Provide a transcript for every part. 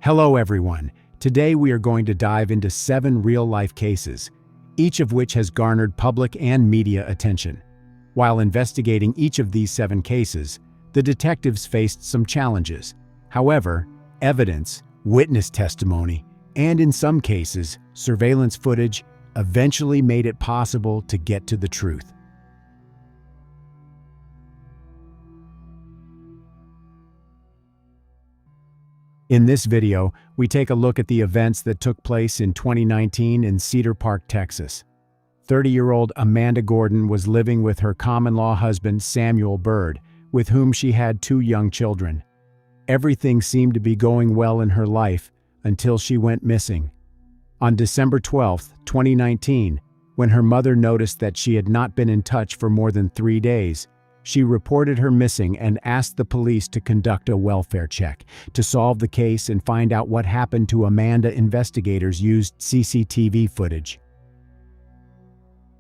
Hello everyone. Today we are going to dive into 7 real-life cases, each of which has garnered public and media attention. While investigating each of these 7 cases, the detectives faced some challenges. However, evidence, witness testimony, and in some cases, surveillance footage eventually made it possible to get to the truth. In this video, we take a look at the events that took place in 2019 in Cedar Park, Texas. 30-year-old Amanda Gordon was living with her common-law husband, Samuel Bird, with whom she had 2 young children. Everything seemed to be going well in her life until she went missing. On December 12, 2019, when her mother noticed that she had not been in touch for more than 3 days, she reported her missing and asked the police to conduct a welfare check. To solve the case and find out what happened to Amanda, investigators used CCTV footage.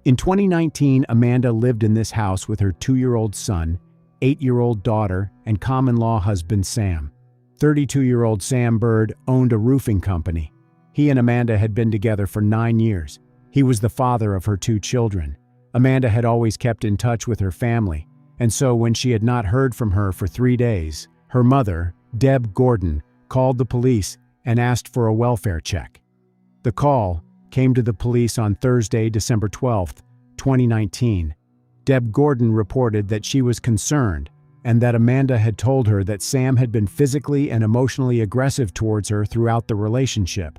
In 2019, Amanda lived in this house with her 2-year-old son, 8-year-old daughter, and common-law husband Sam. 32-year-old Sam Bird owned a roofing company. He and Amanda had been together for 9 years. He was the father of her 2 children. Amanda had always kept in touch with her family, and so when she had not heard from her for 3 days, her mother, Deb Gordon, called the police and asked for a welfare check. The call came to the police on Thursday, December 12, 2019. Deb Gordon reported that she was concerned and that Amanda had told her that Sam had been physically and emotionally aggressive towards her throughout the relationship.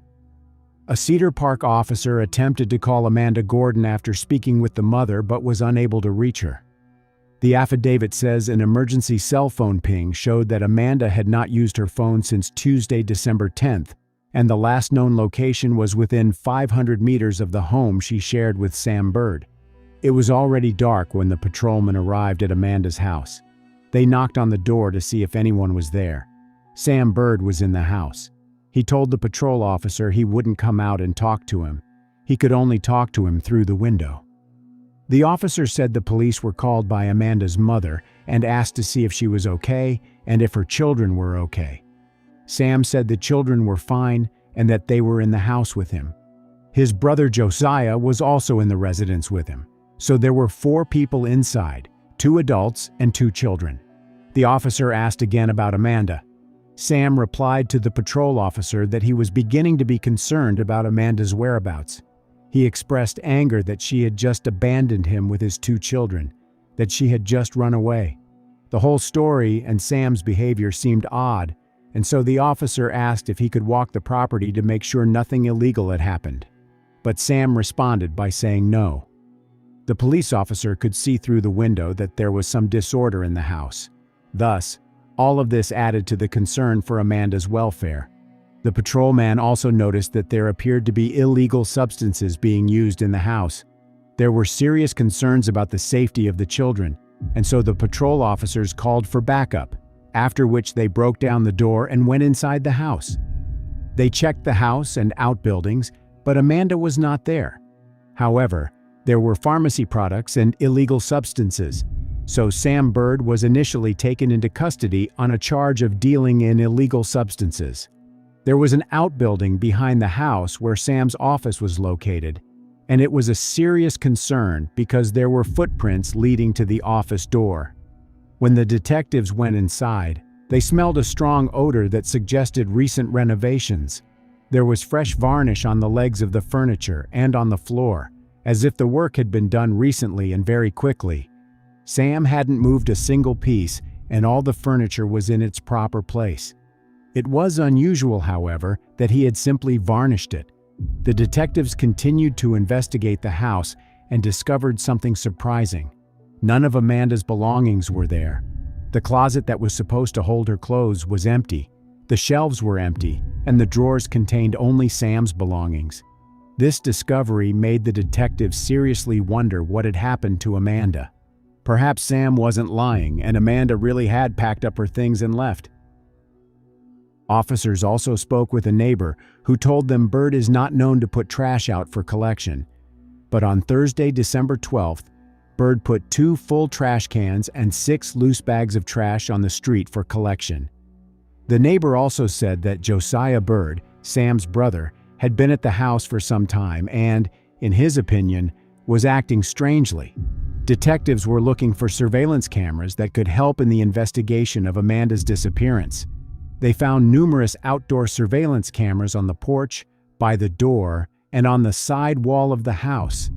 A Cedar Park officer attempted to call Amanda Gordon after speaking with the mother but was unable to reach her. The affidavit says an emergency cell phone ping showed that Amanda had not used her phone since Tuesday, December 10th, and the last known location was within 500 meters of the home she shared with Sam Bird. It was already dark when the patrolman arrived at Amanda's house. They knocked on the door to see if anyone was there. Sam Bird was in the house. He told the patrol officer he wouldn't come out and talk to him. He could only talk to him through the window. The officer said the police were called by Amanda's mother and asked to see if she was okay and if her children were okay. Sam said the children were fine and that they were in the house with him. His brother Josiah was also in the residence with him, so there were 4 people inside, 2 adults and 2 children. The officer asked again about Amanda. Sam replied to the patrol officer that he was beginning to be concerned about Amanda's whereabouts. He expressed anger that she had just abandoned him with his 2 children, that she had just run away. The whole story and Sam's behavior seemed odd, and so the officer asked if he could walk the property to make sure nothing illegal had happened. But Sam responded by saying no. The police officer could see through the window that there was some disorder in the house. Thus, all of this added to the concern for Amanda's welfare. The patrolman also noticed that there appeared to be illegal substances being used in the house. There were serious concerns about the safety of the children, and so the patrol officers called for backup, after which they broke down the door and went inside the house. They checked the house and outbuildings, but Amanda was not there. However, there were pharmacy products and illegal substances, so Sam Bird was initially taken into custody on a charge of dealing in illegal substances. There was an outbuilding behind the house where Sam's office was located, and it was a serious concern because there were footprints leading to the office door. When the detectives went inside, they smelled a strong odor that suggested recent renovations. There was fresh varnish on the legs of the furniture and on the floor, as if the work had been done recently and very quickly. Sam hadn't moved a single piece, and all the furniture was in its proper place. It was unusual, however, that he had simply varnished it. The detectives continued to investigate the house and discovered something surprising. None of Amanda's belongings were there. The closet that was supposed to hold her clothes was empty. The shelves were empty, and the drawers contained only Sam's belongings. This discovery made the detectives seriously wonder what had happened to Amanda. Perhaps Sam wasn't lying, and Amanda really had packed up her things and left. Officers also spoke with a neighbor who told them Bird is not known to put trash out for collection. But on Thursday, December 12th, Bird put 2 full trash cans and 6 loose bags of trash on the street for collection. The neighbor also said that Josiah Bird, Sam's brother, had been at the house for some time and, in his opinion, was acting strangely. Detectives were looking for surveillance cameras that could help in the investigation of Amanda's disappearance. They found numerous outdoor surveillance cameras on the porch, by the door, and on the side wall of the house.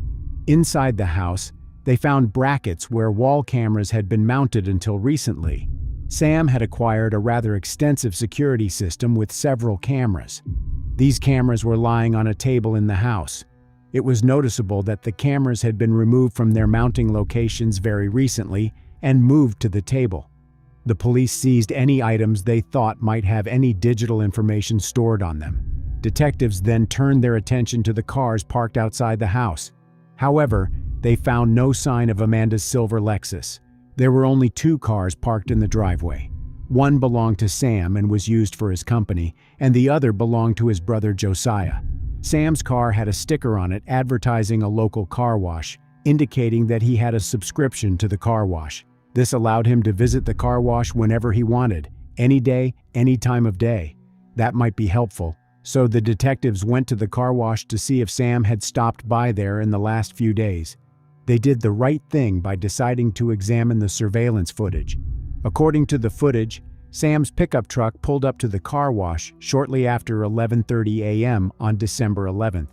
Inside the house, they found brackets where wall cameras had been mounted until recently. Sam had acquired a rather extensive security system with several cameras. These cameras were lying on a table in the house. It was noticeable that the cameras had been removed from their mounting locations very recently and moved to the table. The police seized any items they thought might have any digital information stored on them. Detectives then turned their attention to the cars parked outside the house. However, they found no sign of Amanda's silver Lexus. There were only 2 cars parked in the driveway. One belonged to Sam and was used for his company, and the other belonged to his brother Josiah. Sam's car had a sticker on it advertising a local car wash, indicating that he had a subscription to the car wash. This allowed him to visit the car wash whenever he wanted, any day, any time of day. That might be helpful, so the detectives went to the car wash to see if Sam had stopped by there in the last few days. They did the right thing by deciding to examine the surveillance footage. According to the footage, Sam's pickup truck pulled up to the car wash shortly after 11:30 a.m. on December 11th.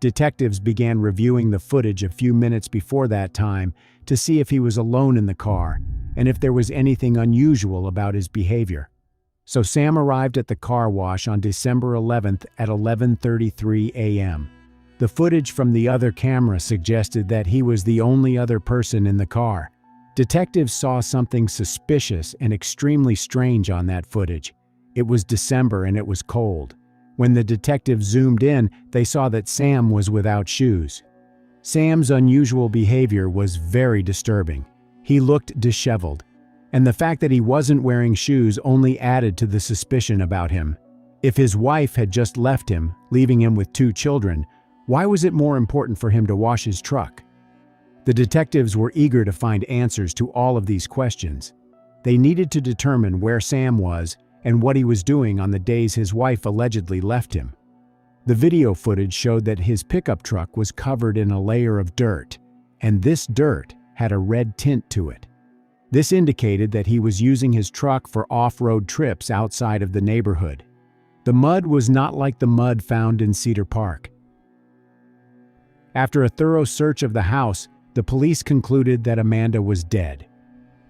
Detectives began reviewing the footage a few minutes before that time to see if he was alone in the car and if there was anything unusual about his behavior. So Sam arrived at the car wash on December 11th at 11:33 a.m. The footage from the other camera suggested that he was the only other person in the car. Detectives saw something suspicious and extremely strange on that footage. It was December and it was cold. When the detectives zoomed in, they saw that Sam was without shoes. Sam's unusual behavior was very disturbing. He looked disheveled, and the fact that he wasn't wearing shoes only added to the suspicion about him. If his wife had just left him, leaving him with 2 children, why was it more important for him to wash his truck? The detectives were eager to find answers to all of these questions. They needed to determine where Sam was and what he was doing on the days his wife allegedly left him. The video footage showed that his pickup truck was covered in a layer of dirt, and this dirt had a red tint to it. This indicated that he was using his truck for off-road trips outside of the neighborhood. The mud was not like the mud found in Cedar Park. After a thorough search of the house, the police concluded that Amanda was dead.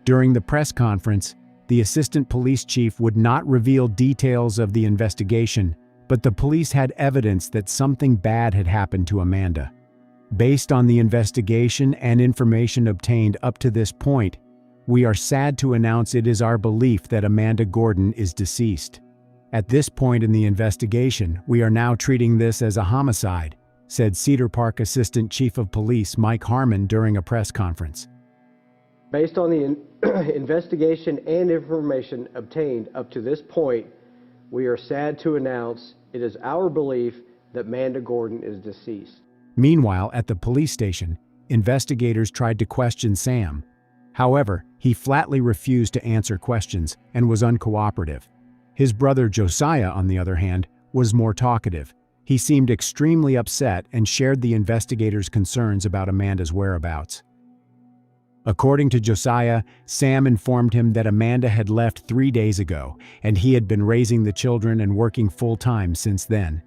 During the press conference, the assistant police chief would not reveal details of the investigation, but the police had evidence that something bad had happened to Amanda. Based on the investigation and information obtained up to this point, we are sad to announce it is our belief that Amanda Gordon is deceased. At this point in the investigation, we are now treating this as a homicide, said Cedar Park Assistant Chief of Police Mike Harmon during a press conference. Based on the investigation and information obtained up to this point, we are sad to announce it is our belief that Amanda Gordon is deceased. Meanwhile, at the police station, investigators tried to question Sam. However, he flatly refused to answer questions and was uncooperative. His brother Josiah, on the other hand, was more talkative. He seemed extremely upset and shared the investigators' concerns about Amanda's whereabouts. According to Josiah, Sam informed him that Amanda had left 3 days ago, and he had been raising the children and working full-time since then.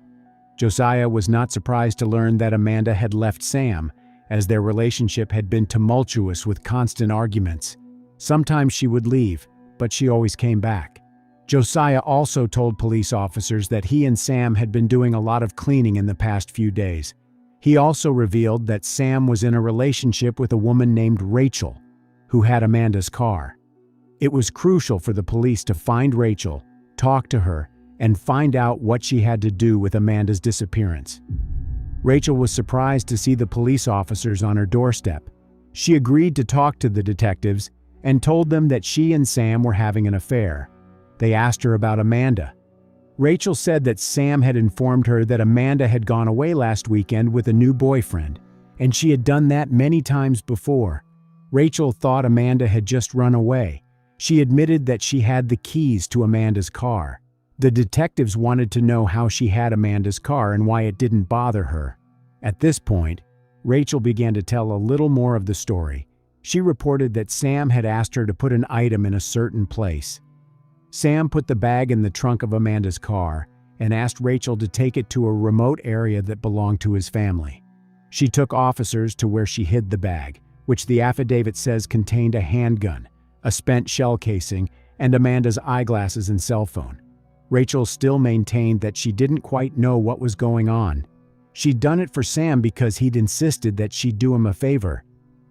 Josiah was not surprised to learn that Amanda had left Sam, as their relationship had been tumultuous with constant arguments. Sometimes she would leave, but she always came back. Josiah also told police officers that he and Sam had been doing a lot of cleaning in the past few days. He also revealed that Sam was in a relationship with a woman named Rachel, who had Amanda's car. It was crucial for the police to find Rachel, talk to her, and find out what she had to do with Amanda's disappearance. Rachel was surprised to see the police officers on her doorstep. She agreed to talk to the detectives and told them that she and Sam were having an affair. They asked her about Amanda. Rachel said that Sam had informed her that Amanda had gone away last weekend with a new boyfriend, and she had done that many times before. Rachel thought Amanda had just run away. She admitted that she had the keys to Amanda's car. The detectives wanted to know how she had Amanda's car and why it didn't bother her. At this point, Rachel began to tell a little more of the story. She reported that Sam had asked her to put an item in a certain place. Sam put the bag in the trunk of Amanda's car and asked Rachel to take it to a remote area that belonged to his family. She took officers to where she hid the bag, which the affidavit says contained a handgun, a spent shell casing, and Amanda's eyeglasses and cell phone. Rachel still maintained that she didn't quite know what was going on. She'd done it for Sam because he'd insisted that she'd do him a favor,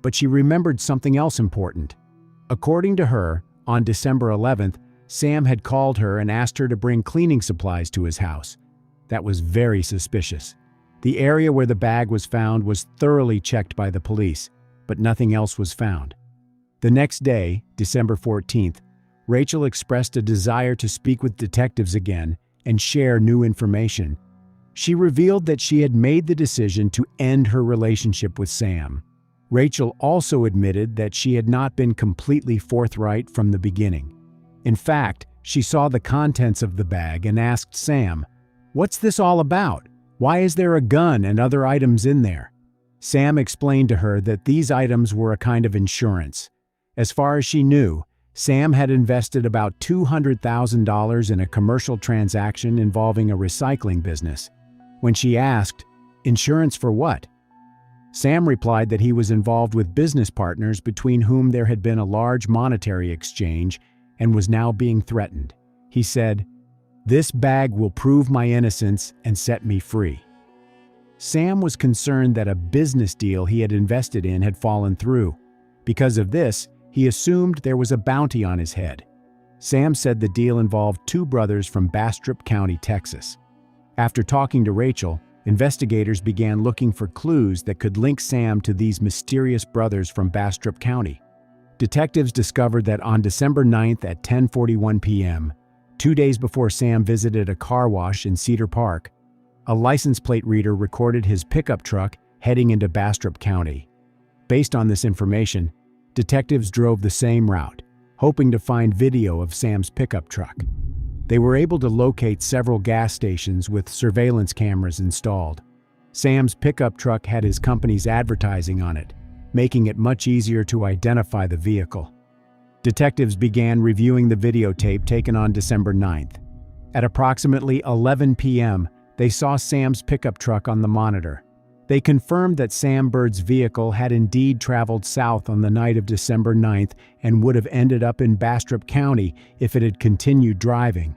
but she remembered something else important. According to her, on December 11th, Sam had called her and asked her to bring cleaning supplies to his house. That was very suspicious. The area where the bag was found was thoroughly checked by the police, but nothing else was found. The next day, December 14th, Rachel expressed a desire to speak with detectives again and share new information. She revealed that she had made the decision to end her relationship with Sam. Rachel also admitted that she had not been completely forthright from the beginning. In fact, she saw the contents of the bag and asked Sam, "What's this all about? Why is there a gun and other items in there?" Sam explained to her that these items were a kind of insurance. As far as she knew, Sam had invested about $200,000 in a commercial transaction involving a recycling business. When she asked, "Insurance for what?" Sam replied that he was involved with business partners between whom there had been a large monetary exchange and was now being threatened. He said, "This bag will prove my innocence and set me free." Sam was concerned that a business deal he had invested in had fallen through. Because of this, he assumed there was a bounty on his head. Sam said the deal involved two brothers from Bastrop County, Texas. After talking to Rachel, investigators began looking for clues that could link Sam to these mysterious brothers from Bastrop County. Detectives discovered that on December 9th at 10:41 p.m., 2 days before Sam visited a car wash in Cedar Park, a license plate reader recorded his pickup truck heading into Bastrop County. Based on this information, detectives drove the same route, hoping to find video of Sam's pickup truck. They were able to locate several gas stations with surveillance cameras installed. Sam's pickup truck had his company's advertising on it, making it much easier to identify the vehicle. Detectives began reviewing the videotape taken on December 9th. At approximately 11 p.m., they saw Sam's pickup truck on the monitor. They confirmed that Sam Bird's vehicle had indeed traveled south on the night of December 9th and would have ended up in Bastrop County if it had continued driving.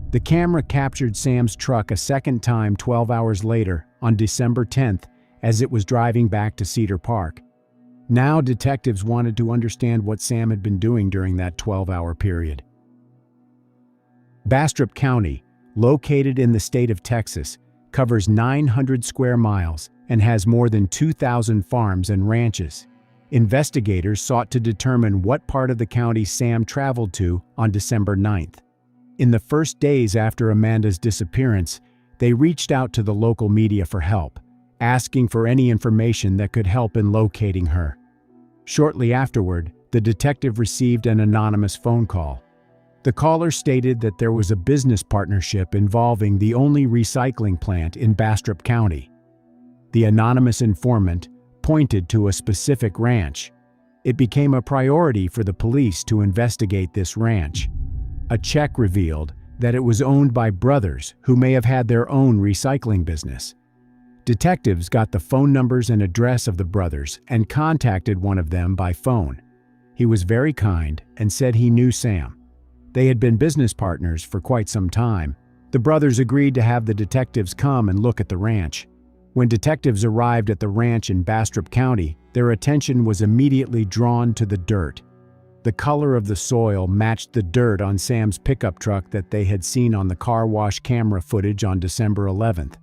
The camera captured Sam's truck a second time 12 hours later, on December 10th, as it was driving back to Cedar Park. Now detectives wanted to understand what Sam had been doing during that 12-hour period. Bastrop County, located in the state of Texas, covers 900 square miles and has more than 2,000 farms and ranches. Investigators sought to determine what part of the county Sam traveled to on December 9th. In the first days after Amanda's disappearance, they reached out to the local media for help, asking for any information that could help in locating her. Shortly afterward, the detective received an anonymous phone call. The caller stated that there was a business partnership involving the only recycling plant in Bastrop County. The anonymous informant pointed to a specific ranch. It became a priority for the police to investigate this ranch. A check revealed that it was owned by brothers who may have had their own recycling business. Detectives got the phone numbers and address of the brothers and contacted one of them by phone. He was very kind and said he knew Sam. They had been business partners for quite some time. The brothers agreed to have the detectives come and look at the ranch. When detectives arrived at the ranch in Bastrop County, their attention was immediately drawn to the dirt. The color of the soil matched the dirt on Sam's pickup truck that they had seen on the car wash camera footage on December 11th.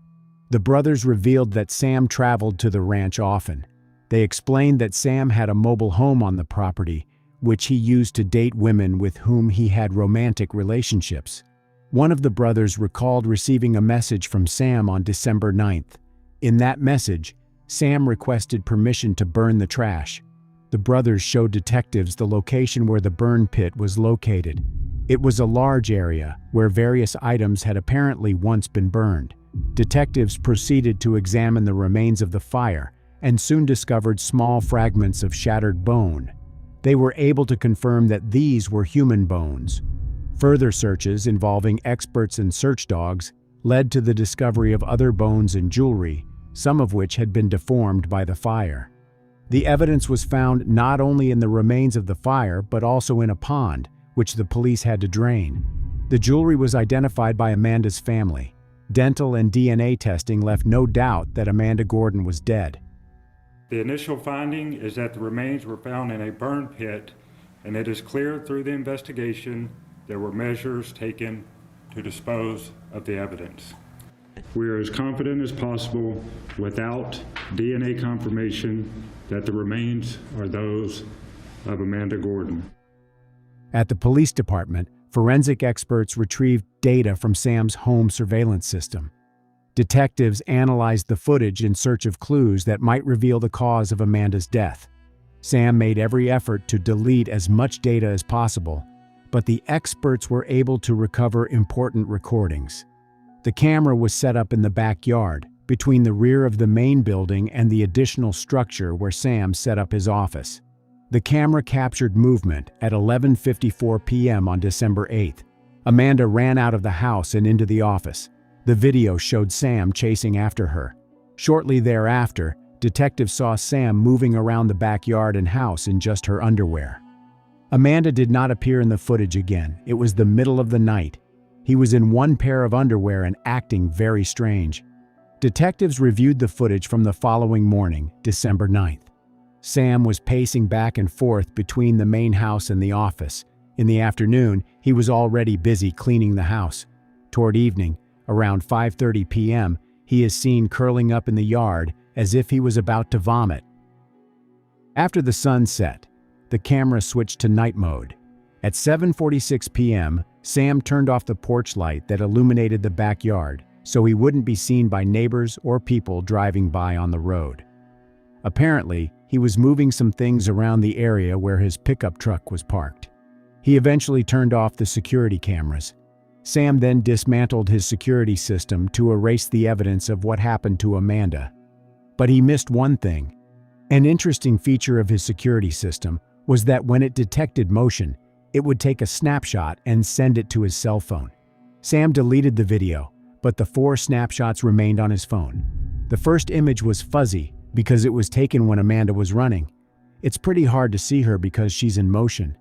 The brothers revealed that Sam traveled to the ranch often. They explained that Sam had a mobile home on the property, which he used to date women with whom he had romantic relationships. One of the brothers recalled receiving a message from Sam on December 9th. In that message, Sam requested permission to burn the trash. the brothers showed detectives the location where the burn pit was located. It was a large area where various items had apparently once been burned. Detectives proceeded to examine the remains of the fire and soon discovered small fragments of shattered bone. They were able to confirm that these were human bones. Further searches involving experts and search dogs led to the discovery of other bones and jewelry, some of which had been deformed by the fire. The evidence was found not only in the remains of the fire but also in a pond, which the police had to drain. The jewelry was identified by Amanda's family. Dental and DNA testing left no doubt that Amanda Gordon was dead. The initial finding is that the remains were found in a burn pit, and it is clear through the investigation there were measures taken to dispose of the evidence. We are as confident as possible without DNA confirmation that the remains are those of Amanda Gordon. At the police department, forensic experts retrieved data from Sam's home surveillance system. Detectives analyzed the footage in search of clues that might reveal the cause of Amanda's death. Sam made every effort to delete as much data as possible, but the experts were able to recover important recordings. The camera was set up in the backyard, between the rear of the main building and the additional structure where Sam set up his office. The camera captured movement at 11:54 p.m. on December 8th. Amanda ran out of the house and into the office. The video showed Sam chasing after her. Shortly thereafter, detectives saw Sam moving around the backyard and house in just her underwear. Amanda did not appear in the footage again. It was the middle of the night. He was in one pair of underwear and acting very strange. Detectives reviewed the footage from the following morning, December 9th. Sam was pacing back and forth between the main house and the office. In the afternoon, he was already busy cleaning the house. Toward evening, around 5:30 p.m., he is seen curling up in the yard as if he was about to vomit. After the sun set, the camera switched to night mode. At 7:46 p.m., Sam turned off the porch light that illuminated the backyard so he wouldn't be seen by neighbors or people driving by on the road. Apparently, he was moving some things around the area where his pickup truck was parked. He eventually turned off the security cameras. Sam then dismantled his security system to erase the evidence of what happened to Amanda. But he missed one thing. An interesting feature of his security system was that when it detected motion, it would take a snapshot and send it to his cell phone. Sam deleted the video, but the 4 snapshots remained on his phone. The first image was fuzzy because it was taken when Amanda was running. It's pretty hard to see her because she's in motion.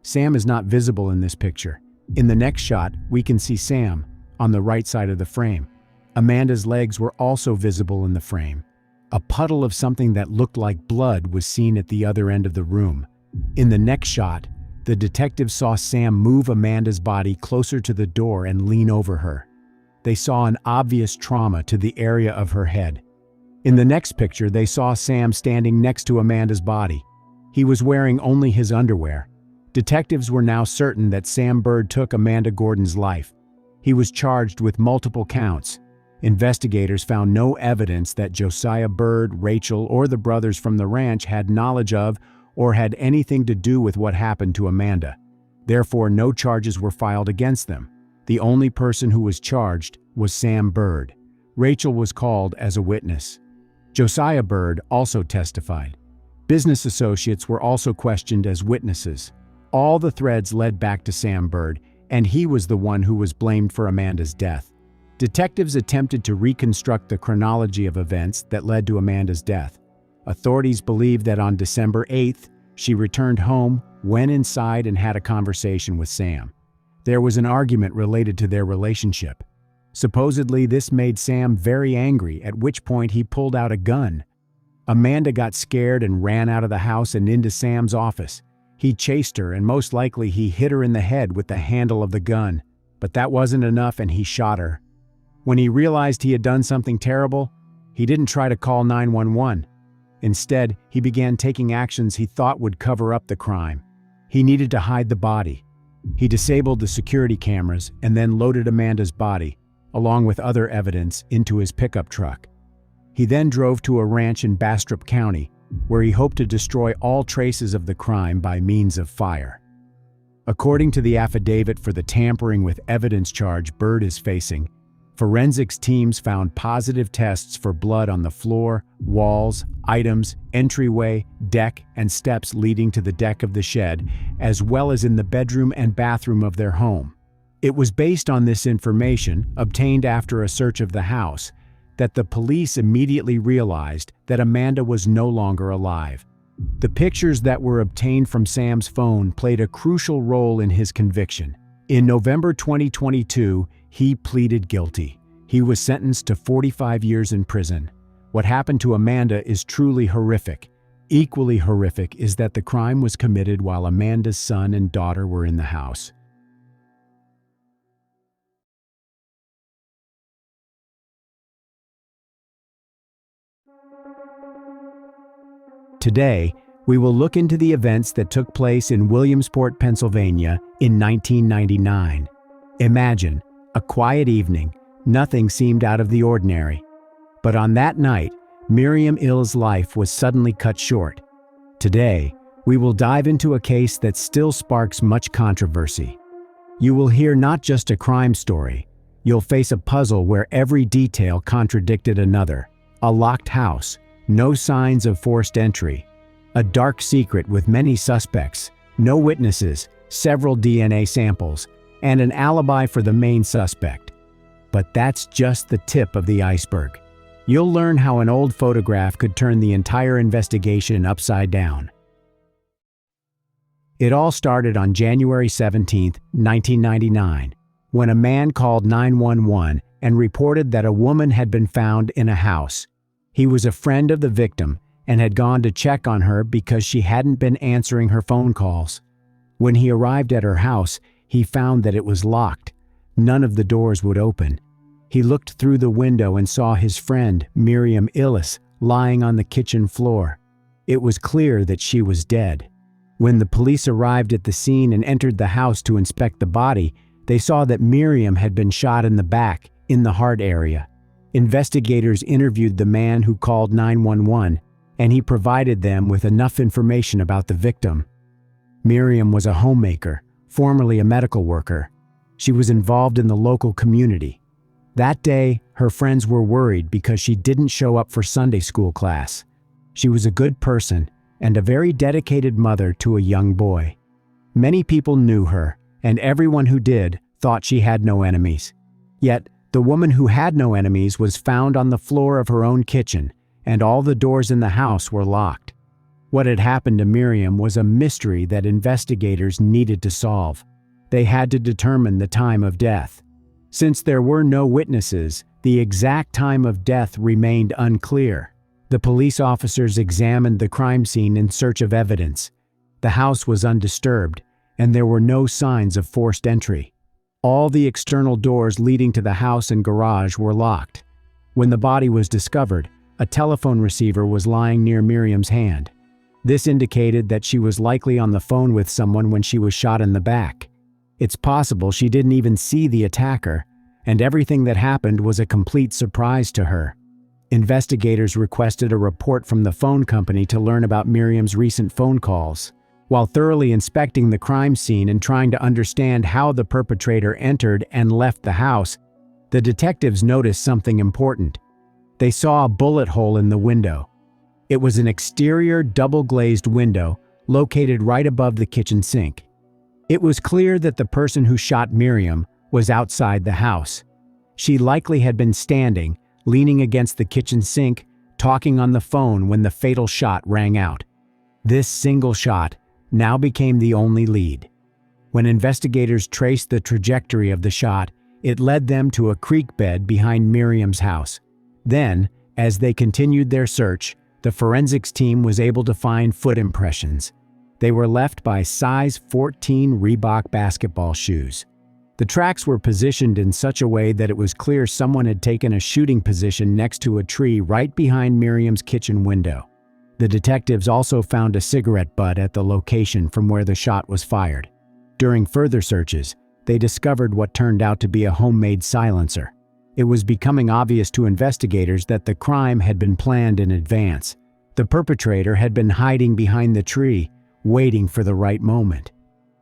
Sam is not visible in this picture. In the next shot, we can see Sam on the right side of the frame. Amanda's legs were also visible in the frame. A puddle of something that looked like blood was seen at the other end of the room. In the next shot, the detectives saw Sam move Amanda's body closer to the door and lean over her. They saw an obvious trauma to the area of her head. In the next picture, they saw Sam standing next to Amanda's body. He was wearing only his underwear. Detectives were now certain that Sam Bird took Amanda Gordon's life. He was charged with multiple counts. Investigators found no evidence that Josiah Bird, Rachel, or the brothers from the ranch had knowledge of or had anything to do with what happened to Amanda. Therefore, no charges were filed against them. The only person who was charged was Sam Bird. Rachel was called as a witness. Josiah Bird also testified. Business associates were also questioned as witnesses. All the threads led back to Sam Bird, and he was the one who was blamed for Amanda's death. Detectives attempted to reconstruct the chronology of events that led to Amanda's death. Authorities believe that on December 8th, she returned home, went inside, and had a conversation with Sam. There was an argument related to their relationship. Supposedly, this made Sam very angry, at which point he pulled out a gun. Amanda got scared and ran out of the house and into Sam's office. He chased her, and most likely he hit her in the head with the handle of the gun. But that wasn't enough, and he shot her. When he realized he had done something terrible, he didn't try to call 911. Instead, he began taking actions he thought would cover up the crime. He needed to hide the body. He disabled the security cameras and then loaded Amanda's body, along with other evidence, into his pickup truck. He then drove to a ranch in Bastrop County, where he hoped to destroy all traces of the crime by means of fire. According to the affidavit for the tampering with evidence charge Byrd is facing, forensics teams found positive tests for blood on the floor, walls, items, entryway, deck, and steps leading to the deck of the shed, as well as in the bedroom and bathroom of their home. It was based on this information, obtained after a search of the house, that the police immediately realized that Amanda was no longer alive. The pictures that were obtained from Sam's phone played a crucial role in his conviction. In November 2022, he pleaded guilty. He was sentenced to 45 years in prison. What happened to Amanda is truly horrific. Equally horrific is that the crime was committed while Amanda's son and daughter were in the house. Today, we will look into the events that took place in Williamsport, Pennsylvania in 1999. Imagine a quiet evening. Nothing seemed out of the ordinary. But on that night, Miriam Ill's life was suddenly cut short. Today, we will dive into a case that still sparks much controversy. You will hear not just a crime story. You'll face a puzzle where every detail contradicted another. A locked house, no signs of forced entry. A dark secret with many suspects, no witnesses, several DNA samples, and an alibi for the main suspect. But that's just the tip of the iceberg. You'll learn how an old photograph could turn the entire investigation upside down. It all started on January 17, 1999, when a man called 911 and reported that a woman had been found in a house. He was a friend of the victim and had gone to check on her because she hadn't been answering her phone calls. When he arrived at her house, he found that it was locked. None of the doors would open. He looked through the window and saw his friend, Miriam Illis, lying on the kitchen floor. It was clear that she was dead. When the police arrived at the scene and entered the house to inspect the body, they saw that Miriam had been shot in the back, in the heart area. Investigators interviewed the man who called 911, and he provided them with enough information about the victim. Miriam was a homemaker, formerly a medical worker. She was involved in the local community. That day, her friends were worried because she didn't show up for Sunday school class. She was a good person and a very dedicated mother to a young boy. Many people knew her, and everyone who did thought she had no enemies. Yet, the woman who had no enemies was found on the floor of her own kitchen, and all the doors in the house were locked. What had happened to Miriam was a mystery that investigators needed to solve. They had to determine the time of death. Since there were no witnesses, the exact time of death remained unclear. The police officers examined the crime scene in search of evidence. The house was undisturbed, and there were no signs of forced entry. All the external doors leading to the house and garage were locked. When the body was discovered, a telephone receiver was lying near Miriam's hand. This indicated that she was likely on the phone with someone when she was shot in the back. It's possible she didn't even see the attacker, and everything that happened was a complete surprise to her. Investigators requested a report from the phone company to learn about Miriam's recent phone calls. While thoroughly inspecting the crime scene and trying to understand how the perpetrator entered and left the house, the detectives noticed something important. They saw a bullet hole in the window. It was an exterior double-glazed window located right above the kitchen sink. It was clear that the person who shot Miriam was outside the house. She likely had been standing, leaning against the kitchen sink, talking on the phone when the fatal shot rang out. This single shot now became the only lead. When investigators traced the trajectory of the shot, it led them to a creek bed behind Miriam's house. Then, as they continued their search, the forensics team was able to find foot impressions. They were left by size 14 Reebok basketball shoes. The tracks were positioned in such a way that it was clear someone had taken a shooting position next to a tree right behind Miriam's kitchen window. The detectives also found a cigarette butt at the location from where the shot was fired. During further searches, they discovered what turned out to be a homemade silencer. It was becoming obvious to investigators that the crime had been planned in advance. The perpetrator had been hiding behind the tree, waiting for the right moment.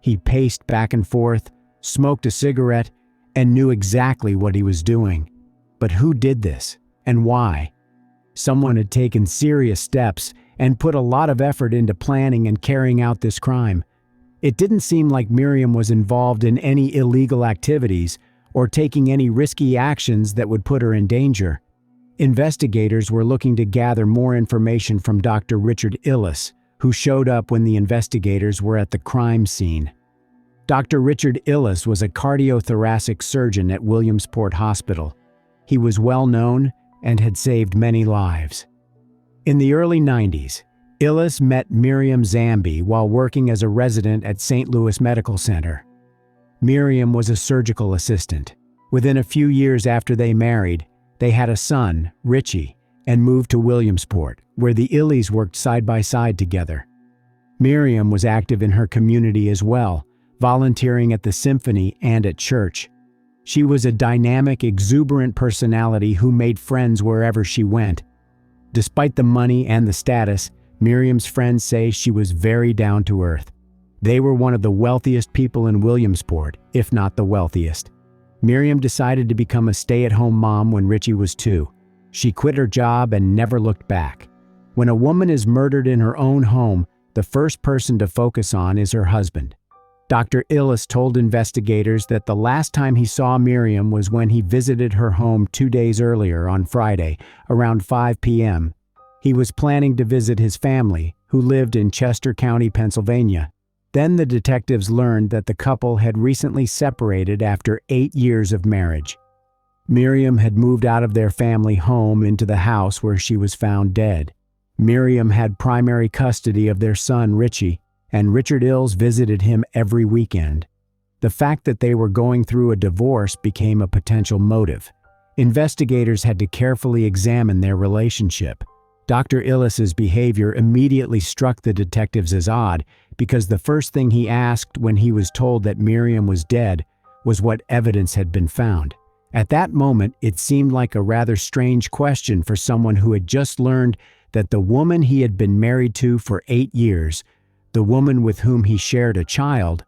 He paced back and forth, smoked a cigarette, and knew exactly what he was doing. But who did this, and why? Someone had taken serious steps and put a lot of effort into planning and carrying out this crime. It didn't seem like Miriam was involved in any illegal activities or taking any risky actions that would put her in danger. Investigators were looking to gather more information from Dr. Richard Illes, who showed up when the investigators were at the crime scene. Dr. Richard Illes was a cardiothoracic surgeon at Williamsport Hospital. He was well known and had saved many lives. In the early 90s, Illes met Miriam Zambi while working as a resident at St. Louis Medical Center. Miriam was a surgical assistant. Within a few years after they married, they had a son, Richie, and moved to Williamsport, where the Illes worked side by side together. Miriam was active in her community as well, volunteering at the symphony and at church. She was a dynamic, exuberant personality who made friends wherever she went. Despite the money and the status, Miriam's friends say she was very down to earth. They were one of the wealthiest people in Williamsport, if not the wealthiest. Miriam decided to become a stay-at-home mom when Richie was 2. She quit her job and never looked back. When a woman is murdered in her own home, the first person to focus on is her husband. Dr. Illes told investigators that the last time he saw Miriam was when he visited her home 2 days earlier on Friday, around 5 p.m. He was planning to visit his family, who lived in Chester County, Pennsylvania. Then the detectives learned that the couple had recently separated after 8 years of marriage. Miriam had moved out of their family home into the house where she was found dead. Miriam had primary custody of their son, Richie, and Richard Illes visited him every weekend. The fact that they were going through a divorce became a potential motive. Investigators had to carefully examine their relationship. Dr. Illes's behavior immediately struck the detectives as odd because the first thing he asked when he was told that Miriam was dead was what evidence had been found. At that moment, it seemed like a rather strange question for someone who had just learned that the woman he had been married to for 8 years, the woman with whom he shared a child,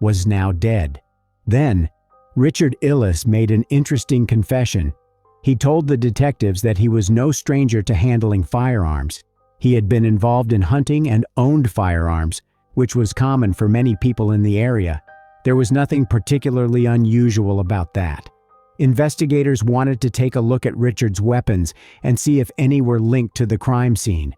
was now dead. Then, Richard Illes made an interesting confession. He told the detectives that he was no stranger to handling firearms. He had been involved in hunting and owned firearms, which was common for many people in the area. There was nothing particularly unusual about that. Investigators wanted to take a look at Richard's weapons and see if any were linked to the crime scene.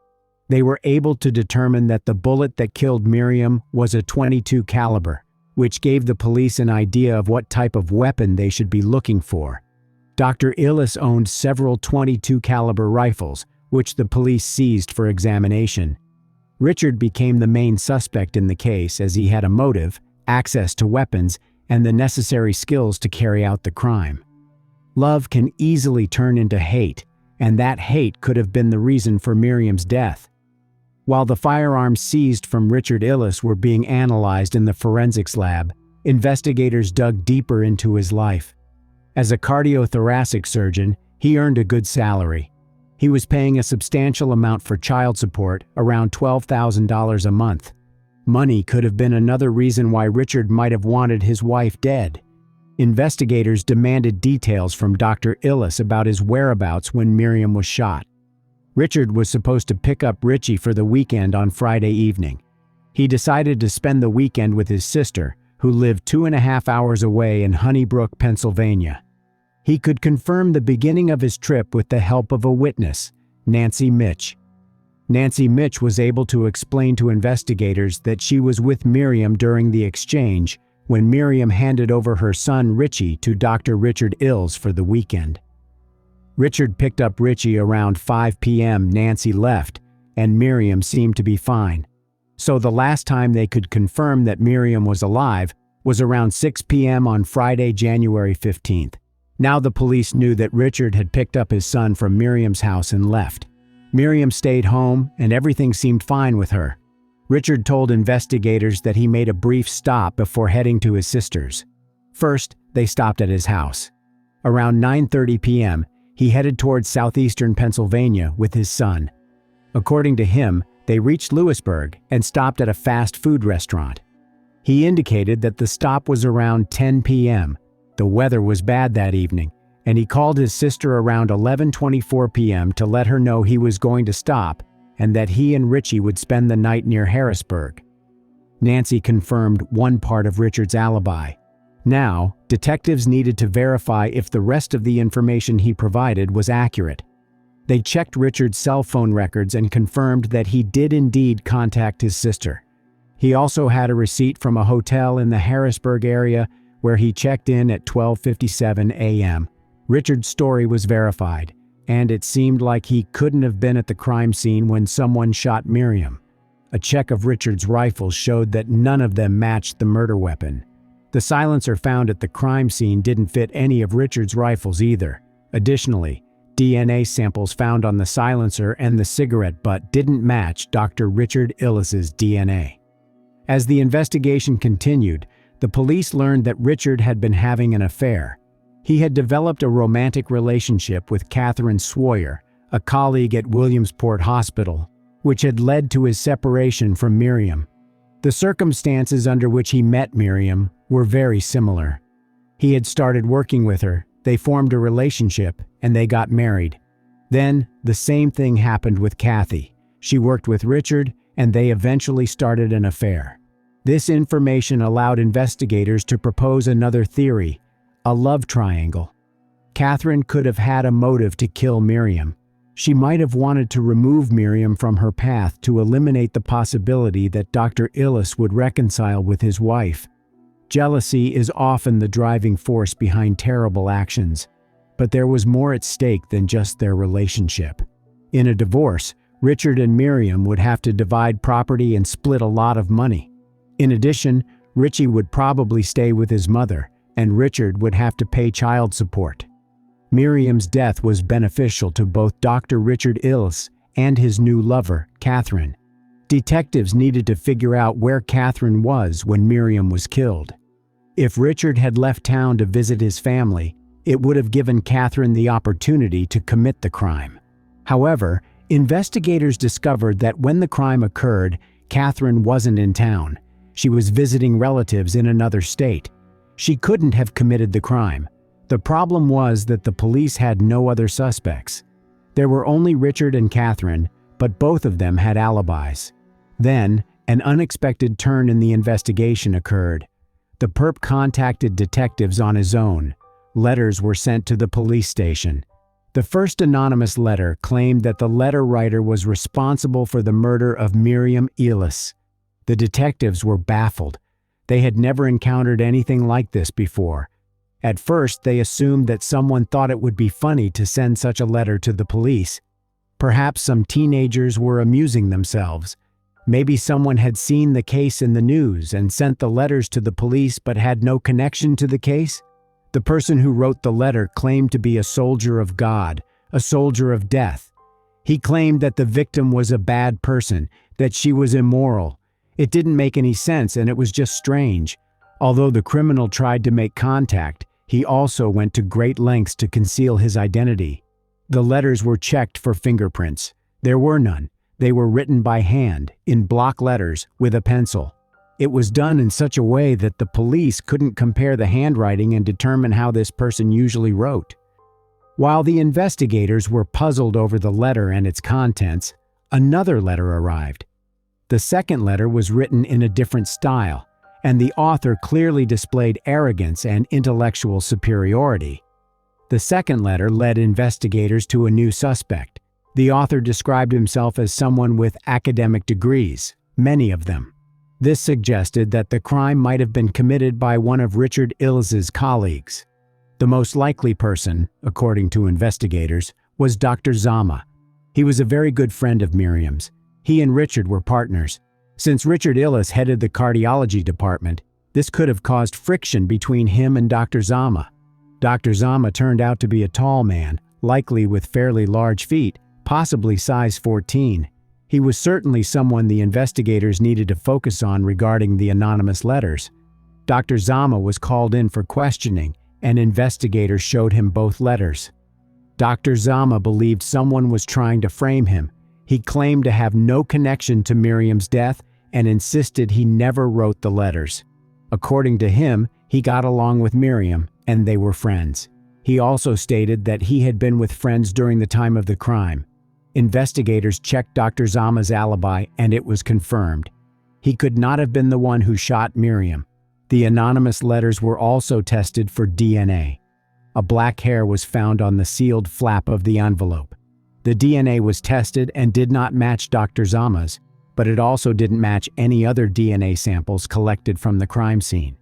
They were able to determine that the bullet that killed Miriam was a .22 caliber, which gave the police an idea of what type of weapon they should be looking for. Dr. Illes owned several .22 caliber rifles, which the police seized for examination. Richard became the main suspect in the case as he had a motive, access to weapons, and the necessary skills to carry out the crime. Love can easily turn into hate, and that hate could have been the reason for Miriam's death. While the firearms seized from Richard Illes were being analyzed in the forensics lab, investigators dug deeper into his life. As a cardiothoracic surgeon, he earned a good salary. He was paying a substantial amount for child support, around $12,000 a month. Money could have been another reason why Richard might have wanted his wife dead. Investigators demanded details from Dr. Illes about his whereabouts when Miriam was shot. Richard was supposed to pick up Richie for the weekend on Friday evening. He decided to spend the weekend with his sister, who lived 2.5 hours away in Honeybrook, Pennsylvania. He could confirm the beginning of his trip with the help of a witness, Nancy Mitch. Nancy Mitch was able to explain to investigators that she was with Miriam during the exchange when Miriam handed over her son Richie to Dr. Richard Illes for the weekend. Richard picked up Richie around 5 p.m. Nancy left, and Miriam seemed to be fine. So the last time they could confirm that Miriam was alive was around 6 p.m. on Friday, January 15th. Now the police knew that Richard had picked up his son from Miriam's house and left. Miriam stayed home, and everything seemed fine with her. Richard told investigators that he made a brief stop before heading to his sister's. First, they stopped at his house. Around 9:30 p.m., he headed towards southeastern Pennsylvania with his son. According to him, they reached Lewisburg and stopped at a fast food restaurant. He indicated that the stop was around 10 p.m. The weather was bad that evening, and he called his sister around 11:24 p.m. to let her know he was going to stop and that he and Richie would spend the night near Harrisburg. Nancy confirmed one part of Richard's alibi. Now, detectives needed to verify if the rest of the information he provided was accurate. They checked Richard's cell phone records and confirmed that he did indeed contact his sister. He also had a receipt from a hotel in the Harrisburg area where he checked in at 12:57 a.m. Richard's story was verified, and it seemed like he couldn't have been at the crime scene when someone shot Miriam. A check of Richard's rifles showed that none of them matched the murder weapon. The silencer found at the crime scene didn't fit any of Richard's rifles either. Additionally, DNA samples found on the silencer and the cigarette butt didn't match Dr. Richard Illis's DNA. As the investigation continued, the police learned that Richard had been having an affair. He had developed a romantic relationship with Catherine Swoyer, a colleague at Williamsport Hospital, which had led to his separation from Miriam. The circumstances under which he met Miriam were very similar. He had started working with her, they formed a relationship, and they got married. Then, the same thing happened with Kathy. She worked with Richard, and they eventually started an affair. This information allowed investigators to propose another theory, a love triangle. Catherine could have had a motive to kill Miriam. She might have wanted to remove Miriam from her path to eliminate the possibility that Dr. Illis would reconcile with his wife. Jealousy is often the driving force behind terrible actions, but there was more at stake than just their relationship. In a divorce, Richard and Miriam would have to divide property and split a lot of money. In addition, Richie would probably stay with his mother, and Richard would have to pay child support. Miriam's death was beneficial to both Dr. Richard Illis and his new lover, Catherine. Detectives needed to figure out where Catherine was when Miriam was killed. If Richard had left town to visit his family, it would have given Catherine the opportunity to commit the crime. However, investigators discovered that when the crime occurred, Catherine wasn't in town. She was visiting relatives in another state. She couldn't have committed the crime. The problem was that the police had no other suspects. There were only Richard and Catherine, but both of them had alibis. Then, an unexpected turn in the investigation occurred. The perp contacted detectives on his own. Letters were sent to the police station. The first anonymous letter claimed that the letter writer was responsible for the murder of Miriam Illis. The detectives were baffled. They had never encountered anything like this before. At first, they assumed that someone thought it would be funny to send such a letter to the police. Perhaps some teenagers were amusing themselves. Maybe someone had seen the case in the news and sent the letters to the police but had no connection to the case. The person who wrote the letter claimed to be a soldier of God, a soldier of death. He claimed that the victim was a bad person, that she was immoral. It didn't make any sense and it was just strange. Although the criminal tried to make contact, he also went to great lengths to conceal his identity. The letters were checked for fingerprints. There were none. They were written by hand, in block letters, with a pencil. It was done in such a way that the police couldn't compare the handwriting and determine how this person usually wrote. While the investigators were puzzled over the letter and its contents, another letter arrived. The second letter was written in a different style, and the author clearly displayed arrogance and intellectual superiority. The second letter led investigators to a new suspect. The author described himself as someone with academic degrees, many of them. This suggested that the crime might have been committed by one of Richard Illis's colleagues. The most likely person, according to investigators, was Dr. Zama. He was a very good friend of Miriam's. He and Richard were partners. Since Richard Illis headed the cardiology department, this could have caused friction between him and Dr. Zama. Dr. Zama turned out to be a tall man, likely with fairly large feet, possibly size 14. He was certainly someone the investigators needed to focus on regarding the anonymous letters. Dr. Zama was called in for questioning, and investigators showed him both letters. Dr. Zama believed someone was trying to frame him. He claimed to have no connection to Miriam's death and insisted he never wrote the letters. According to him, he got along with Miriam and they were friends. He also stated that he had been with friends during the time of the crime. Investigators checked Dr. Zama's alibi and it was confirmed. He could not have been the one who shot Miriam. The anonymous letters were also tested for DNA. A black hair was found on the sealed flap of the envelope. The DNA was tested and did not match Dr. Zama's, but it also didn't match any other DNA samples collected from the crime scene.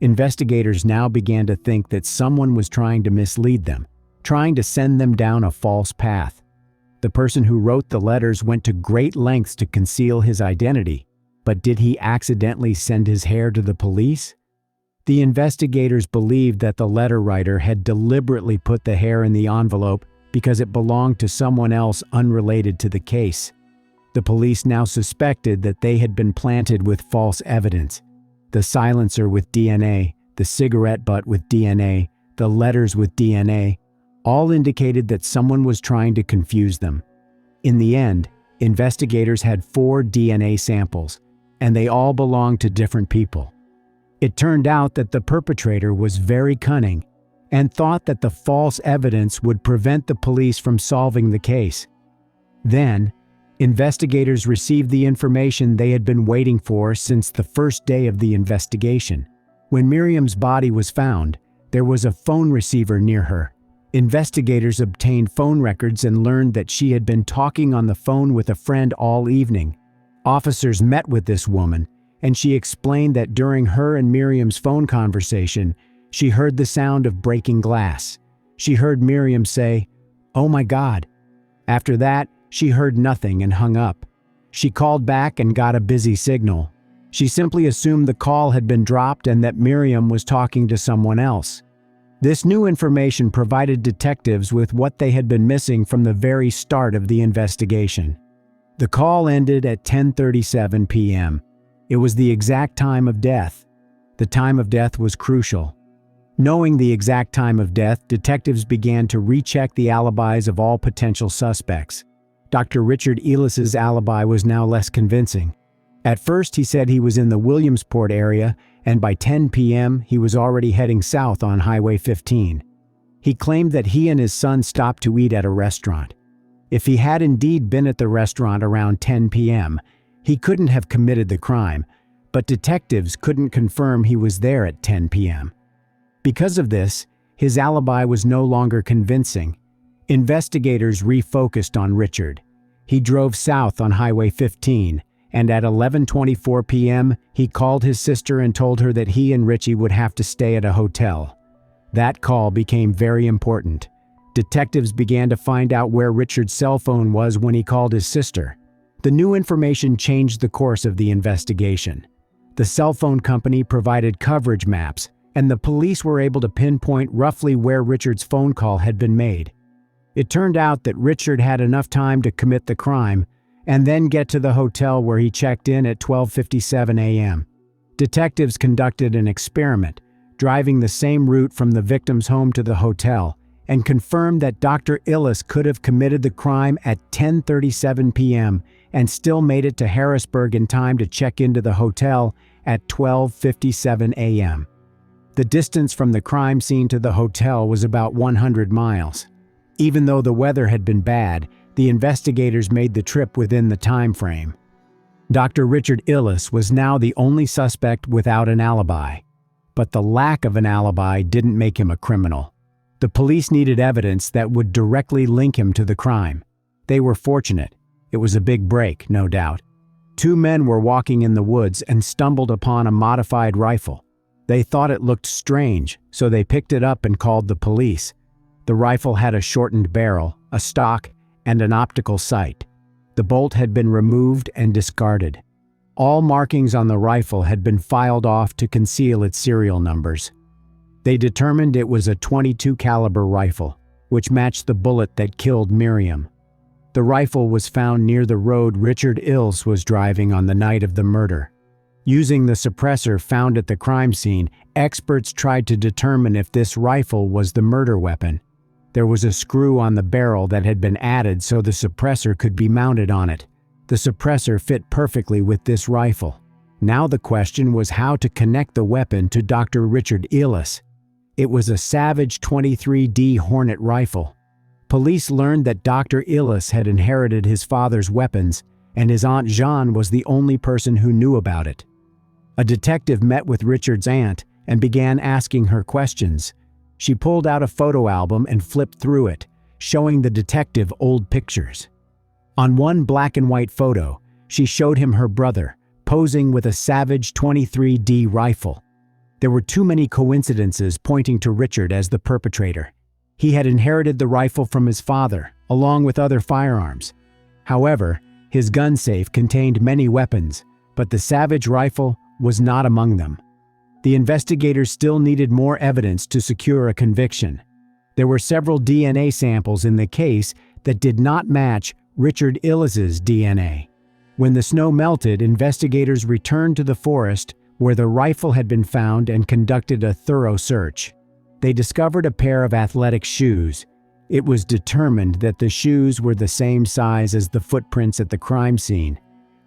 Investigators now began to think that someone was trying to mislead them, trying to send them down a false path. The person who wrote the letters went to great lengths to conceal his identity, but did he accidentally send his hair to the police? The investigators believed that the letter writer had deliberately put the hair in the envelope because it belonged to someone else unrelated to the case. The police now suspected that they had been planted with false evidence. The silencer with DNA, the cigarette butt with DNA, the letters with DNA, all indicated that someone was trying to confuse them. In the end, investigators had 4 DNA samples, and they all belonged to different people. It turned out that the perpetrator was very cunning and thought that the false evidence would prevent the police from solving the case. Then, investigators received the information they had been waiting for since the first day of the investigation. When Miriam's body was found, there was a phone receiver near her. Investigators obtained phone records and learned that she had been talking on the phone with a friend all evening. Officers met with this woman, and she explained that during her and Miriam's phone conversation, she heard the sound of breaking glass. She heard Miriam say, "Oh my God." After that, she heard nothing and hung up. She called back and got a busy signal. She simply assumed the call had been dropped and that Miriam was talking to someone else. This new information provided detectives with what they had been missing from the very start of the investigation. The call ended at 10:37 p.m. It was the exact time of death. The time of death was crucial. Knowing the exact time of death, detectives began to recheck the alibis of all potential suspects. Dr. Richard Ellis's alibi was now less convincing. At first, he said he was in the Williamsport area, and by 10 p.m., he was already heading south on Highway 15. He claimed that he and his son stopped to eat at a restaurant. If he had indeed been at the restaurant around 10 p.m., he couldn't have committed the crime, but detectives couldn't confirm he was there at 10 p.m. Because of this, his alibi was no longer convincing. Investigators refocused on Richard. He drove south on Highway 15, and at 11:24 p.m., he called his sister and told her that he and Richie would have to stay at a hotel. That call became very important. Detectives began to find out where Richard's cell phone was when he called his sister. The new information changed the course of the investigation. The cell phone company provided coverage maps, and the police were able to pinpoint roughly where Richard's phone call had been made. It turned out that Richard had enough time to commit the crime and then get to the hotel where he checked in at 12:57 a.m. Detectives conducted an experiment, driving the same route from the victim's home to the hotel, and confirmed that Dr. Illis could have committed the crime at 10:37 p.m. and still made it to Harrisburg in time to check into the hotel at 12:57 a.m. The distance from the crime scene to the hotel was about 100 miles. Even though the weather had been bad, the investigators made the trip within the time frame. Dr. Richard Illis was now the only suspect without an alibi. But the lack of an alibi didn't make him a criminal. The police needed evidence that would directly link him to the crime. They were fortunate. It was a big break, no doubt. 2 men were walking in the woods and stumbled upon a modified rifle. They thought it looked strange, so they picked it up and called the police. The rifle had a shortened barrel, a stock, and an optical sight. The bolt had been removed and discarded. All markings on the rifle had been filed off to conceal its serial numbers. They determined it was a .22 caliber rifle, which matched the bullet that killed Miriam. The rifle was found near the road Richard Illis was driving on the night of the murder. Using the suppressor found at the crime scene, experts tried to determine if this rifle was the murder weapon. There was a screw on the barrel that had been added so the suppressor could be mounted on it. The suppressor fit perfectly with this rifle. Now the question was how to connect the weapon to Dr. Richard Ellis. It was a Savage 23D Hornet rifle. Police learned that Dr. Ellis had inherited his father's weapons, and his Aunt Jeanne was the only person who knew about it. A detective met with Richard's aunt and began asking her questions. She pulled out a photo album and flipped through it, showing the detective old pictures. On one black and white photo, she showed him her brother, posing with a Savage 23D rifle. There were too many coincidences pointing to Richard as the perpetrator. He had inherited the rifle from his father, along with other firearms. However, his gun safe contained many weapons, but the Savage rifle was not among them. The investigators still needed more evidence to secure a conviction. There were several DNA samples in the case that did not match Richard Ellis's DNA. When the snow melted, investigators returned to the forest where the rifle had been found and conducted a thorough search. They discovered a pair of athletic shoes. It was determined that the shoes were the same size as the footprints at the crime scene.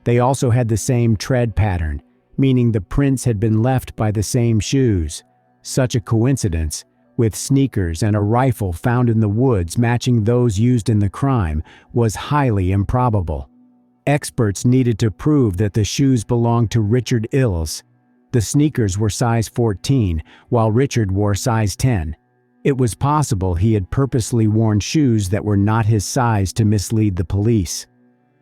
They also had the same tread pattern, meaning the prints had been left by the same shoes. Such a coincidence, with sneakers and a rifle found in the woods matching those used in the crime, was highly improbable. Experts needed to prove that the shoes belonged to Richard Ellis. The sneakers were size 14, while Richard wore size 10. It was possible he had purposely worn shoes that were not his size to mislead the police.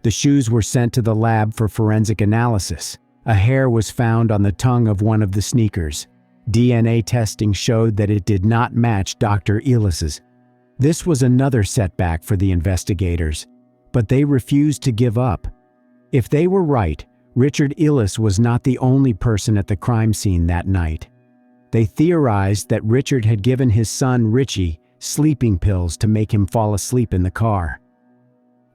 The shoes were sent to the lab for forensic analysis. A hair was found on the tongue of one of the sneakers. DNA testing showed that it did not match Dr. Ellis's. This was another setback for the investigators, but they refused to give up. If they were right, Richard Ellis was not the only person at the crime scene that night. They theorized that Richard had given his son Richie sleeping pills to make him fall asleep in the car.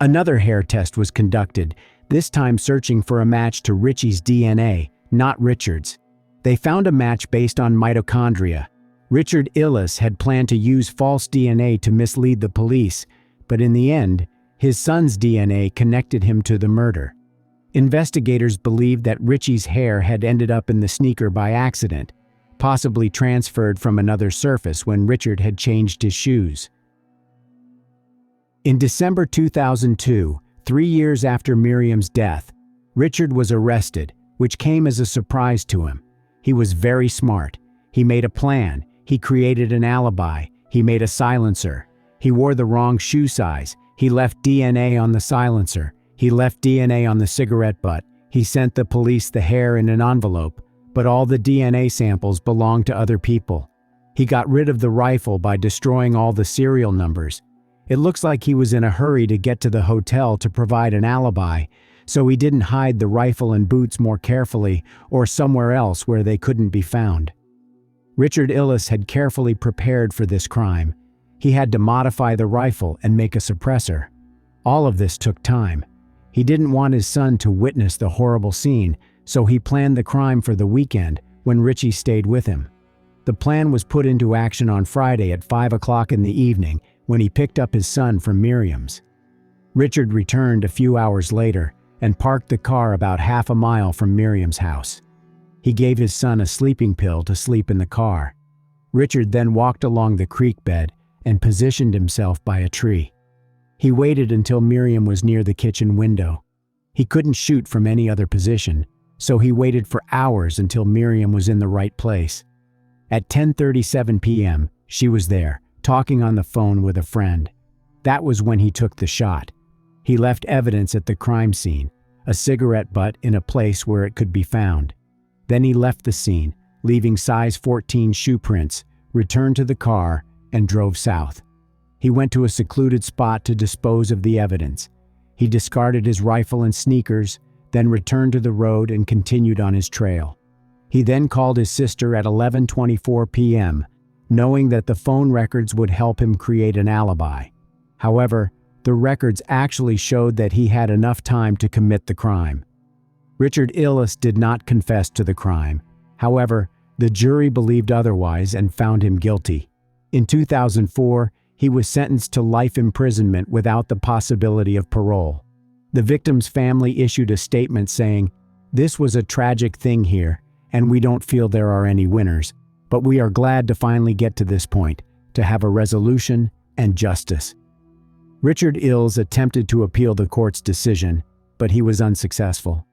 Another hair test was conducted, this time searching for a match to Richie's DNA, not Richard's. They found a match based on mitochondria. Richard Ellis had planned to use false DNA to mislead the police, but in the end, his son's DNA connected him to the murder. Investigators believed that Richie's hair had ended up in the sneaker by accident, possibly transferred from another surface when Richard had changed his shoes. In December 2002, 3 years after Miriam's death, Richard was arrested, which came as a surprise to him. He was very smart. He made a plan. He created an alibi. He made a silencer. He wore the wrong shoe size. He left DNA on the silencer. He left DNA on the cigarette butt. He sent the police the hair in an envelope, but all the DNA samples belonged to other people. He got rid of the rifle by destroying all the serial numbers. It looks like he was in a hurry to get to the hotel to provide an alibi, so he didn't hide the rifle and boots more carefully or somewhere else where they couldn't be found. Richard Ellis had carefully prepared for this crime. He had to modify the rifle and make a suppressor. All of this took time. He didn't want his son to witness the horrible scene, so he planned the crime for the weekend when Richie stayed with him. The plan was put into action on Friday at 5 o'clock in the evening when he picked up his son from Miriam's. Richard returned a few hours later and parked the car about half a mile from Miriam's house. He gave his son a sleeping pill to sleep in the car. Richard then walked along the creek bed and positioned himself by a tree. He waited until Miriam was near the kitchen window. He couldn't shoot from any other position, so he waited for hours until Miriam was in the right place. At 10:37 p.m., she was there, talking on the phone with a friend. That was when he took the shot. He left evidence at the crime scene, a cigarette butt in a place where it could be found. Then he left the scene, leaving size 14 shoe prints, returned to the car, and drove south. He went to a secluded spot to dispose of the evidence. He discarded his rifle and sneakers, then returned to the road and continued on his trail. He then called his sister at 11:24 p.m., knowing that the phone records would help him create an alibi. However, the records actually showed that he had enough time to commit the crime. Richard Ellis did not confess to the crime. However, the jury believed otherwise and found him guilty. In 2004, He was sentenced to life imprisonment without the possibility of parole. The victim's family issued a statement saying, "This was a tragic thing here, and we don't feel there are any winners, but we are glad to finally get to this point, to have a resolution and justice." Richard Ills attempted to appeal the court's decision, but he was unsuccessful.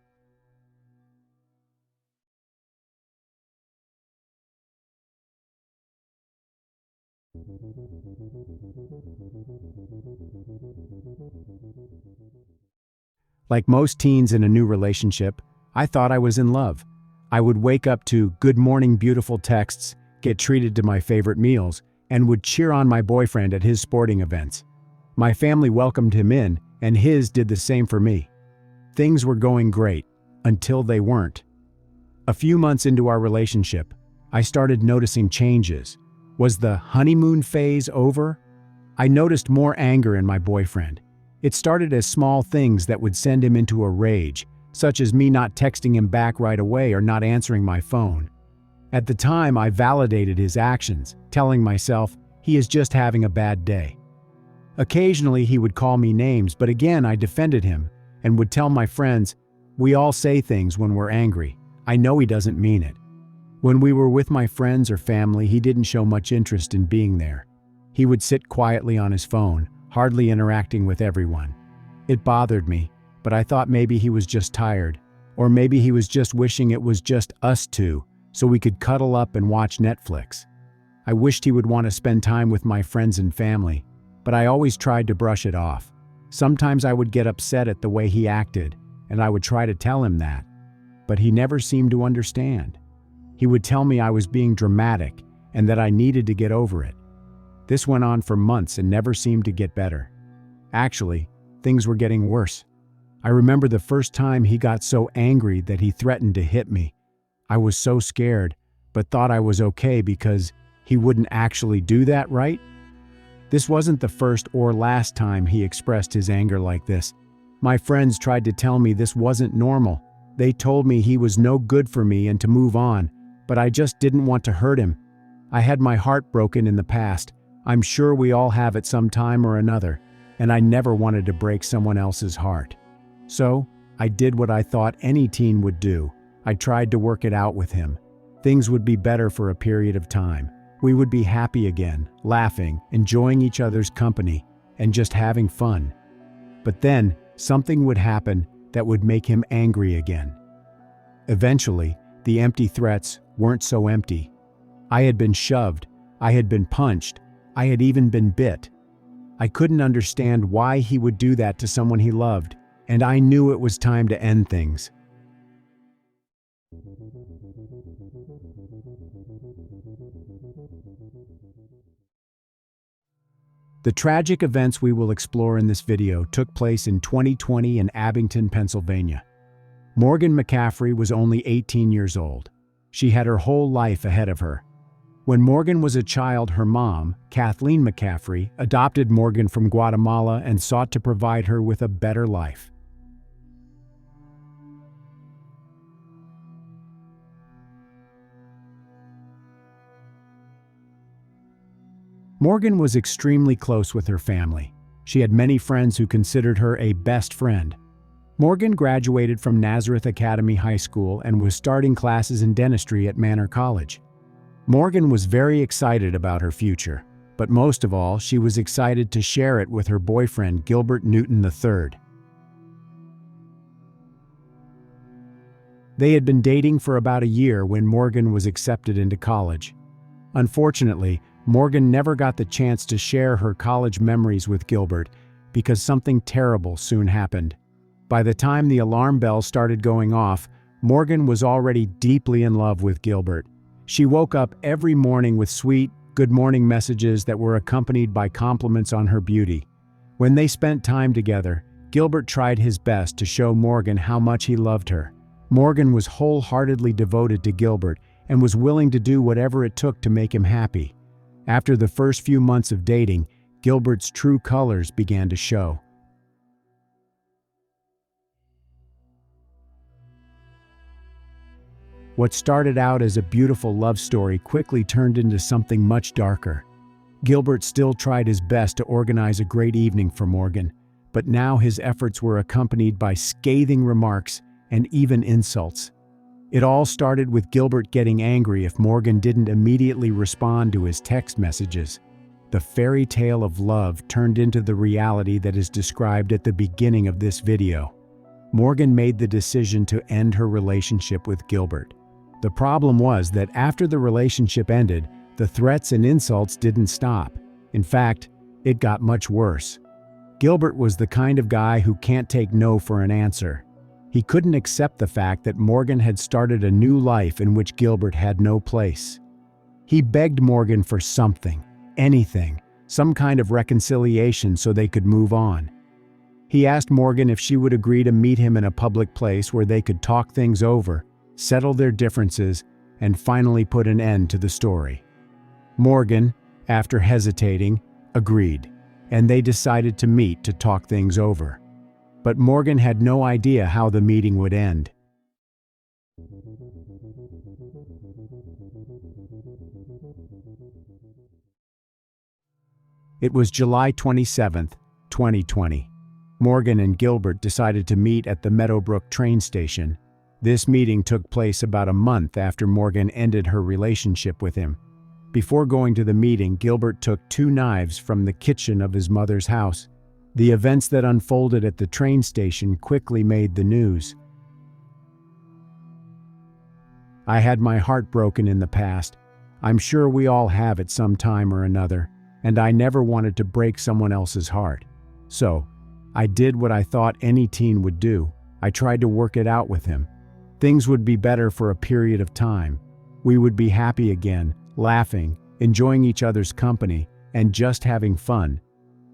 Like most teens in a new relationship, I thought I was in love. I would wake up to "good morning beautiful" texts, get treated to my favorite meals, and would cheer on my boyfriend at his sporting events. My family welcomed him in, and his did the same for me. Things were going great, until they weren't. A few months into our relationship, I started noticing changes. Was the honeymoon phase over? I noticed more anger in my boyfriend. It started as small things that would send him into a rage, such as me not texting him back right away or not answering my phone. At the time, I validated his actions, telling myself, he is just having a bad day. Occasionally, he would call me names, but again, I defended him and would tell my friends, "We all say things when we're angry. I know he doesn't mean it." When we were with my friends or family, he didn't show much interest in being there. He would sit quietly on his phone, hardly interacting with everyone. It bothered me, but I thought maybe he was just tired, or maybe he was just wishing it was just us two, so we could cuddle up and watch Netflix. I wished he would want to spend time with my friends and family, but I always tried to brush it off. Sometimes I would get upset at the way he acted, and I would try to tell him that, but he never seemed to understand. He would tell me I was being dramatic and that I needed to get over it. This went on for months and never seemed to get better. Actually, things were getting worse. I remember the first time he got so angry that he threatened to hit me. I was so scared, but thought I was okay because he wouldn't actually do that, right? This wasn't the first or last time he expressed his anger like this. My friends tried to tell me this wasn't normal. They told me he was no good for me and to move on, but I just didn't want to hurt him. I had my heart broken in the past. I'm sure we all have at some time or another, and I never wanted to break someone else's heart. So, I did what I thought any teen would do. I tried to work it out with him. Things would be better for a period of time. We would be happy again, laughing, enjoying each other's company, and just having fun. But then, something would happen that would make him angry again. Eventually, the empty threats weren't so empty. I had been shoved, I had been punched, I had even been bit. I couldn't understand why he would do that to someone he loved, and I knew it was time to end things. The tragic events we will explore in this video took place in 2020 in Abington, Pennsylvania. Morgan McCaffrey was only 18 years old. She had her whole life ahead of her. When Morgan was a child, her mom, Kathleen McCaffrey, adopted Morgan from Guatemala and sought to provide her with a better life. Morgan was extremely close with her family. She had many friends who considered her a best friend. Morgan graduated from Nazareth Academy High School and was starting classes in dentistry at Manor College. Morgan was very excited about her future, but most of all, she was excited to share it with her boyfriend, Gilbert Newton III. They had been dating for about a year when Morgan was accepted into college. Unfortunately, Morgan never got the chance to share her college memories with Gilbert because something terrible soon happened. By the time the alarm bells started going off, Morgan was already deeply in love with Gilbert. She woke up every morning with sweet, good morning messages that were accompanied by compliments on her beauty. When they spent time together, Gilbert tried his best to show Morgan how much he loved her. Morgan was wholeheartedly devoted to Gilbert and was willing to do whatever it took to make him happy. After the first few months of dating, Gilbert's true colors began to show. What started out as a beautiful love story quickly turned into something much darker. Gilbert still tried his best to organize a great evening for Morgan, but now his efforts were accompanied by scathing remarks and even insults. It all started with Gilbert getting angry if Morgan didn't immediately respond to his text messages. The fairy tale of love turned into the reality that is described at the beginning of this video. Morgan made the decision to end her relationship with Gilbert. The problem was that after the relationship ended, the threats and insults didn't stop. In fact, it got much worse. Gilbert was the kind of guy who can't take no for an answer. He couldn't accept the fact that Morgan had started a new life in which Gilbert had no place. He begged Morgan for something, anything, some kind of reconciliation so they could move on. He asked Morgan if she would agree to meet him in a public place where they could talk things over, settle their differences, and finally put an end to the story. Morgan, after hesitating, agreed, and they decided to meet to talk things over. But Morgan had no idea how the meeting would end. It was July 27, 2020. Morgan and Gilbert decided to meet at the Meadowbrook train station. This meeting took place about a month after Morgan ended her relationship with him. Before going to the meeting, Gilbert took 2 knives from the kitchen of his mother's house. The events that unfolded at the train station quickly made the news. I had my heart broken in the past. I'm sure we all have at some time or another, and I never wanted to break someone else's heart. So, I did what I thought any teen would do. I tried to work it out with him. Things would be better for a period of time. We would be happy again, laughing, enjoying each other's company, and just having fun.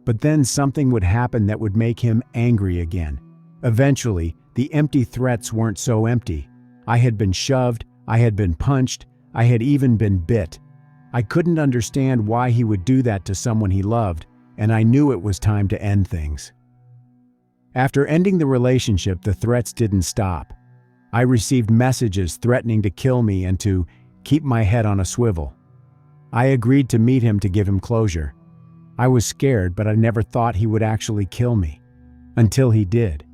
But then something would happen that would make him angry again. Eventually, the empty threats weren't so empty. I had been shoved, I had been punched, I had even been bit. I couldn't understand why he would do that to someone he loved, and I knew it was time to end things. After ending the relationship, the threats didn't stop. I received messages threatening to kill me and to keep my head on a swivel. I agreed to meet him to give him closure. I was scared, but I never thought he would actually kill me. Until he did.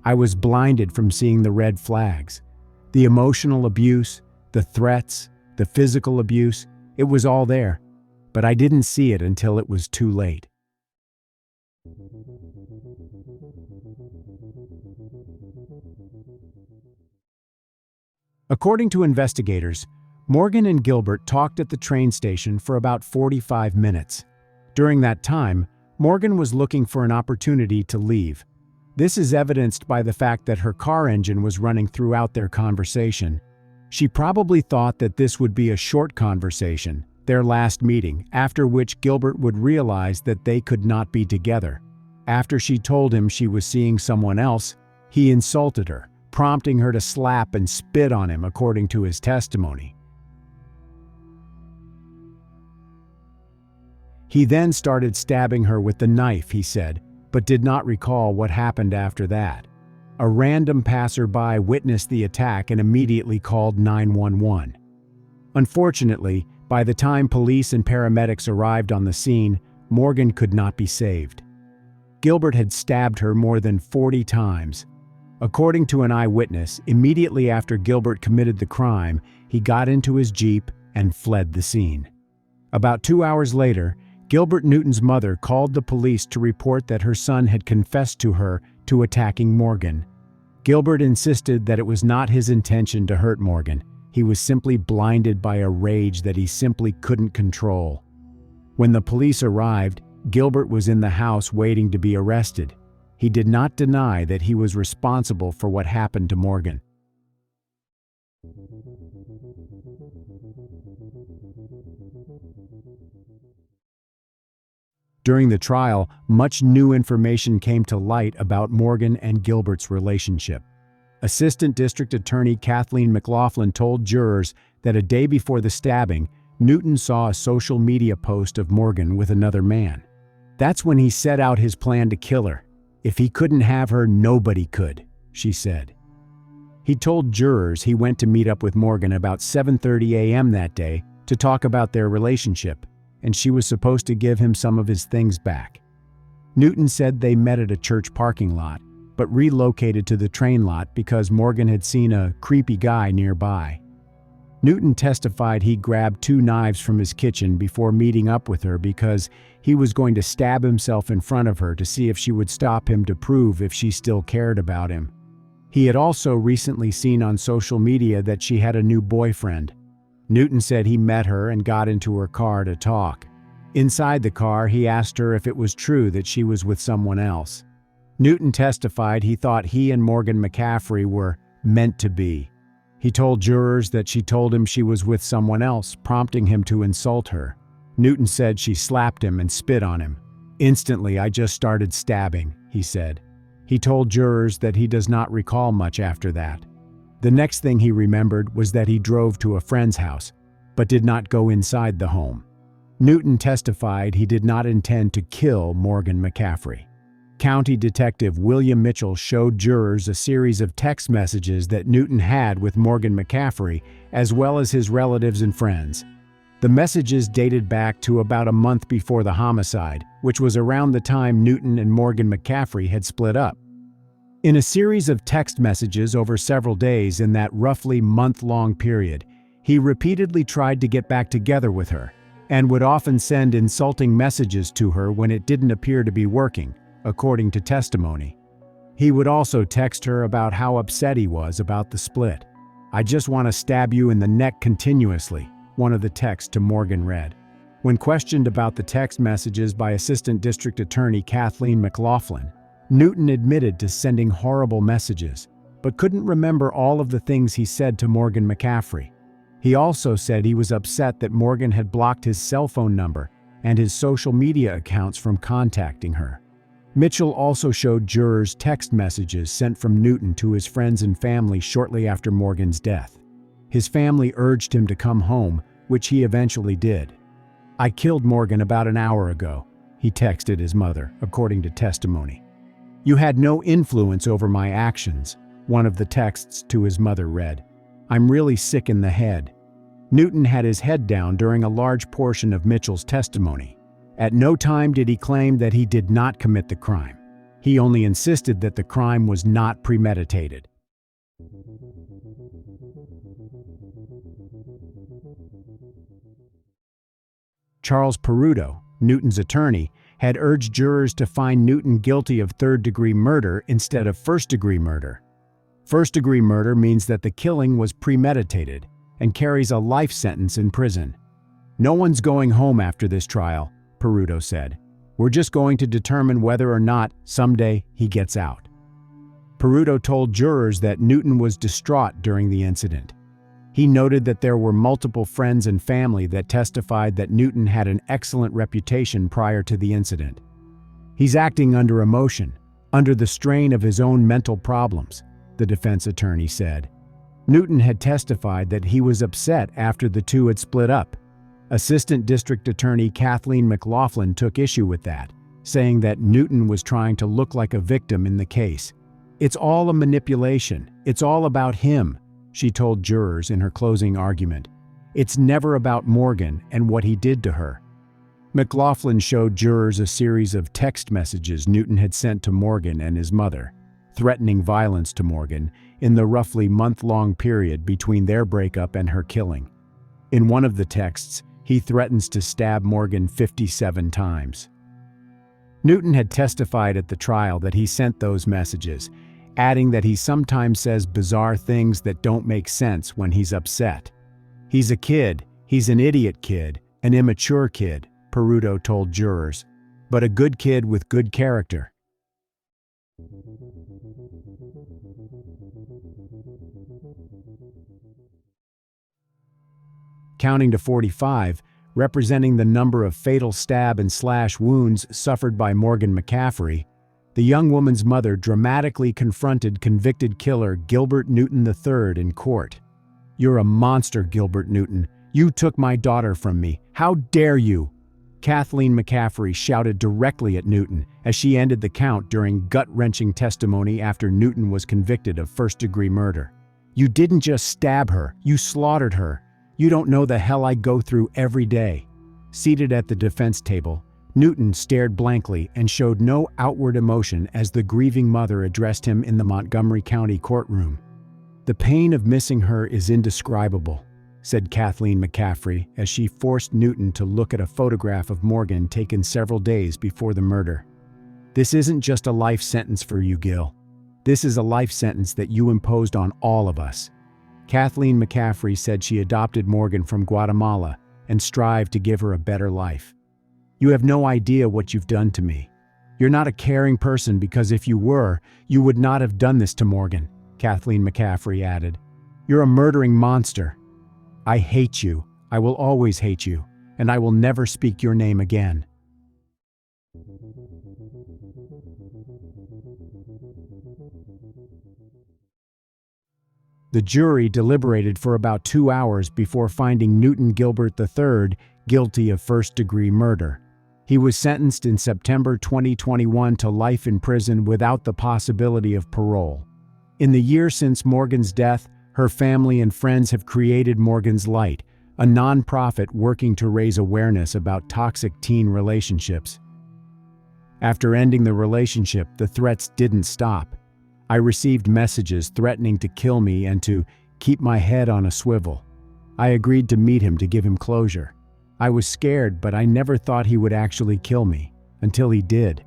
I was blinded from seeing the red flags. The emotional abuse, the threats, the physical abuse, it was all there. But I didn't see it until it was too late. According to investigators, Morgan and Gilbert talked at the train station for about 45 minutes. During that time, Morgan was looking for an opportunity to leave. This is evidenced by the fact that her car engine was running throughout their conversation. She probably thought that this would be a short conversation, their last meeting, after which Gilbert would realize that they could not be together. After she told him she was seeing someone else, he insulted her, prompting her to slap and spit on him according to his testimony. He then started stabbing her with the knife, he said, but did not recall what happened after that. A random passerby witnessed the attack and immediately called 911. Unfortunately, by the time police and paramedics arrived on the scene, Morgan could not be saved. Gilbert had stabbed her more than 40 times. According to an eyewitness, immediately after Gilbert committed the crime, he got into his Jeep and fled the scene. About 2 hours later, Gilbert Newton's mother called the police to report that her son had confessed to her to attacking Morgan. Gilbert insisted that it was not his intention to hurt Morgan. He was simply blinded by a rage that he simply couldn't control. When the police arrived, Gilbert was in the house waiting to be arrested. He did not deny that he was responsible for what happened to Morgan. During the trial, much new information came to light about Morgan and Gilbert's relationship. Assistant District Attorney Kathleen McLaughlin told jurors that a day before the stabbing, Newton saw a social media post of Morgan with another man. That's when he set out his plan to kill her. If he couldn't have her, nobody could, she said. He told jurors he went to meet up with Morgan about 7:30 a.m. that day to talk about their relationship, and she was supposed to give him some of his things back. Newton said they met at a church parking lot, but relocated to the train lot because Morgan had seen a creepy guy nearby. Newton testified he grabbed 2 knives from his kitchen before meeting up with her because he was going to stab himself in front of her to see if she would stop him to prove if she still cared about him. He had also recently seen on social media that she had a new boyfriend. Newton said he met her and got into her car to talk. Inside the car, he asked her if it was true that she was with someone else. Newton testified he thought he and Morgan McCaffrey were meant to be. He told jurors that she told him she was with someone else, prompting him to insult her. Newton said she slapped him and spit on him. "Instantly, I just started stabbing," he said. He told jurors that he does not recall much after that. The next thing he remembered was that he drove to a friend's house, but did not go inside the home. Newton testified he did not intend to kill Morgan McCaffrey. County Detective William Mitchell showed jurors a series of text messages that Newton had with Morgan McCaffrey, as well as his relatives and friends. The messages dated back to about a month before the homicide, which was around the time Newton and Morgan McCaffrey had split up. In a series of text messages over several days in that roughly month-long period, he repeatedly tried to get back together with her, and would often send insulting messages to her when it didn't appear to be working, according to testimony. He would also text her about how upset he was about the split. "I just want to stab you in the neck continuously," one of the texts to Morgan read. When questioned about the text messages by Assistant District Attorney Kathleen McLaughlin, Newton admitted to sending horrible messages, but couldn't remember all of the things he said to Morgan McCaffrey. He also said he was upset that Morgan had blocked his cell phone number and his social media accounts from contacting her. Mitchell also showed jurors text messages sent from Newton to his friends and family shortly after Morgan's death. His family urged him to come home, which he eventually did. "I killed Morgan about an hour ago," he texted his mother, according to testimony. "You had no influence over my actions," one of the texts to his mother read. "I'm really sick in the head." Newton had his head down during a large portion of Mitchell's testimony. At no time did he claim that he did not commit the crime. He only insisted that the crime was not premeditated. Charles Peruto, Newton's attorney, had urged jurors to find Newton guilty of third-degree murder instead of first-degree murder. First-degree murder means that the killing was premeditated and carries a life sentence in prison. "No one's going home after this trial," Peruto said. "We're just going to determine whether or not someday he gets out." Peruto told jurors that Newton was distraught during the incident. He noted that there were multiple friends and family that testified that Newton had an excellent reputation prior to the incident. "He's acting under emotion, under the strain of his own mental problems," the defense attorney said. Newton had testified that he was upset after the two had split up. Assistant District Attorney Kathleen McLaughlin took issue with that, saying that Newton was trying to look like a victim in the case. "It's all a manipulation. It's all about him," she told jurors in her closing argument. "It's never about Morgan and what he did to her." McLaughlin showed jurors a series of text messages Newton had sent to Morgan and his mother, threatening violence to Morgan in the roughly month-long period between their breakup and her killing. In one of the texts, he threatens to stab Morgan 57 times. Newton had testified at the trial that he sent those messages, adding that he sometimes says bizarre things that don't make sense when he's upset. "He's a kid, he's an idiot kid, an immature kid," Peruto told jurors, "but a good kid with good character." Counting to 45, representing the number of fatal stab and slash wounds suffered by Morgan McCaffrey, the young woman's mother dramatically confronted convicted killer Gilbert Newton III in court. "You're a monster, Gilbert Newton. You took my daughter from me. How dare you?" Kathleen McCaffrey shouted directly at Newton as she ended the count during gut-wrenching testimony after Newton was convicted of first-degree murder. "You didn't just stab her, you slaughtered her. You don't know the hell I go through every day. Seated at the defense table, Newton stared blankly and showed no outward emotion as the grieving mother addressed him in the Montgomery County courtroom. "The pain of missing her is indescribable," said Kathleen McCaffrey as she forced Newton to look at a photograph of Morgan taken several days before the murder. "This isn't just a life sentence for you, Gil. This is a life sentence that you imposed on all of us." Kathleen McCaffrey said she adopted Morgan from Guatemala and strived to give her a better life. "You have no idea what you've done to me. You're not a caring person because if you were, you would not have done this to Morgan," Kathleen McCaffrey added. "You're a murdering monster. I hate you. I will always hate you, and I will never speak your name again." The jury deliberated for about 2 hours before finding Newton Gilbert III guilty of first-degree murder. He was sentenced in September 2021 to life in prison without the possibility of parole. In the year since Morgan's death, her family and friends have created Morgan's Light, a nonprofit working to raise awareness about toxic teen relationships. After ending the relationship, the threats didn't stop. "I received messages threatening to kill me and to keep my head on a swivel. I agreed to meet him to give him closure. I was scared, but I never thought he would actually kill me, until he did.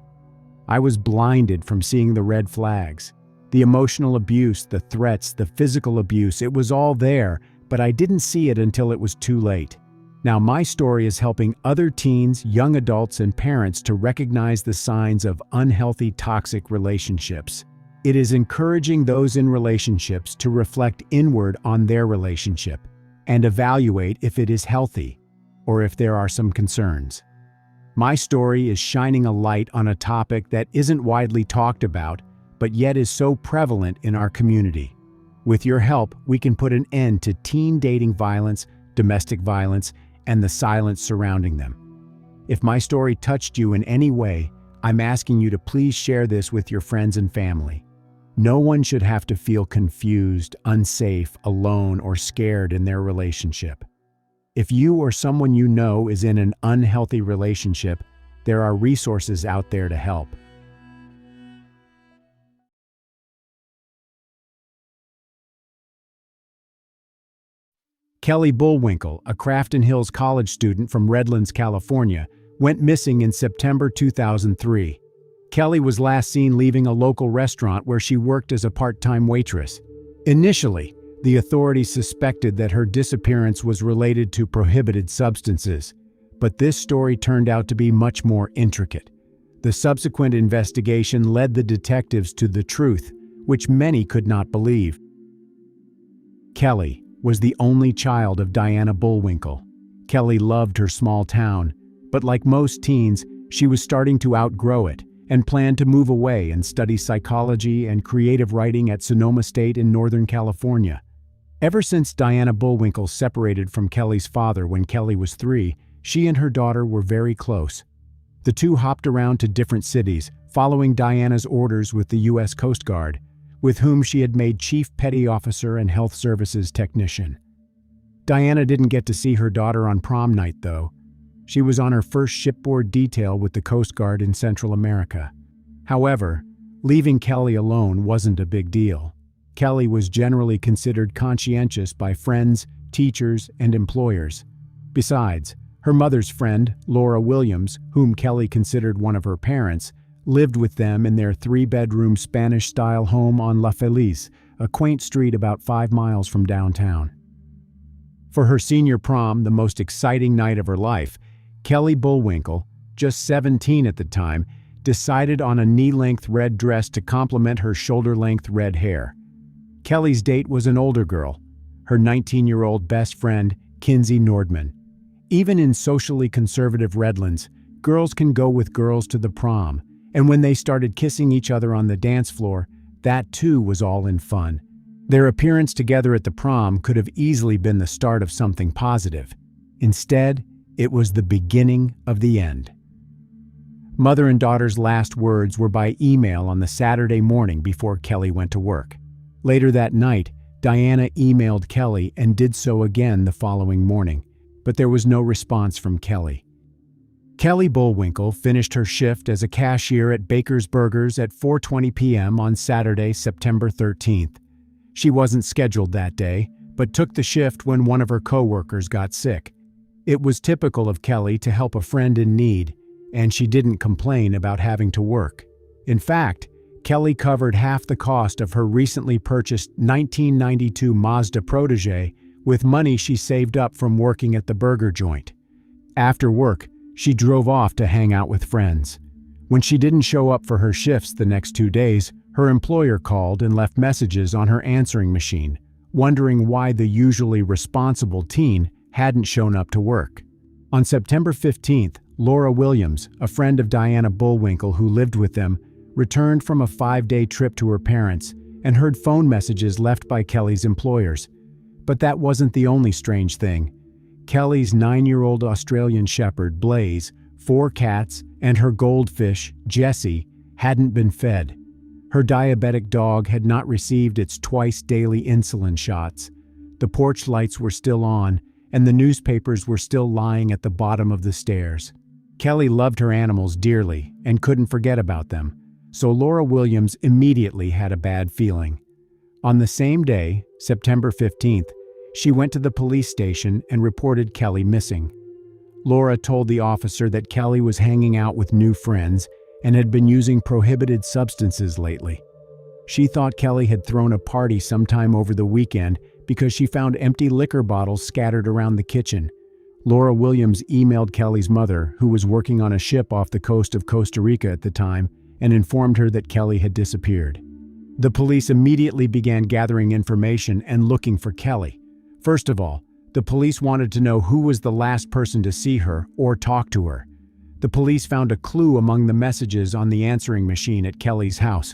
I was blinded from seeing the red flags. The emotional abuse, the threats, the physical abuse, it was all there, but I didn't see it until it was too late." Now my story is helping other teens, young adults, and parents to recognize the signs of unhealthy toxic relationships. It is encouraging those in relationships to reflect inward on their relationship and evaluate if it is healthy or if there are some concerns. My story is shining a light on a topic that isn't widely talked about, but yet is so prevalent in our community. With your help, we can put an end to teen dating violence, domestic violence, and the silence surrounding them. If my story touched you in any way, I'm asking you to please share this with your friends and family. No one should have to feel confused, unsafe, alone, or scared in their relationship. If you or someone you know is in an unhealthy relationship, there are resources out there to help. Kelly Bullwinkle, a Crafton Hills College student from Redlands, California, went missing in September 2003. Kelly was last seen leaving a local restaurant where she worked as a part-time waitress. Initially, the authorities suspected that her disappearance was related to prohibited substances, but this story turned out to be much more intricate. The subsequent investigation led the detectives to the truth, which many could not believe. Kelly was the only child of Diana Bullwinkle. Kelly loved her small town, but like most teens, she was starting to outgrow it and planned to move away and study psychology and creative writing at Sonoma State in Northern California. Ever since Diana Bullwinkle separated from Kelly's father when Kelly was 3, she and her daughter were very close. The two hopped around to different cities, following Diana's orders with the U.S. Coast Guard, with whom she had made Chief Petty Officer and Health Services Technician. Diana didn't get to see her daughter on prom night, though. She was on her first shipboard detail with the Coast Guard in Central America. However, leaving Kelly alone wasn't a big deal. Kelly was generally considered conscientious by friends, teachers, and employers. Besides, her mother's friend, Laura Williams, whom Kelly considered one of her parents, lived with them in their 3-bedroom Spanish-style home on La Feliz, a quaint street about 5 miles from downtown. For her senior prom, the most exciting night of her life, Kelly Bullwinkle, just 17 at the time, decided on a knee-length red dress to complement her shoulder-length red hair. Kelly's date was an older girl, her 19-year-old best friend, Kinsey Nordman. Even in socially conservative Redlands, girls can go with girls to the prom, and when they started kissing each other on the dance floor, that too was all in fun. Their appearance together at the prom could have easily been the start of something positive. Instead, it was the beginning of the end. Mother and daughter's last words were by email on the Saturday morning before Kelly went to work. Later that night, Diana emailed Kelly and did so again the following morning, but there was no response from Kelly. Kelly Bullwinkle finished her shift as a cashier at Baker's Burgers at 4:20 p.m. on Saturday, September 13th. She wasn't scheduled that day, but took the shift when one of her coworkers got sick. It was typical of Kelly to help a friend in need, and she didn't complain about having to work. In fact, Kelly covered half the cost of her recently purchased 1992 Mazda Protege with money she saved up from working at the burger joint. After work, she drove off to hang out with friends. When she didn't show up for her shifts the next 2 days, her employer called and left messages on her answering machine, wondering why the usually responsible teen hadn't shown up to work. On September 15th, Laura Williams, a friend of Diana Bullwinkle who lived with them, returned from a 5-day trip to her parents and heard phone messages left by Kelly's employers. But that wasn't the only strange thing. Kelly's 9-year-old Australian Shepherd, Blaze, 4 cats, and her goldfish, Jessie, hadn't been fed. Her diabetic dog had not received its twice-daily insulin shots. The porch lights were still on, and the newspapers were still lying at the bottom of the stairs. Kelly loved her animals dearly and couldn't forget about them, so Laura Williams immediately had a bad feeling. On the same day, September 15th, she went to the police station and reported Kelly missing. Laura told the officer that Kelly was hanging out with new friends and had been using prohibited substances lately. She thought Kelly had thrown a party sometime over the weekend because she found empty liquor bottles scattered around the kitchen. Laura Williams emailed Kelly's mother, who was working on a ship off the coast of Costa Rica at the time, and informed her that Kelly had disappeared. The police immediately began gathering information and looking for Kelly. First of all, the police wanted to know who was the last person to see her or talk to her. The police found a clue among the messages on the answering machine at Kelly's house.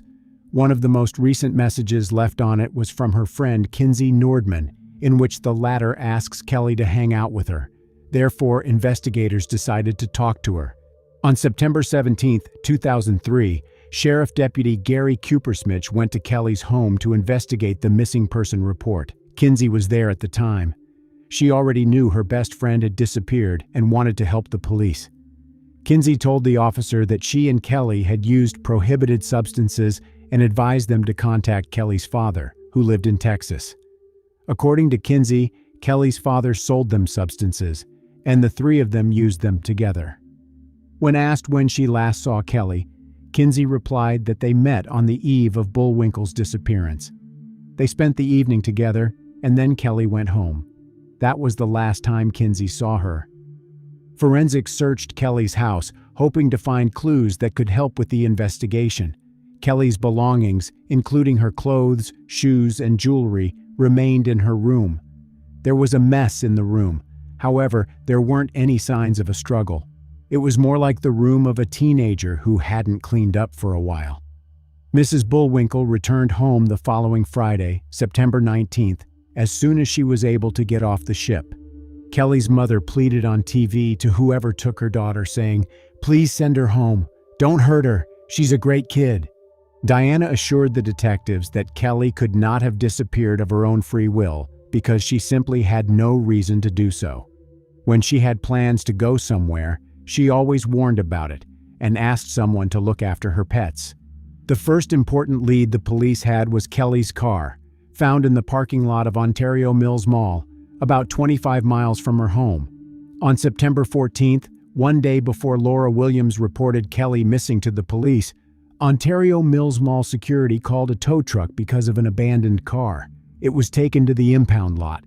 One of the most recent messages left on it was from her friend Kinsey Nordman, in which the latter asks Kelly to hang out with her. Therefore, investigators decided to talk to her. On September 17, 2003, Sheriff Deputy Gary Coopersmith went to Kelly's home to investigate the missing person report. Kinsey was there at the time. She already knew her best friend had disappeared and wanted to help the police. Kinsey told the officer that she and Kelly had used prohibited substances and advised them to contact Kelly's father, who lived in Texas. According to Kinsey, Kelly's father sold them substances, and the 3 of them used them together. When asked when she last saw Kelly, Kinsey replied that they met on the eve of Bullwinkle's disappearance. They spent the evening together, and then Kelly went home. That was the last time Kinsey saw her. Forensics searched Kelly's house, hoping to find clues that could help with the investigation. Kelly's belongings, including her clothes, shoes, and jewelry, remained in her room. There was a mess in the room. However, there weren't any signs of a struggle. It was more like the room of a teenager who hadn't cleaned up for a while. Mrs. Bullwinkle returned home the following Friday, September 19th, as soon as she was able to get off the ship. Kelly's mother pleaded on TV to whoever took her daughter, saying, "Please send her home. Don't hurt her. She's a great kid." Diana assured the detectives that Kelly could not have disappeared of her own free will because she simply had no reason to do so. When she had plans to go somewhere, she always warned about it and asked someone to look after her pets. The first important lead the police had was Kelly's car, found in the parking lot of Ontario Mills Mall, about 25 miles from her home. On September 14th, one day before Laura Williams reported Kelly missing to the police, Ontario Mills Mall security called a tow truck because of an abandoned car. It was taken to the impound lot.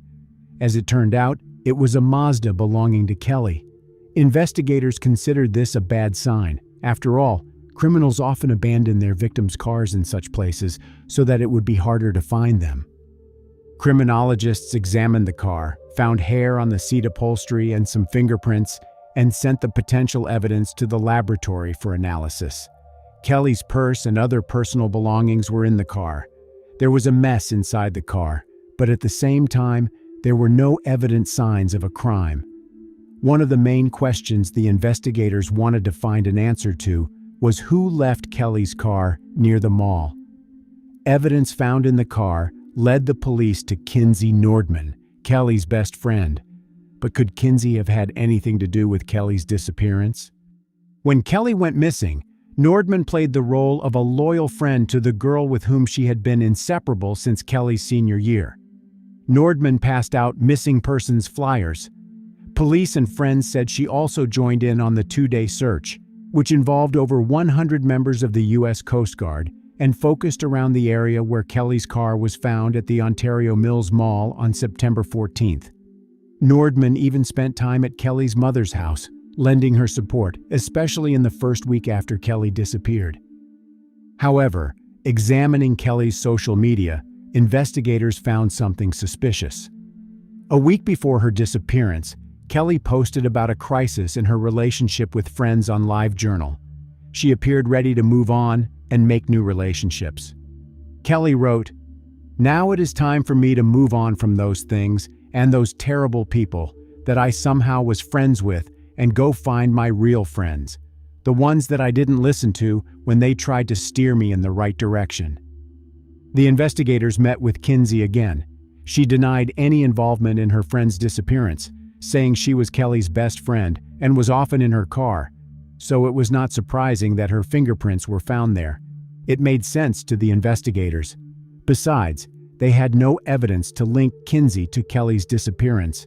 As it turned out, it was a Mazda belonging to Kelly. Investigators considered this a bad sign. After all, criminals often abandon their victims' cars in such places so that it would be harder to find them. Criminologists examined the car, found hair on the seat upholstery and some fingerprints, and sent the potential evidence to the laboratory for analysis. Kelly's purse and other personal belongings were in the car. There was a mess inside the car, but at the same time, there were no evident signs of a crime. One of the main questions the investigators wanted to find an answer to was who left Kelly's car near the mall. Evidence found in the car led the police to Kinsey Nordman, Kelly's best friend. But could Kinsey have had anything to do with Kelly's disappearance? When Kelly went missing, Nordman played the role of a loyal friend to the girl with whom she had been inseparable since Kelly's senior year. Nordman passed out missing persons flyers. Police and friends said she also joined in on the 2-day search, which involved over 100 members of the U.S. Coast Guard and focused around the area where Kelly's car was found at the Ontario Mills Mall on September 14th. Nordman even spent time at Kelly's mother's house, lending her support, especially in the first week after Kelly disappeared. However, examining Kelly's social media, investigators found something suspicious. A week before her disappearance, Kelly posted about a crisis in her relationship with friends on LiveJournal. She appeared ready to move on and make new relationships. Kelly wrote, "Now it is time for me to move on from those things and those terrible people that I somehow was friends with and go find my real friends, the ones that I didn't listen to when they tried to steer me in the right direction." The investigators met with Kinsey again. She denied any involvement in her friend's disappearance, saying she was Kelly's best friend and was often in her car, so it was not surprising that her fingerprints were found there. It made sense to the investigators. Besides, they had no evidence to link Kinsey to Kelly's disappearance.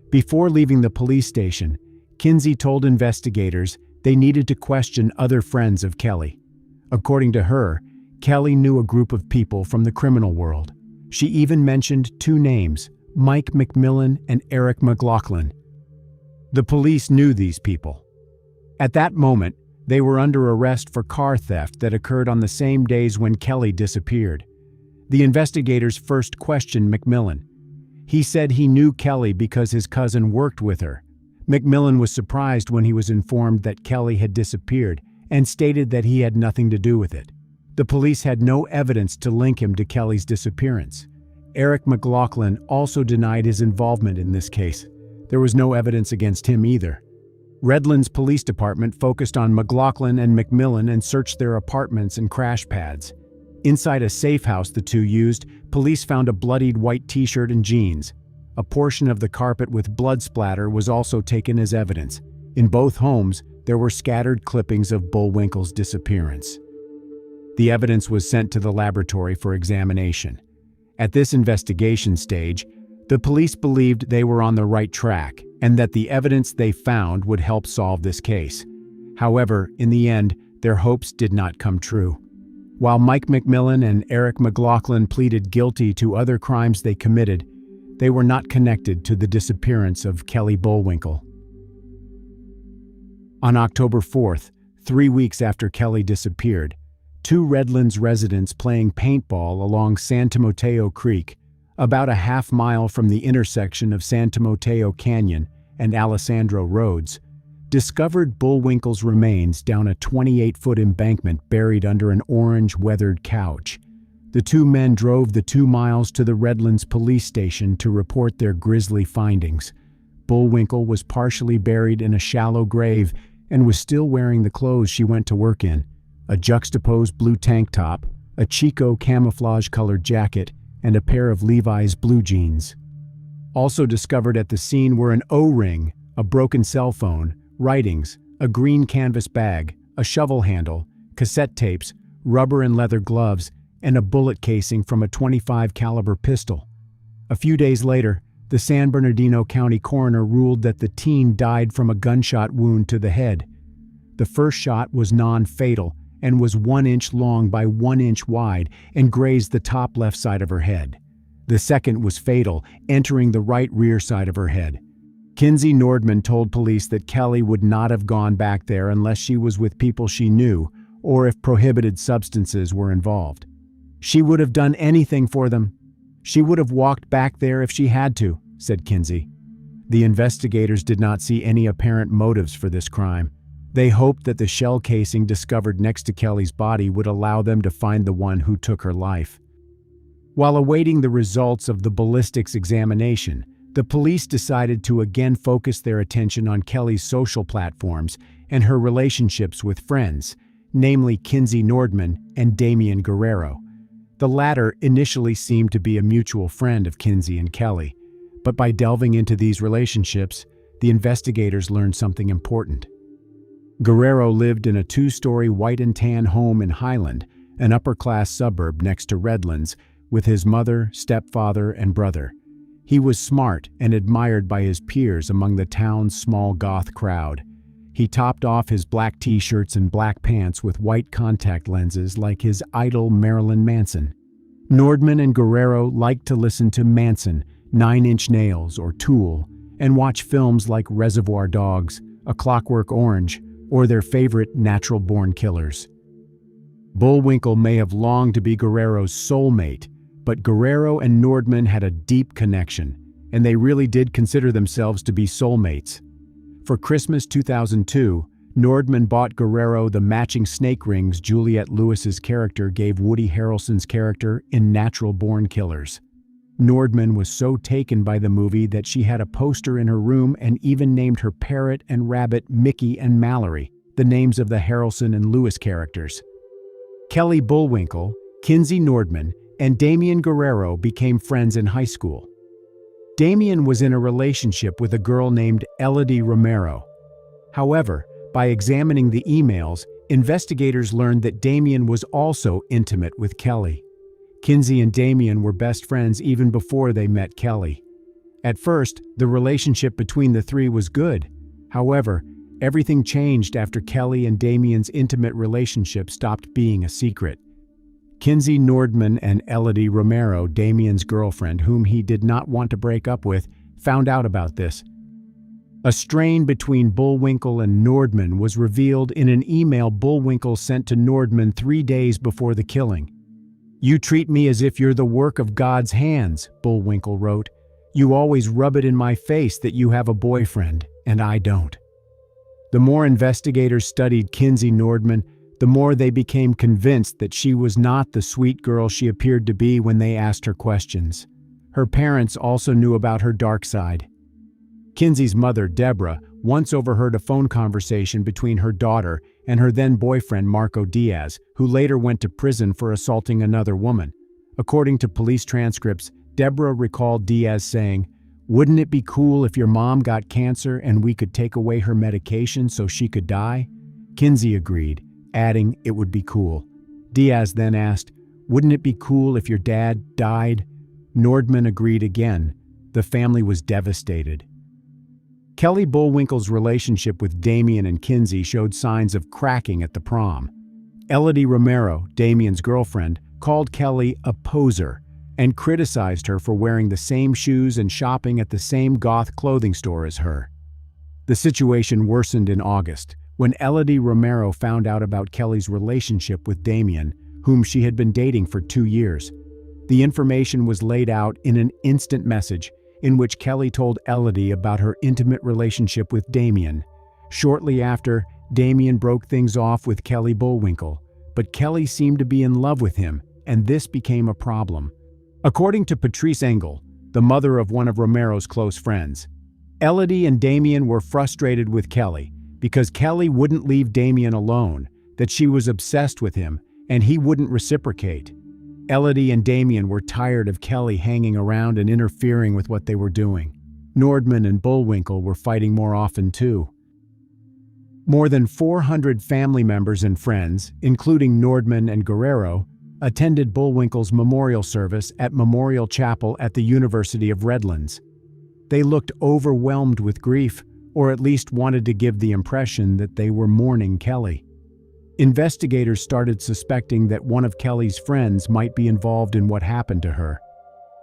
Before leaving the police station, Kinsey told investigators they needed to question other friends of Kelly. According to her, Kelly knew a group of people from the criminal world. She even mentioned 2 names, Mike McMillan and Eric McLaughlin. The police knew these people. At that moment, they were under arrest for car theft that occurred on the same days when Kelly disappeared. The investigators first questioned McMillan. He said he knew Kelly because his cousin worked with her. McMillan was surprised when he was informed that Kelly had disappeared and stated that he had nothing to do with it. The police had no evidence to link him to Kelly's disappearance. Eric McLaughlin also denied his involvement in this case. There was no evidence against him either. Redlands Police Department focused on McLaughlin and McMillan and searched their apartments and crash pads. Inside a safe house the two used, police found a bloodied white t-shirt and jeans. A portion of the carpet with blood splatter was also taken as evidence. In both homes, there were scattered clippings of Bullwinkle's disappearance. The evidence was sent to the laboratory for examination. At this investigation stage, the police believed they were on the right track and that the evidence they found would help solve this case. However, in the end, their hopes did not come true. While Mike McMillan and Eric McLaughlin pleaded guilty to other crimes they committed, they were not connected to the disappearance of Kelly Bullwinkle. On October 4th, 3 weeks after Kelly disappeared, 2 Redlands residents playing paintball along San Timoteo Creek, about a half-mile from the intersection of San Timoteo Canyon and Alessandro Roads, discovered Bullwinkle's remains down a 28-foot embankment buried under an orange weathered couch. The 2 men drove the 2 miles to the Redlands police station to report their grisly findings. Bullwinkle was partially buried in a shallow grave and was still wearing the clothes she went to work in: a juxtaposed blue tank top, a Chico camouflage-colored jacket, and a pair of Levi's blue jeans. Also discovered at the scene were an O-ring, a broken cell phone, writings, a green canvas bag, a shovel handle, cassette tapes, rubber and leather gloves, and a bullet casing from a .25 caliber pistol. A few days later, the San Bernardino County coroner ruled that the teen died from a gunshot wound to the head. The first shot was non-fatal and was 1 inch long by 1 inch wide and grazed the top left side of her head. The second was fatal, entering the right rear side of her head. Kinsey Nordman told police that Kelly would not have gone back there unless she was with people she knew or if prohibited substances were involved. She would have done anything for them. She would have walked back there if she had to, said Kinsey. The investigators did not see any apparent motives for this crime. They hoped that the shell casing discovered next to Kelly's body would allow them to find the one who took her life. While awaiting the results of the ballistics examination, the police decided to again focus their attention on Kelly's social platforms and her relationships with friends, namely Kinsey Nordman and Damian Guerrero. The latter initially seemed to be a mutual friend of Kinsey and Kelly, but by delving into these relationships, the investigators learned something important. Guerrero lived in a two-story white and tan home in Highland, an upper-class suburb next to Redlands, with his mother, stepfather, and brother. He was smart and admired by his peers among the town's small goth crowd. He topped off his black t-shirts and black pants with white contact lenses like his idol Marilyn Manson. Nordman and Guerrero liked to listen to Manson, 9 Inch Nails, or Tool, and watch films like Reservoir Dogs, A Clockwork Orange, or their favorite Natural Born Killers. Bullwinkle may have longed to be Guerrero's soulmate, but Guerrero and Nordman had a deep connection, and they really did consider themselves to be soulmates. For Christmas 2002, Nordman bought Guerrero the matching snake rings Juliette Lewis's character gave Woody Harrelson's character in Natural Born Killers. Nordman was so taken by the movie that she had a poster in her room and even named her parrot and rabbit Mickey and Mallory, the names of the Harrelson and Lewis characters. Kelly Bullwinkle, Kinsey Nordman, and Damian Guerrero became friends in high school. Damian was in a relationship with a girl named Elodie Romero. However, by examining the emails, investigators learned that Damian was also intimate with Kelly. Kinsey and Damian were best friends even before they met Kelly. At first, the relationship between the three was good. However, everything changed after Kelly and Damian's intimate relationship stopped being a secret. Kinsey Nordman and Elodie Romero, Damian's girlfriend, whom he did not want to break up with, found out about this. A strain between Bullwinkle and Nordman was revealed in an email Bullwinkle sent to Nordman 3 days before the killing. "You treat me as if you're the work of God's hands," Bullwinkle wrote. "You always rub it in my face that you have a boyfriend, and I don't." The more investigators studied Kinsey Nordman, the more they became convinced that she was not the sweet girl she appeared to be when they asked her questions. Her parents also knew about her dark side. Kinsey's mother, Deborah, once overheard a phone conversation between her daughter and her then-boyfriend Marco Diaz, who later went to prison for assaulting another woman. According to police transcripts, Deborah recalled Diaz saying, "Wouldn't it be cool if your mom got cancer and we could take away her medication so she could die?" Kinsey agreed, adding it would be cool. Diaz then asked, "Wouldn't it be cool if your dad died?" Nordman agreed again. The family was devastated. Kelly Bullwinkle's relationship with Damian and Kinsey showed signs of cracking at the prom. Elodie Romero, Damian's girlfriend, called Kelly a poser and criticized her for wearing the same shoes and shopping at the same goth clothing store as her. The situation worsened in August, when Elodie Romero found out about Kelly's relationship with Damian, whom she had been dating for 2 years. The information was laid out in an instant message in which Kelly told Elodie about her intimate relationship with Damian. Shortly after, Damian broke things off with Kelly Bullwinkle, but Kelly seemed to be in love with him, and this became a problem. According to Patrice Engel, the mother of one of Romero's close friends, Elodie and Damian were frustrated with Kelly because Kelly wouldn't leave Damian alone, that she was obsessed with him, and he wouldn't reciprocate. Elodie and Damian were tired of Kelly hanging around and interfering with what they were doing. Nordman and Bullwinkle were fighting more often too. More than 400 family members and friends, including Nordman and Guerrero, attended Bullwinkle's memorial service at Memorial Chapel at the University of Redlands. They looked overwhelmed with grief, or at least wanted to give the impression that they were mourning Kelly. Investigators started suspecting that one of Kelly's friends might be involved in what happened to her.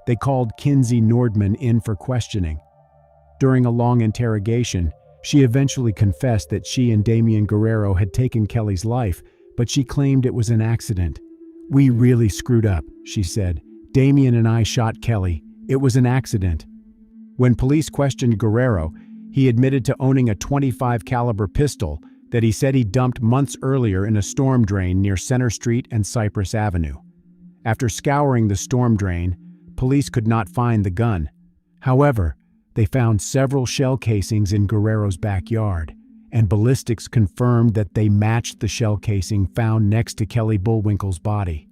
They called Kinsey Nordman in for questioning. During a long interrogation, she eventually confessed that she and Damian Guerrero had taken Kelly's life, but she claimed it was an accident. "We really screwed up," she said. "Damian and I shot Kelly. It was an accident." When police questioned Guerrero, he admitted to owning a .25 caliber pistol that he said he dumped months earlier in a storm drain near Center Street and Cypress Avenue. After scouring the storm drain, police could not find the gun. However, they found several shell casings in Guerrero's backyard, and ballistics confirmed that they matched the shell casing found next to Kelly Bullwinkle's body.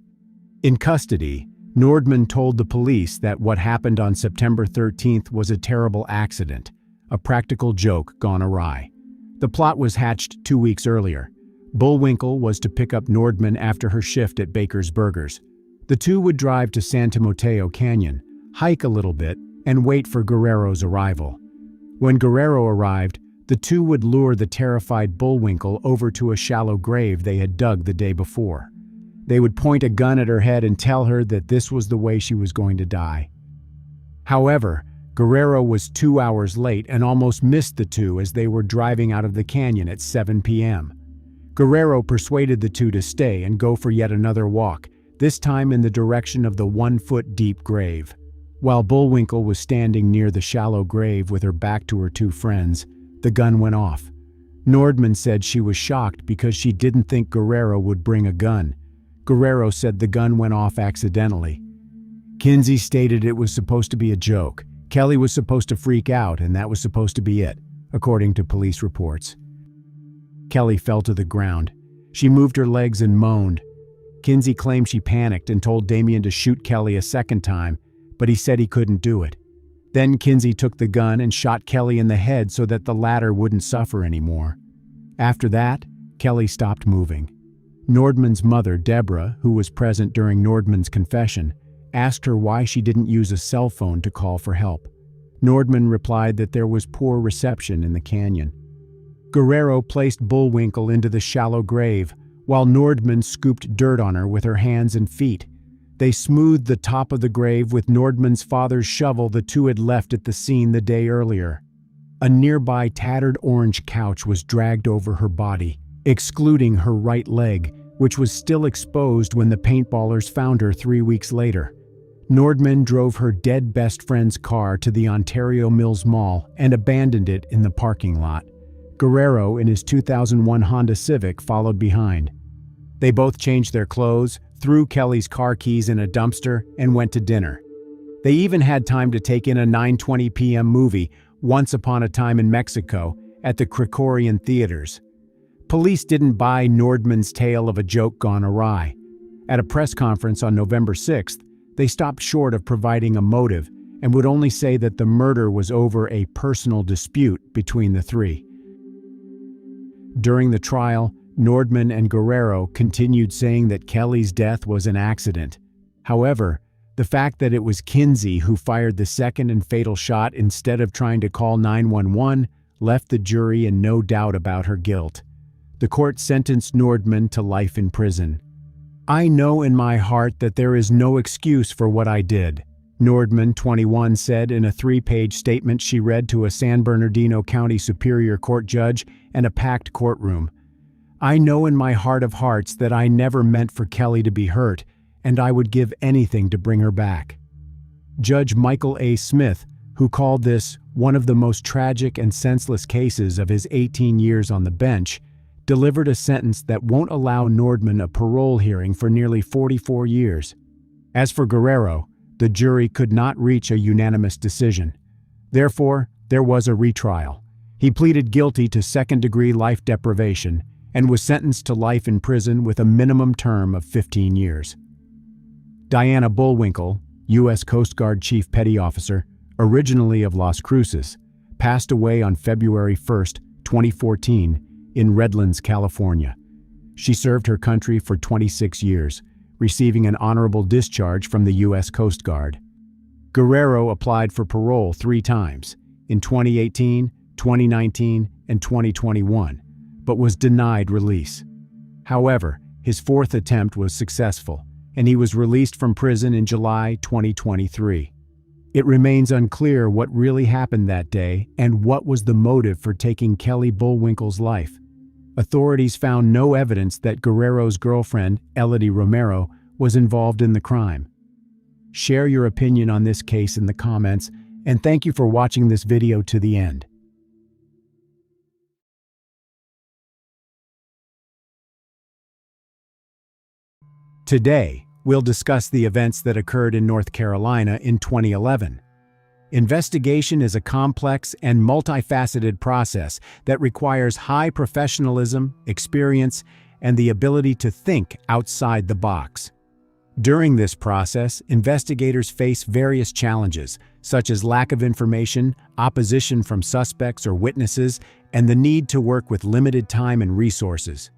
In custody, Nordman told the police that what happened on September 13th was a terrible accident, a practical joke gone awry. The plot was hatched 2 weeks earlier. Bullwinkle was to pick up Nordman after her shift at Baker's Burgers. The two would drive to Santa Mateo Canyon, hike a little bit, and wait for Guerrero's arrival. When Guerrero arrived, the two would lure the terrified Bullwinkle over to a shallow grave they had dug the day before. They would point a gun at her head and tell her that this was the way she was going to die. However, Guerrero was 2 hours late and almost missed the two as they were driving out of the canyon at 7 p.m. Guerrero persuaded the two to stay and go for yet another walk, this time in the direction of the 1-foot-deep grave. While Bullwinkle was standing near the shallow grave with her back to her two friends, the gun went off. Nordman said she was shocked because she didn't think Guerrero would bring a gun. Guerrero said the gun went off accidentally. Kinsey stated it was supposed to be a joke. Kelly was supposed to freak out, and that was supposed to be it, according to police reports. Kelly fell to the ground. She moved her legs and moaned. Kinsey claimed she panicked and told Damien to shoot Kelly a second time, but he said he couldn't do it. Then Kinsey took the gun and shot Kelly in the head so that the latter wouldn't suffer anymore. After that, Kelly stopped moving. Nordman's mother, Deborah, who was present during Nordman's confession, asked her why she didn't use a cell phone to call for help. Nordman replied that there was poor reception in the canyon. Guerrero placed Bullwinkle into the shallow grave, while Nordman scooped dirt on her with her hands and feet. They smoothed the top of the grave with Nordman's father's shovel the two had left at the scene the day earlier. A nearby tattered orange couch was dragged over her body, excluding her right leg, which was still exposed when the paintballers found her 3 weeks later. Nordman drove her dead best friend's car to the Ontario Mills Mall and abandoned it in the parking lot. Guerrero, in his 2001 Honda Civic, followed behind. They both changed their clothes, threw Kelly's car keys in a dumpster, and went to dinner. They even had time to take in a 9:20 p.m. movie, Once Upon a Time in Mexico, at the Krikorian Theaters. Police didn't buy Nordman's tale of a joke gone awry. At a press conference on November 6th, they stopped short of providing a motive and would only say that the murder was over a personal dispute between the three. During the trial, Nordman and Guerrero continued saying that Kelly's death was an accident. However, the fact that it was Kinsey who fired the second and fatal shot instead of trying to call 911 left the jury in no doubt about her guilt. The court sentenced Nordman to life in prison. "I know in my heart that there is no excuse for what I did," Nordman, 21, said in a 3-page statement she read to a San Bernardino County Superior Court judge and a packed courtroom. "I know in my heart of hearts that I never meant for Kelly to be hurt, and I would give anything to bring her back." Judge Michael A. Smith, who called this one of the most tragic and senseless cases of his 18 years on the bench, delivered a sentence that won't allow Nordman a parole hearing for nearly 44 years. As for Guerrero, the jury could not reach a unanimous decision. Therefore, there was a retrial. He pleaded guilty to second-degree life deprivation and was sentenced to life in prison with a minimum term of 15 years. Diana Bullwinkle, U.S. Coast Guard Chief Petty Officer, originally of Las Cruces, passed away on February 1, 2014, in Redlands, California. She served her country for 26 years, receiving an honorable discharge from the U.S. Coast Guard. Guerrero applied for parole 3 times, in 2018, 2019, and 2021, but was denied release. However, his 4th attempt was successful, and he was released from prison in July 2023. It remains unclear what really happened that day and what was the motive for taking Kelly Bullwinkle's life. Authorities found no evidence that Guerrero's girlfriend, Elodie Romero, was involved in the crime. Share your opinion on this case in the comments, and thank you for watching this video to the end. Today, we'll discuss the events that occurred in North Carolina in 2011. Investigation is a complex and multifaceted process that requires high professionalism, experience, and the ability to think outside the box. During this process, investigators face various challenges, such as lack of information, opposition from suspects or witnesses, and the need to work with limited time and resources.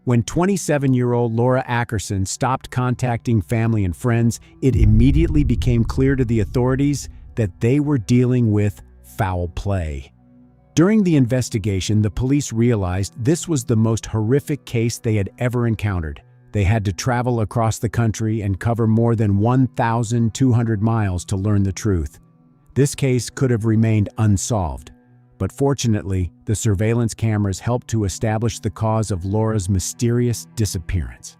When 27-year-old Laura Ackerson stopped contacting family and friends, it immediately became clear to the authorities that they were dealing with foul play. During the investigation, the police realized this was the most horrific case they had ever encountered. They had to travel across the country and cover more than 1,200 miles to learn the truth. This case could have remained unsolved, but fortunately, the surveillance cameras helped to establish the cause of Laura's mysterious disappearance.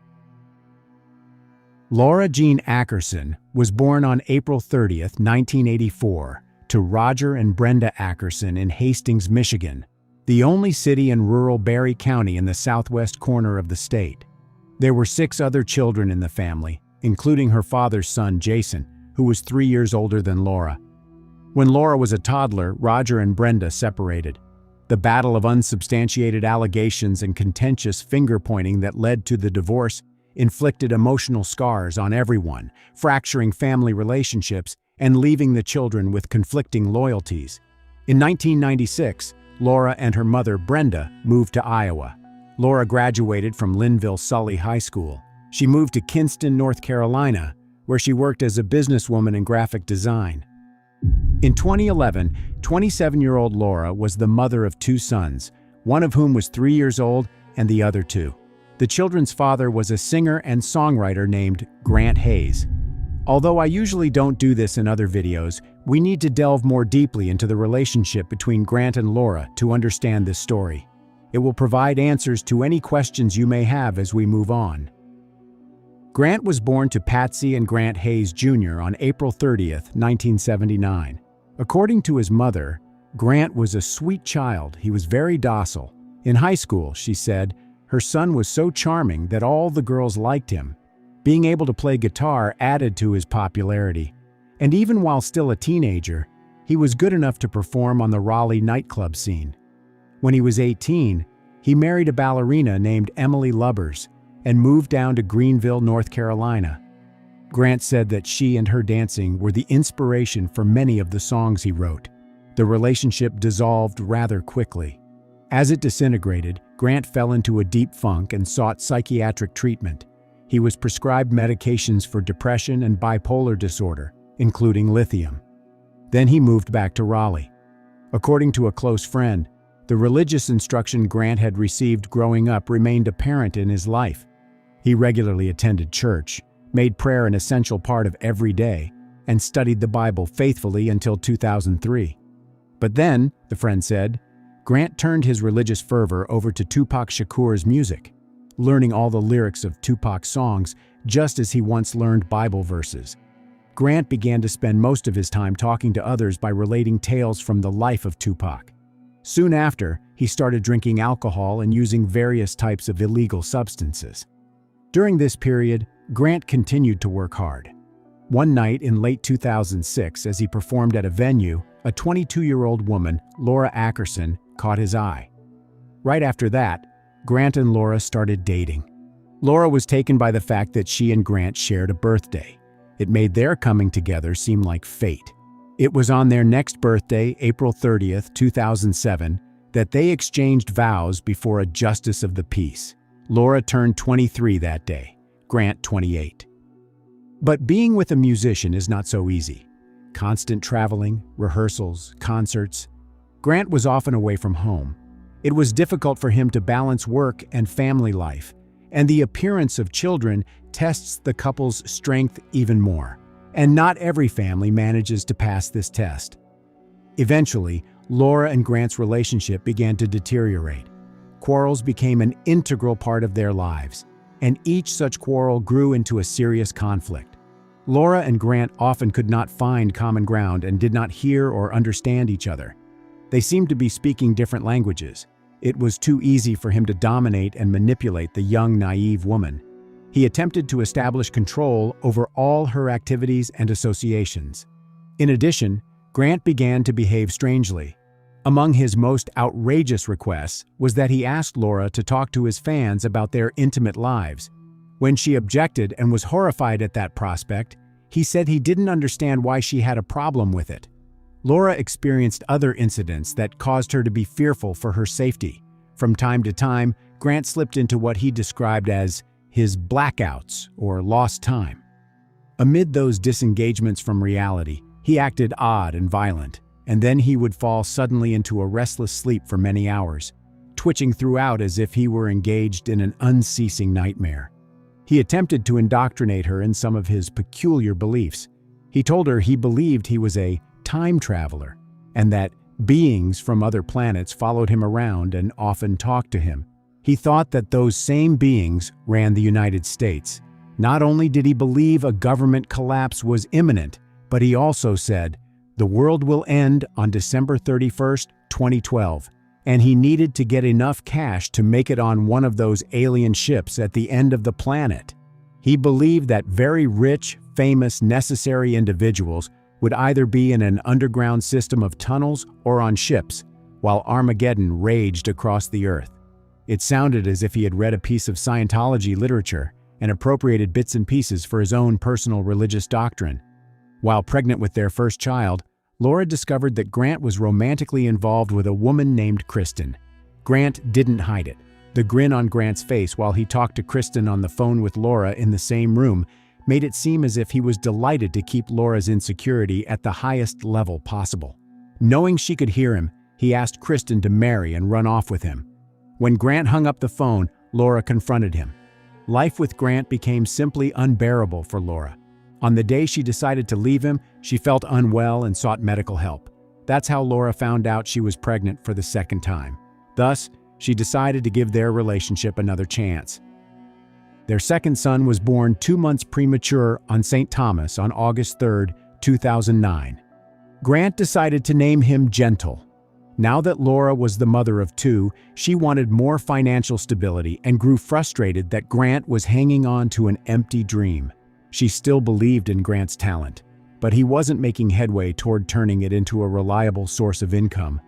Laura Jean Ackerson was born on April 30, 1984, to Roger and Brenda Ackerson in Hastings, Michigan, the only city in rural Barry County in the southwest corner of the state. There were 6 other children in the family, including her father's son, Jason, who was 3 years older than Laura. When Laura was a toddler, Roger and Brenda separated. The battle of unsubstantiated allegations and contentious finger-pointing that led to the divorce inflicted emotional scars on everyone, fracturing family relationships and leaving the children with conflicting loyalties. In 1996, Laura and her mother, Brenda, moved to Iowa. Laura graduated from Linville-Sully High School. She moved to Kinston, North Carolina, where she worked as a businesswoman in graphic design. In 2011, 27-year-old Laura was the mother of 2 sons, one of whom was 3 years old and the other 2. The children's father was a singer and songwriter named Grant Hayes. Although I usually don't do this in other videos, we need to delve more deeply into the relationship between Grant and Laura to understand this story. It will provide answers to any questions you may have as we move on. Grant was born to Patsy and Grant Hayes Jr. on April 30, 1979. According to his mother, Grant was a sweet child. He was very docile. In high school, she said, her son was so charming that all the girls liked him. Being able to play guitar added to his popularity. And even while still a teenager, he was good enough to perform on the Raleigh nightclub scene. When he was 18, he married a ballerina named Emily Lubbers and moved down to Greenville, North Carolina. Grant said that she and her dancing were the inspiration for many of the songs he wrote. The relationship dissolved rather quickly. As it disintegrated, Grant fell into a deep funk and sought psychiatric treatment. He was prescribed medications for depression and bipolar disorder, including lithium. Then he moved back to Raleigh. According to a close friend, the religious instruction Grant had received growing up remained apparent in his life. He regularly attended church, made prayer an essential part of every day, and studied the Bible faithfully until 2003. But then, the friend said, Grant turned his religious fervor over to Tupac Shakur's music, learning all the lyrics of Tupac's songs just as he once learned Bible verses. Grant began to spend most of his time talking to others by relating tales from the life of Tupac. Soon after, he started drinking alcohol and using various types of illegal substances. During this period, Grant continued to work hard. One night in late 2006, as he performed at a venue, a 22-year-old woman, Laura Ackerson, caught his eye. Right after that, Grant and Laura started dating. Laura was taken by the fact that she and Grant shared a birthday. It made their coming together seem like fate. It was on their next birthday, April 30th, 2007, that they exchanged vows before a justice of the peace. Laura turned 23 that day, Grant 28. But being with a musician is not so easy. Constant traveling, rehearsals, concerts. Grant was often away from home. It was difficult for him to balance work and family life, and the appearance of children tests the couple's strength even more. And not every family manages to pass this test. Eventually, Laura and Grant's relationship began to deteriorate. Quarrels became an integral part of their lives, and each such quarrel grew into a serious conflict. Laura and Grant often could not find common ground and did not hear or understand each other. They seemed to be speaking different languages. It was too easy for him to dominate and manipulate the young, naive woman. He attempted to establish control over all her activities and associations. In addition, Grant began to behave strangely. Among his most outrageous requests was that he asked Laura to talk to his fans about their intimate lives. When she objected and was horrified at that prospect, he said he didn't understand why she had a problem with it. Laura experienced other incidents that caused her to be fearful for her safety. From time to time, Grant slipped into what he described as his blackouts or lost time. Amid those disengagements from reality, he acted odd and violent, and then he would fall suddenly into a restless sleep for many hours, twitching throughout as if he were engaged in an unceasing nightmare. He attempted to indoctrinate her in some of his peculiar beliefs. He told her he believed he was a time traveler and that beings from other planets followed him around and often talked to him. He thought that those same beings ran the United States. Not only did he believe a government collapse was imminent, but he also said, the world will end on December 31st, 2012, and he needed to get enough cash to make it on one of those alien ships at the end of the planet. He believed that very rich, famous, necessary individuals would either be in an underground system of tunnels or on ships, while Armageddon raged across the earth. It sounded as if he had read a piece of Scientology literature and appropriated bits and pieces for his own personal religious doctrine. While pregnant with their first child, Laura discovered that Grant was romantically involved with a woman named Kristen. Grant didn't hide it. The grin on Grant's face while he talked to Kristen on the phone with Laura in the same room made it seem as if he was delighted to keep Laura's insecurity at the highest level possible. Knowing she could hear him, he asked Kristen to marry and run off with him. When Grant hung up the phone, Laura confronted him. Life with Grant became simply unbearable for Laura. On the day she decided to leave him, she felt unwell and sought medical help. That's how Laura found out she was pregnant for the second time. Thus, she decided to give their relationship another chance. Their second son was born 2 months premature on St. Thomas on August 3, 2009. Grant decided to name him Gentle. Now that Laura was the mother of two, she wanted more financial stability and grew frustrated that Grant was hanging on to an empty dream. She still believed in Grant's talent, but he wasn't making headway toward turning it into a reliable source of income.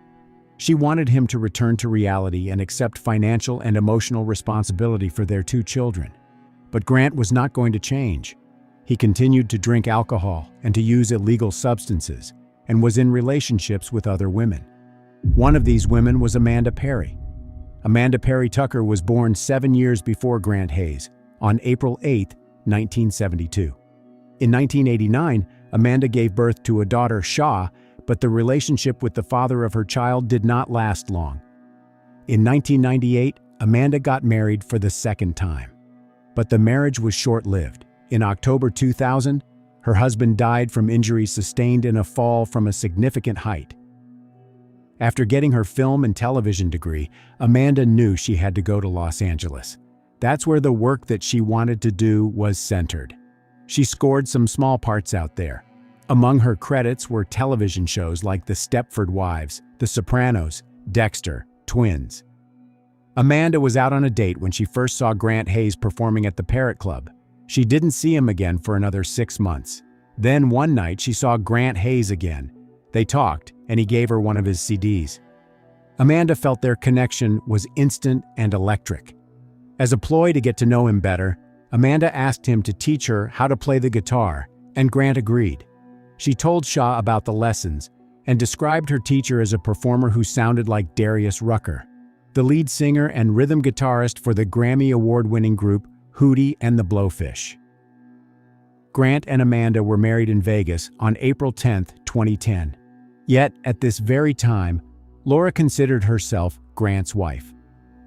She wanted him to return to reality and accept financial and emotional responsibility for their two children. But Grant was not going to change. He continued to drink alcohol and to use illegal substances, and was in relationships with other women. One of these women was Amanda Perry. Amanda Perry Tucker was born 7 years before Grant Hayes, on April 8, 1972. In 1989, Amanda gave birth to a daughter, Shaw, but the relationship with the father of her child did not last long. In 1998, Amanda got married for the second time. But the marriage was short-lived. In October 2000, her husband died from injuries sustained in a fall from a significant height. After getting her film and television degree, Amanda knew she had to go to Los Angeles. That's where the work that she wanted to do was centered. She scored some small parts out there. Among her credits were television shows like The Stepford Wives, The Sopranos, Dexter, Twins. Amanda was out on a date when she first saw Grant Hayes performing at the Parrot Club. She didn't see him again for another 6 months. Then one night she saw Grant Hayes again. They talked, and he gave her one of his CDs. Amanda felt their connection was instant and electric. As a ploy to get to know him better, Amanda asked him to teach her how to play the guitar, and Grant agreed. She told Shaw about the lessons and described her teacher as a performer who sounded like Darius Rucker, the lead singer and rhythm guitarist for the Grammy Award-winning group Hootie and the Blowfish. Grant and Amanda were married in Vegas on April 10, 2010. Yet, at this very time, Laura considered herself Grant's wife.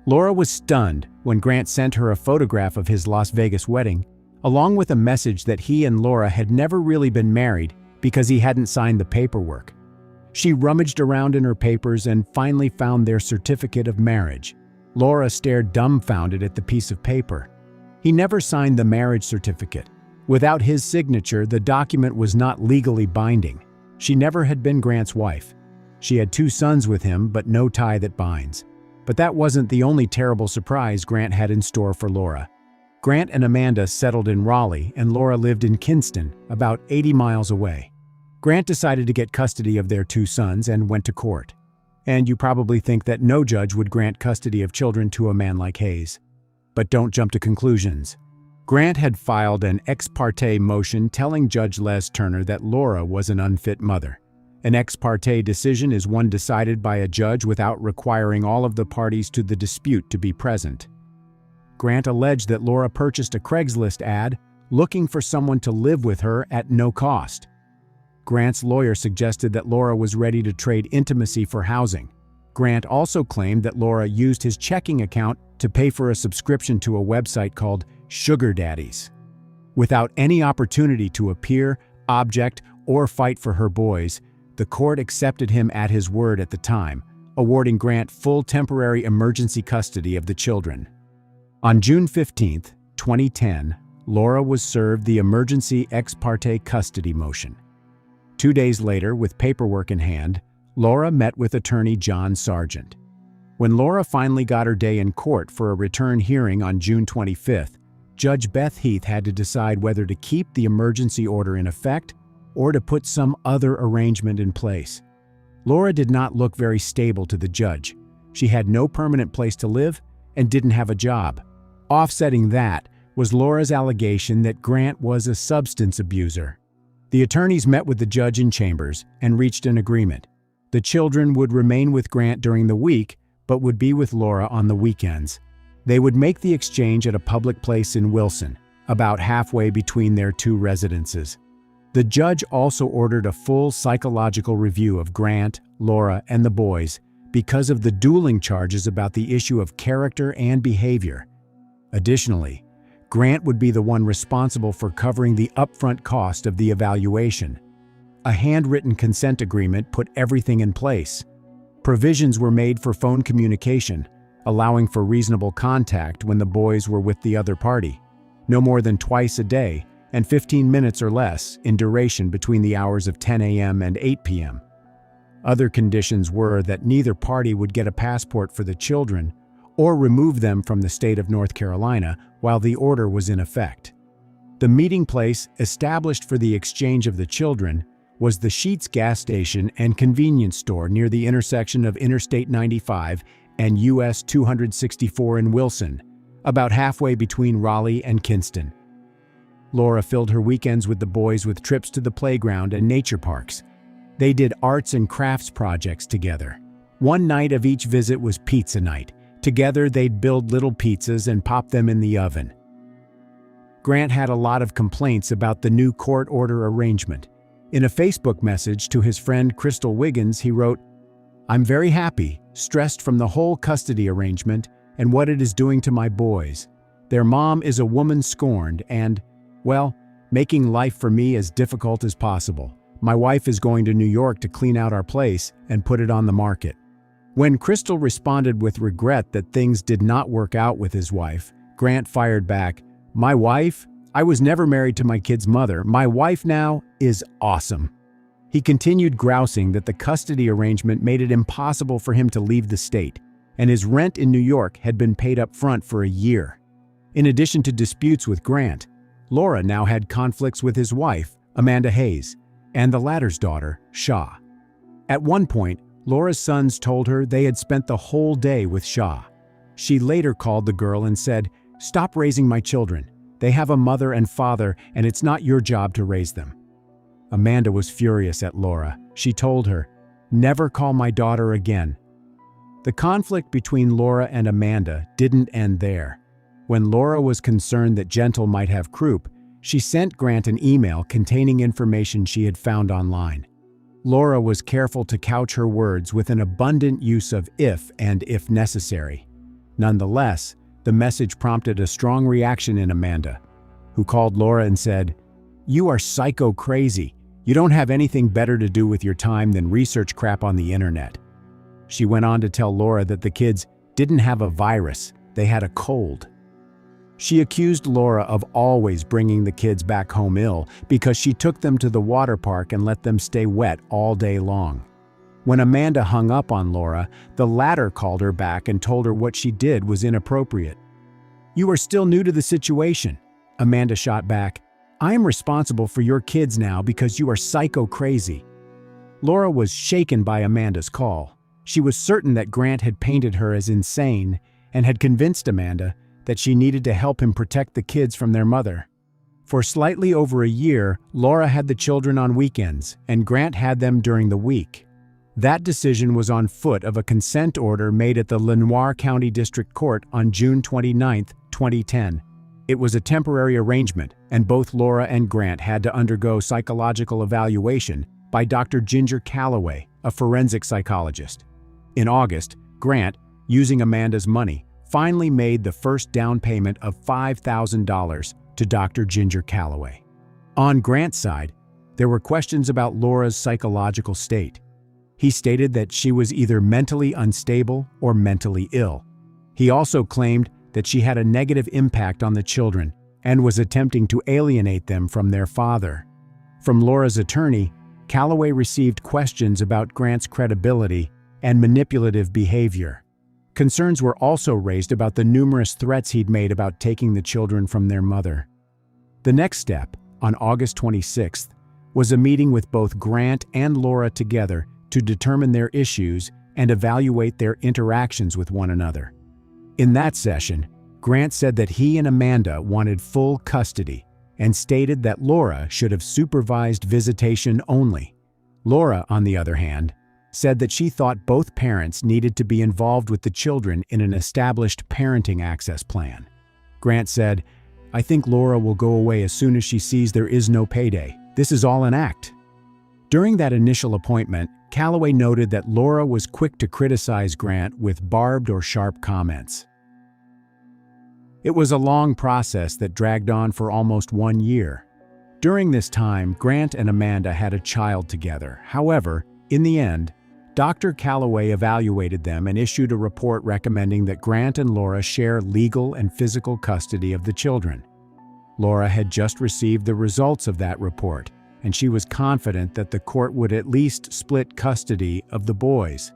Laura was stunned when Grant sent her a photograph of his Las Vegas wedding, along with a message that he and Laura had never really been married because he hadn't signed the paperwork. She rummaged around in her papers and finally found their certificate of marriage. Laura stared dumbfounded at the piece of paper. He never signed the marriage certificate. Without his signature, the document was not legally binding. She never had been Grant's wife. She had 2 sons with him, but no tie that binds. But that wasn't the only terrible surprise Grant had in store for Laura. Grant and Amanda settled in Raleigh, and Laura lived in Kinston, about 80 miles away. Grant decided to get custody of their 2 sons and went to court. And you probably think that no judge would grant custody of children to a man like Hayes. But don't jump to conclusions. Grant had filed an ex parte motion telling Judge Les Turner that Laura was an unfit mother. An ex parte decision is one decided by a judge without requiring all of the parties to the dispute to be present. Grant alleged that Laura purchased a Craigslist ad looking for someone to live with her at no cost. Grant's lawyer suggested that Laura was ready to trade intimacy for housing. Grant also claimed that Laura used his checking account to pay for a subscription to a website called Sugar Daddies. Without any opportunity to appear, object, or fight for her boys, the court accepted him at his word at the time, awarding Grant full temporary emergency custody of the children. On June 15, 2010, Laura was served the emergency ex parte custody motion. 2 days later, with paperwork in hand, Laura met with attorney John Sargent. When Laura finally got her day in court for a return hearing on June 25th, Judge Beth Heath had to decide whether to keep the emergency order in effect or to put some other arrangement in place. Laura did not look very stable to the judge. She had no permanent place to live and didn't have a job. Offsetting that was Laura's allegation that Grant was a substance abuser. The attorneys met with the judge in chambers and reached an agreement. The children would remain with Grant during the week, but would be with Laura on the weekends. They would make the exchange at a public place in Wilson, about halfway between their two residences. The judge also ordered a full psychological review of Grant, Laura, and the boys because of the dueling charges about the issue of character and behavior. Additionally, Grant would be the one responsible for covering the upfront cost of the evaluation. A handwritten consent agreement put everything in place. Provisions were made for phone communication, allowing for reasonable contact when the boys were with the other party, no more than twice a day, and 15 minutes or less in duration between the hours of 10 a.m. and 8 p.m. Other conditions were that neither party would get a passport for the children or remove them from the state of North Carolina while the order was in effect. The meeting place established for the exchange of the children was the Sheetz gas station and convenience store near the intersection of Interstate 95 and US 264 in Wilson, about halfway between Raleigh and Kinston. Laura filled her weekends with the boys with trips to the playground and nature parks. They did arts and crafts projects together. One night of each visit was pizza night. Together they'd build little pizzas and pop them in the oven. Grant had a lot of complaints about the new court order arrangement. In a Facebook message to his friend Crystal Wiggins, he wrote, "I'm very happy, stressed from the whole custody arrangement and what it is doing to my boys. Their mom is a woman scorned and, well, making life for me as difficult as possible. My wife is going to New York to clean out our place and put it on the market." When Crystal responded with regret that things did not work out with his wife, Grant fired back, "My wife? I was never married to my kid's mother. My wife now is awesome." He continued grousing that the custody arrangement made it impossible for him to leave the state, and his rent in New York had been paid up front for a year. In addition to disputes with Grant, Laura now had conflicts with his wife, Amanda Hayes, and the latter's daughter, Shaw. At one point, Laura's sons told her they had spent the whole day with Shaw. She later called the girl and said, "Stop raising my children. They have a mother and father, and it's not your job to raise them." Amanda was furious at Laura. She told her, "Never call my daughter again." The conflict between Laura and Amanda didn't end there. When Laura was concerned that Gentle might have croup, she sent Grant an email containing information she had found online. Laura was careful to couch her words with an abundant use of if and if necessary. Nonetheless, the message prompted a strong reaction in Amanda, who called Laura and said, "You are psycho crazy. You don't have anything better to do with your time than research crap on the internet." She went on to tell Laura that the kids didn't have a virus, they had a cold. She accused Laura of always bringing the kids back home ill because she took them to the water park and let them stay wet all day long. When Amanda hung up on Laura, the latter called her back and told her what she did was inappropriate. "You are still new to the situation," Amanda shot back. "I am responsible for your kids now because you are psycho crazy." Laura was shaken by Amanda's call. She was certain that Grant had painted her as insane and had convinced Amanda that she needed to help him protect the kids from their mother. For slightly over a year, Laura had the children on weekends, and Grant had them during the week. That decision was on foot of a consent order made at the Lenoir County District Court on June 29, 2010. It was a temporary arrangement, and both Laura and Grant had to undergo psychological evaluation by Dr. Ginger Calloway, a forensic psychologist. In August, Grant, using Amanda's money, finally made the first down payment of $5,000 to Dr. Ginger Calloway. On Grant's side, there were questions about Laura's psychological state. He stated that she was either mentally unstable or mentally ill. He also claimed that she had a negative impact on the children and was attempting to alienate them from their father. From Laura's attorney, Calloway received questions about Grant's credibility and manipulative behavior. Concerns were also raised about the numerous threats he'd made about taking the children from their mother. The next step, on August 26th, was a meeting with both Grant and Laura together to determine their issues and evaluate their interactions with one another. In that session, Grant said that he and Amanda wanted full custody and stated that Laura should have supervised visitation only. Laura, on the other hand, said that she thought both parents needed to be involved with the children in an established parenting access plan. Grant said, "I think Laura will go away as soon as she sees there is no payday. This is all an act." During that initial appointment, Calloway noted that Laura was quick to criticize Grant with barbed or sharp comments. It was a long process that dragged on for almost 1 year. During this time, Grant and Amanda had a child together. However, in the end, Dr. Calloway evaluated them and issued a report recommending that Grant and Laura share legal and physical custody of the children. Laura had just received the results of that report, and she was confident that the court would at least split custody of the boys.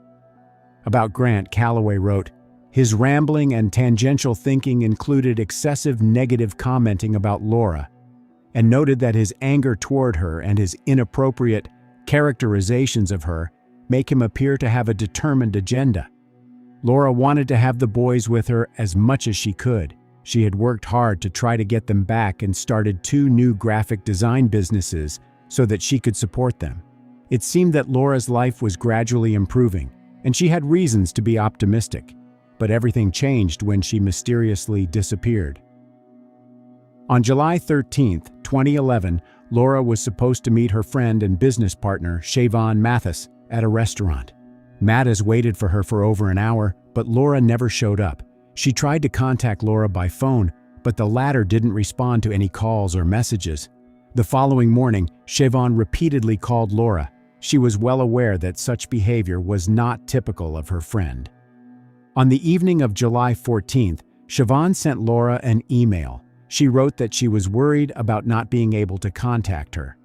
About Grant, Calloway wrote, "His rambling and tangential thinking included excessive negative commenting about Laura, and noted that his anger toward her and his inappropriate characterizations of her make him appear to have a determined agenda. Laura wanted to have the boys with her as much as she could. She had worked hard to try to get them back and started 2 new graphic design businesses so that she could support them. It seemed that Laura's life was gradually improving, and she had reasons to be optimistic, but everything changed when she mysteriously disappeared." On July 13, 2011, Laura was supposed to meet her friend and business partner, Siobhan Mathis, at a restaurant. Mathis waited for her for over an hour, but Laura never showed up. She tried to contact Laura by phone, but the latter didn't respond to any calls or messages. The following morning, Siobhan repeatedly called Laura. She was well aware that such behavior was not typical of her friend. On the evening of July 14th, Siobhan sent Laura an email. She wrote that she was worried about not being able to contact her.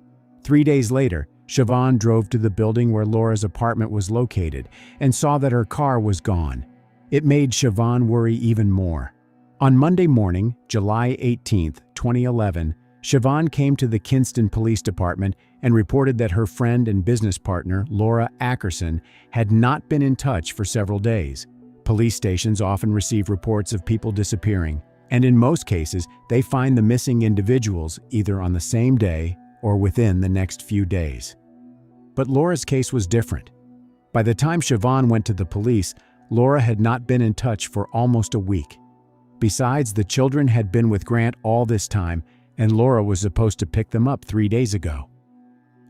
3 days later, Siobhan drove to the building where Laura's apartment was located and saw that her car was gone. It made Siobhan worry even more. On Monday morning, July 18, 2011, Siobhan came to the Kinston Police Department and reported that her friend and business partner, Laura Ackerson, had not been in touch for several days. Police stations often receive reports of people disappearing, and in most cases, they find the missing individuals either on the same day or within the next few days. But Laura's case was different. By the time Siobhan went to the police, Laura had not been in touch for almost a week. Besides, the children had been with Grant all this time, and Laura was supposed to pick them up 3 days ago.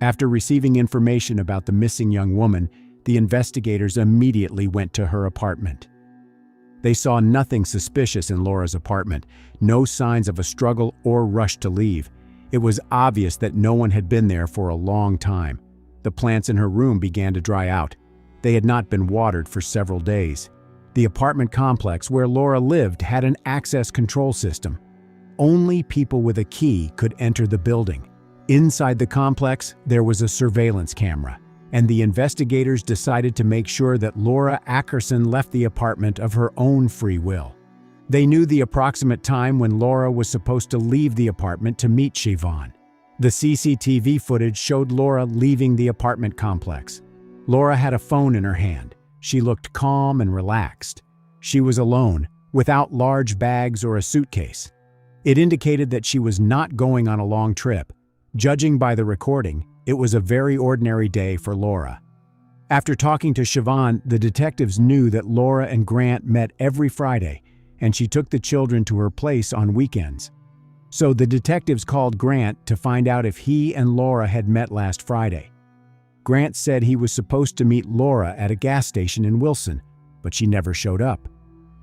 After receiving information about the missing young woman, the investigators immediately went to her apartment. They saw nothing suspicious in Laura's apartment, no signs of a struggle or rush to leave. It was obvious that no one had been there for a long time. The plants in her room began to dry out. They had not been watered for several days. The apartment complex where Laura lived had an access control system. Only people with a key could enter the building. Inside the complex, there was a surveillance camera, and the investigators decided to make sure that Laura Ackerson left the apartment of her own free will. They knew the approximate time when Laura was supposed to leave the apartment to meet Siobhan. The CCTV footage showed Laura leaving the apartment complex. Laura had a phone in her hand. She looked calm and relaxed. She was alone, without large bags or a suitcase. It indicated that she was not going on a long trip. Judging by the recording, it was a very ordinary day for Laura. After talking to Siobhan, the detectives knew that Laura and Grant met every Friday, and she took the children to her place on weekends. So the detectives called Grant to find out if he and Laura had met last Friday. Grant said he was supposed to meet Laura at a gas station in Wilson, but she never showed up.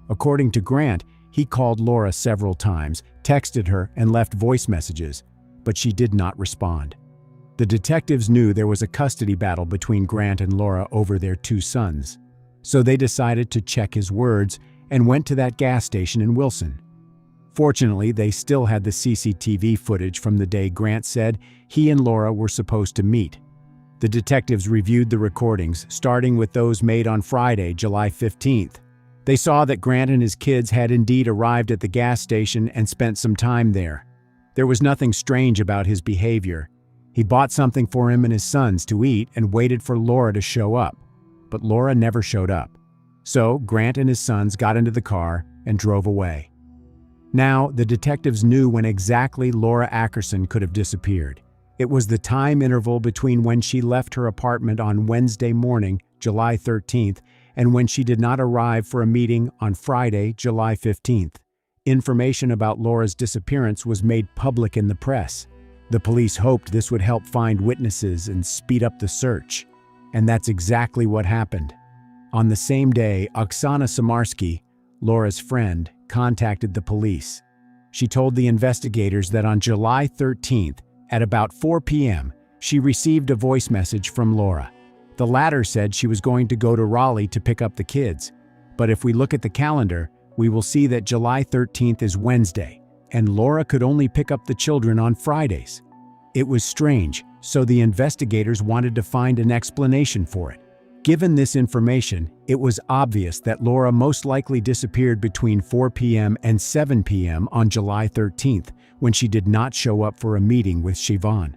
According to Grant, he called Laura several times, texted her, and left voice messages, but she did not respond. The detectives knew there was a custody battle between Grant and Laura over their 2 sons, so they decided to check his words and went to that gas station in Wilson. Fortunately, they still had the CCTV footage from the day Grant said he and Laura were supposed to meet. The detectives reviewed the recordings, starting with those made on Friday, July 15th. They saw that Grant and his kids had indeed arrived at the gas station and spent some time there. There was nothing strange about his behavior. He bought something for him and his sons to eat and waited for Laura to show up. But Laura never showed up. So Grant and his sons got into the car and drove away. Now, the detectives knew when exactly Laura Ackerson could have disappeared. It was the time interval between when she left her apartment on Wednesday morning, July 13th, and when she did not arrive for a meeting on Friday, July 15th. Information about Laura's disappearance was made public in the press. The police hoped this would help find witnesses and speed up the search. And that's exactly what happened. On the same day, Oksana Samarsky, Laura's friend, contacted the police. She told the investigators that on July 13th, at about 4 p.m., she received a voice message from Laura. The latter said she was going to go to Raleigh to pick up the kids. But if we look at the calendar, we will see that July 13th is Wednesday, and Laura could only pick up the children on Fridays. It was strange, so the investigators wanted to find an explanation for it. Given this information, it was obvious that Laura most likely disappeared between 4 p.m. and 7 p.m. on July 13th, when she did not show up for a meeting with Siobhan.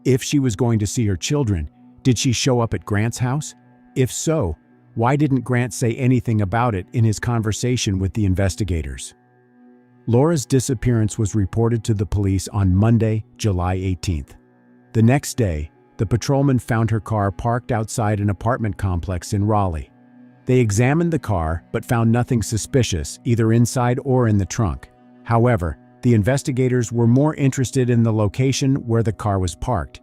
If she was going to see her children, did she show up at Grant's house? If so, why didn't Grant say anything about it in his conversation with the investigators? Laura's disappearance was reported to the police on Monday, July 18th. The next day, the patrolman found her car parked outside an apartment complex in Raleigh. They examined the car but found nothing suspicious either inside or in the trunk. However, the investigators were more interested in the location where the car was parked.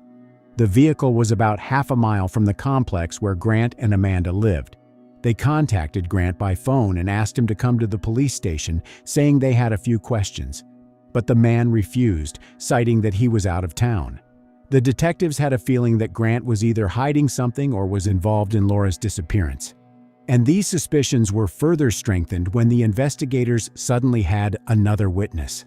The vehicle was about half a mile from the complex where Grant and Amanda lived. They contacted Grant by phone and asked him to come to the police station, saying they had a few questions. But the man refused, citing that he was out of town. The detectives had a feeling that Grant was either hiding something or was involved in Laura's disappearance. And these suspicions were further strengthened when the investigators suddenly had another witness.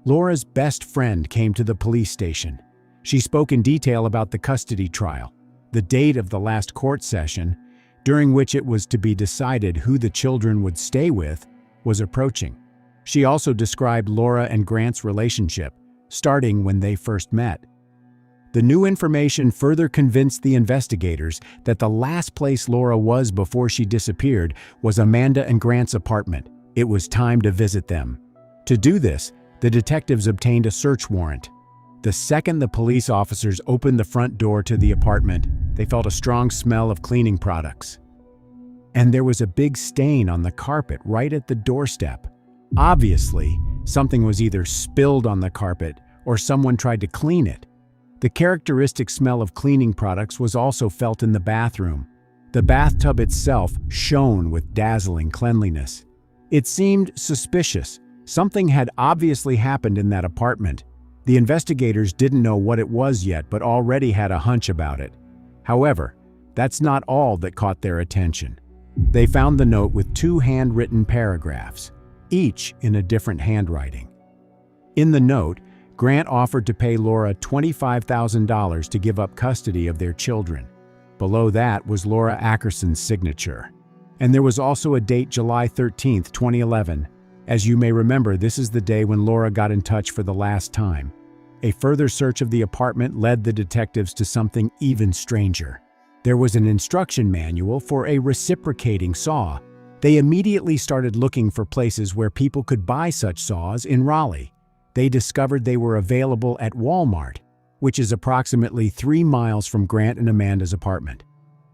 Laura's best friend came to the police station. She spoke in detail about the custody trial, the date of the last court session, during which it was to be decided who the children would stay with, was approaching. She also described Laura and Grant's relationship, starting when they first met. The new information further convinced the investigators that the last place Laura was before she disappeared was Amanda and Grant's apartment. It was time to visit them. To do this, the detectives obtained a search warrant. The second the police officers opened the front door to the apartment, they felt a strong smell of cleaning products. And there was a big stain on the carpet right at the doorstep. Obviously, something was either spilled on the carpet or someone tried to clean it. The characteristic smell of cleaning products was also felt in the bathroom. The bathtub itself shone with dazzling cleanliness. It seemed suspicious. Something had obviously happened in that apartment. The investigators didn't know what it was yet, but already had a hunch about it. However, that's not all that caught their attention. They found the note with 2 handwritten paragraphs, each in a different handwriting. In the note, Grant offered to pay Laura $25,000 to give up custody of their children. Below that was Laura Ackerson's signature. And there was also a date, July 13, 2011. As you may remember, this is the day when Laura got in touch for the last time. A further search of the apartment led the detectives to something even stranger. There was an instruction manual for a reciprocating saw. They immediately started looking for places where people could buy such saws in Raleigh. they discovered they were available at Walmart, which is approximately 3 miles from Grant and Amanda's apartment.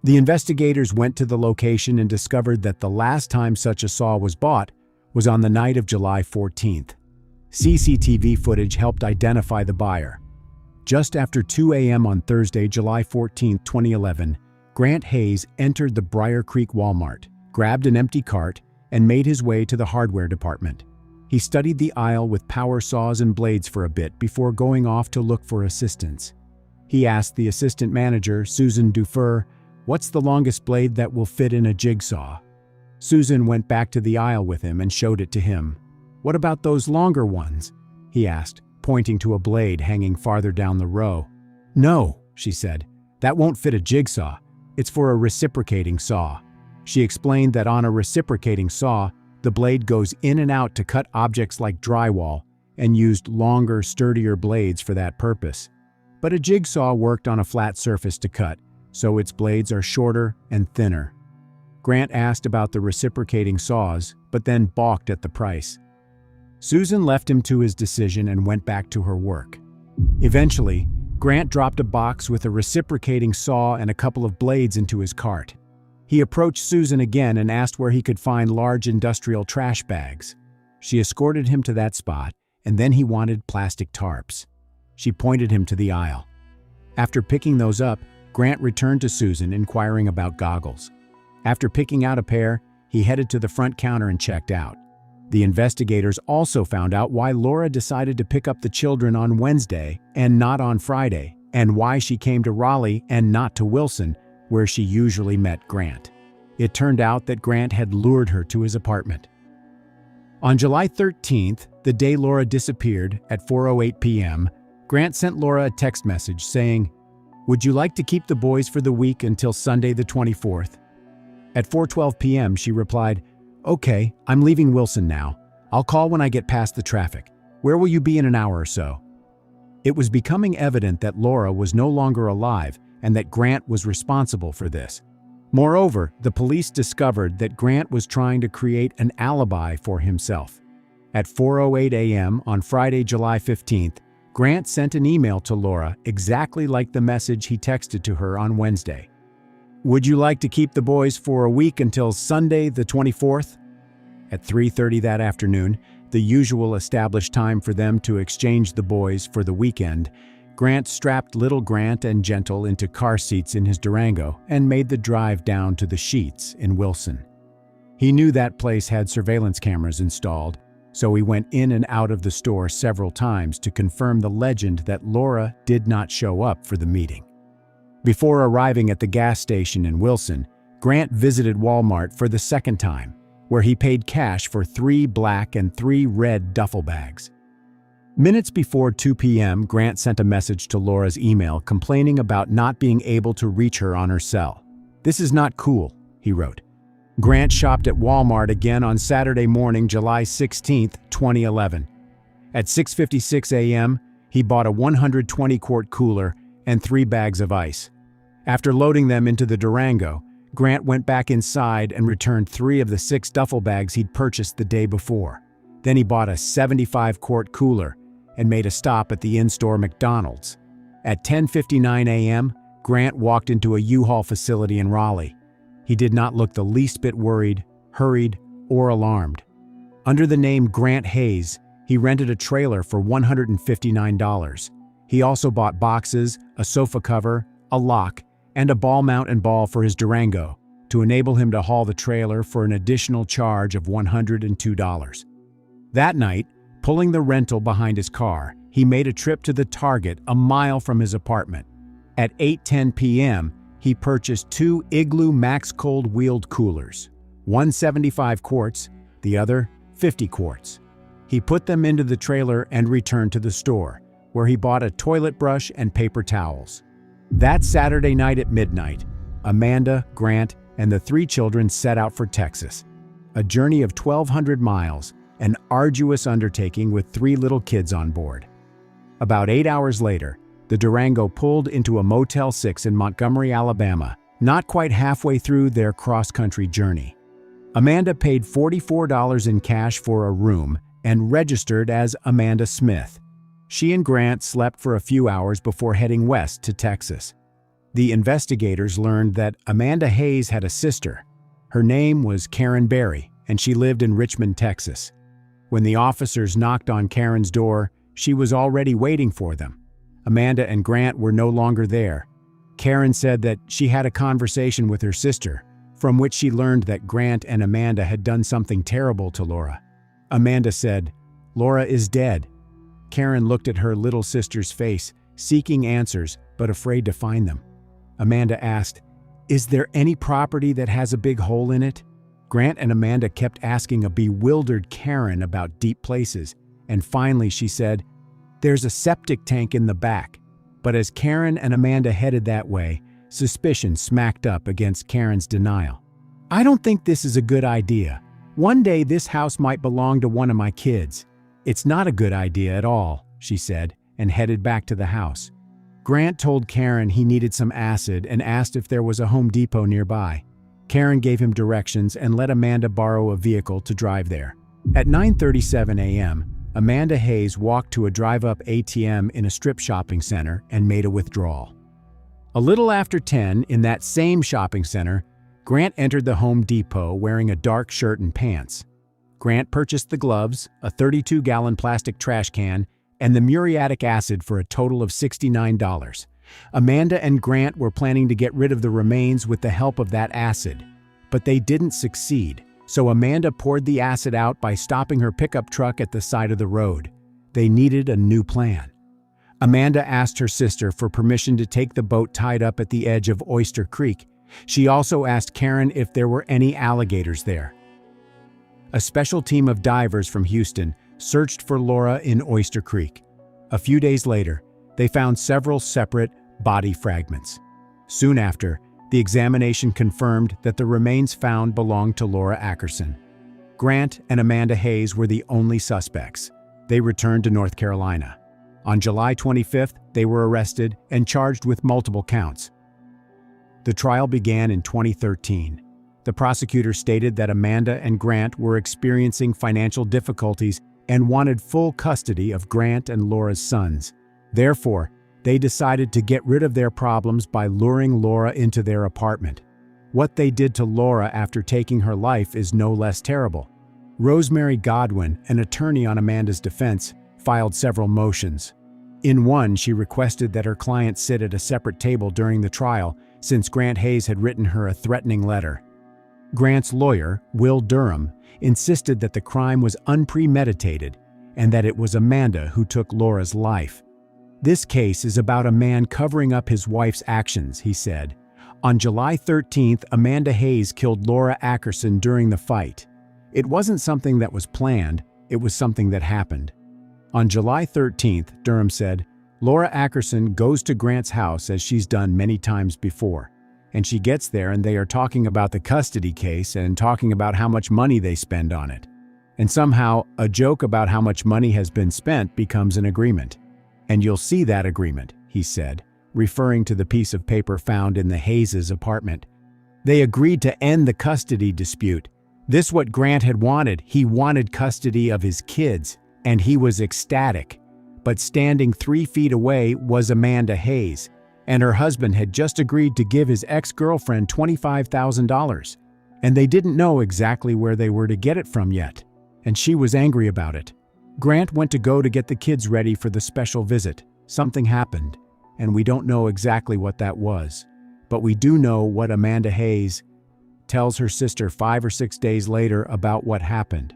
The investigators went to the location and discovered that the last time such a saw was bought was on the night of July 14th. CCTV footage helped identify the buyer. Just after 2 a.m. on Thursday, July 14, 2011, Grant Hayes entered the Briar Creek Walmart, grabbed an empty cart, and made his way to the hardware department. He studied the aisle with power saws and blades for a bit before going off to look for assistance. He asked the assistant manager, Susan Dufour, "What's the longest blade that will fit in a jigsaw?" Susan went back to the aisle with him and showed it to him. "What about those longer ones?" he asked, pointing to a blade hanging farther down the row. "No," she said, "that won't fit a jigsaw. It's for a reciprocating saw." She explained that on a reciprocating saw, the blade goes in and out to cut objects like drywall and used longer, sturdier blades for that purpose. But a jigsaw worked on a flat surface to cut, so its blades are shorter and thinner. Grant asked about the reciprocating saws, but then balked at the price. Susan left him to his decision and went back to her work. Eventually, Grant dropped a box with a reciprocating saw and a couple of blades into his cart. He approached Susan again and asked where he could find large industrial trash bags. She escorted him to that spot, and then he wanted plastic tarps. She pointed him to the aisle. After picking those up, Grant returned to Susan, inquiring about goggles. After picking out a pair, he headed to the front counter and checked out. The investigators also found out why Laura decided to pick up the children on Wednesday and not on Friday, and why she came to Raleigh and not to Wilson, where she usually met Grant. It turned out that Grant had lured her to his apartment. On July 13th, the day Laura disappeared, at 4:08 p.m., Grant sent Laura a text message saying, "Would you like to keep the boys for the week until Sunday the 24th? At 4:12 p.m., she replied, "Okay, I'm leaving Wilson now. I'll call when I get past the traffic. Where will you be in an hour or so?" It was becoming evident that Laura was no longer alive and that Grant was responsible for this. Moreover, the police discovered that Grant was trying to create an alibi for himself. At 4:08 a.m. on Friday, July 15th, Grant sent an email to Laura exactly like the message he texted to her on Wednesday. "Would you like to keep the boys for a week until Sunday the 24th? At 3:30 that afternoon, the usual established time for them to exchange the boys for the weekend, Grant strapped little Grant and Gentle into car seats in his Durango and made the drive down to the Sheets in Wilson. He knew that place had surveillance cameras installed, so he went in and out of the store several times to confirm the legend that Laura did not show up for the meeting. Before arriving at the gas station in Wilson, Grant visited Walmart for the second time, where he paid cash for 3 black and 3 red duffel bags. Minutes before 2 p.m., Grant sent a message to Laura's email complaining about not being able to reach her on her cell. "This is not cool," he wrote. Grant shopped at Walmart again on Saturday morning, July 16, 2011. At 6:56 a.m., he bought a 120-quart cooler and 3 bags of ice. After loading them into the Durango, Grant went back inside and returned 3 of the 6 duffel bags he'd purchased the day before. Then he bought a 75-quart cooler and made a stop at the in-store McDonald's. At 10:59 a.m., Grant walked into a U-Haul facility in Raleigh. He did not look the least bit worried, hurried, or alarmed. Under the name Grant Hayes, he rented a trailer for $159. He also bought boxes, a sofa cover, a lock, and a ball mount and ball for his Durango to enable him to haul the trailer for an additional charge of $102. That night, pulling the rental behind his car, he made a trip to the Target a mile from his apartment. At 8:10 p.m., he purchased 2 Igloo Max Cold wheeled coolers, one 75 quarts, the other 50 quarts. He put them into the trailer and returned to the store, where he bought a toilet brush and paper towels. That Saturday night at midnight, Amanda, Grant, and the 3 children set out for Texas, a journey of 1,200 miles, an arduous undertaking with 3 little kids on board. About 8 hours later, the Durango pulled into a Motel 6 in Montgomery, Alabama, not quite halfway through their cross-country journey. Amanda paid $44 in cash for a room and registered as Amanda Smith. She and Grant slept for a few hours before heading west to Texas. The investigators learned that Amanda Hayes had a sister. Her name was Karen Berry, and she lived in Richmond, Texas. When the officers knocked on Karen's door, she was already waiting for them. Amanda and Grant were no longer there. Karen said that she had a conversation with her sister, from which she learned that Grant and Amanda had done something terrible to Laura. Amanda said, "Laura is dead." Karen looked at her little sister's face, seeking answers but afraid to find them. Amanda asked, "Is there any property that has a big hole in it?" Grant and Amanda kept asking a bewildered Karen about deep places, and finally she said, "There's a septic tank in the back." But as Karen and Amanda headed that way, suspicion smacked up against Karen's denial. "I don't think this is a good idea. One day this house might belong to one of my kids." "It's not a good idea at all," she said, and headed back to the house. Grant told Karen he needed some acid and asked if there was a Home Depot nearby. Karen gave him directions and let Amanda borrow a vehicle to drive there. At 9:37 a.m., Amanda Hayes walked to a drive-up ATM in a strip shopping center and made a withdrawal. A little after 10, in that same shopping center, Grant entered the Home Depot wearing a dark shirt and pants. Grant purchased the gloves, a 32-gallon plastic trash can, and the muriatic acid for a total of $69. Amanda and Grant were planning to get rid of the remains with the help of that acid, but they didn't succeed, so Amanda poured the acid out by stopping her pickup truck at the side of the road. They needed a new plan. Amanda asked her sister for permission to take the boat tied up at the edge of Oyster Creek. She also asked Karen if there were any alligators there. A special team of divers from Houston searched for Laura in Oyster Creek. A few days later, they found several separate body fragments. Soon after, the examination confirmed that the remains found belonged to Laura Ackerson. Grant and Amanda Hayes were the only suspects. They returned to North Carolina. On July 25th, they were arrested and charged with multiple counts. The trial began in 2013. The prosecutor stated that Amanda and Grant were experiencing financial difficulties and wanted full custody of Grant and Laura's sons. Therefore, they decided to get rid of their problems by luring Laura into their apartment. What they did to Laura after taking her life is no less terrible. Rosemary Godwin, an attorney on Amanda's defense, filed several motions. In one, she requested that her client sit at a separate table during the trial, since Grant Hayes had written her a threatening letter. Grant's lawyer, Will Durham, insisted that the crime was unpremeditated and that it was Amanda who took Laura's life. "This case is about a man covering up his wife's actions," he said. On July 13th, Amanda Hayes killed Laura Ackerson during the fight. It wasn't something that was planned, it was something that happened. On July 13th, Durham said, Laura Ackerson goes to Grant's house as she's done many times before. And she gets there and they are talking about the custody case and talking about how much money they spend on it. And somehow, a joke about how much money has been spent becomes an agreement. "And you'll see that agreement," he said, referring to the piece of paper found in the Hayes' apartment. They agreed to end the custody dispute. This what Grant had wanted. He wanted custody of his kids, and he was ecstatic. But standing 3 feet away was Amanda Hayes, and her husband had just agreed to give his ex-girlfriend $25,000. And they didn't know exactly where they were to get it from yet, and she was angry about it. Grant went to go to get the kids ready for the special visit. Something happened, and we don't know exactly what that was. But we do know what Amanda Hayes tells her sister 5 or 6 days later about what happened.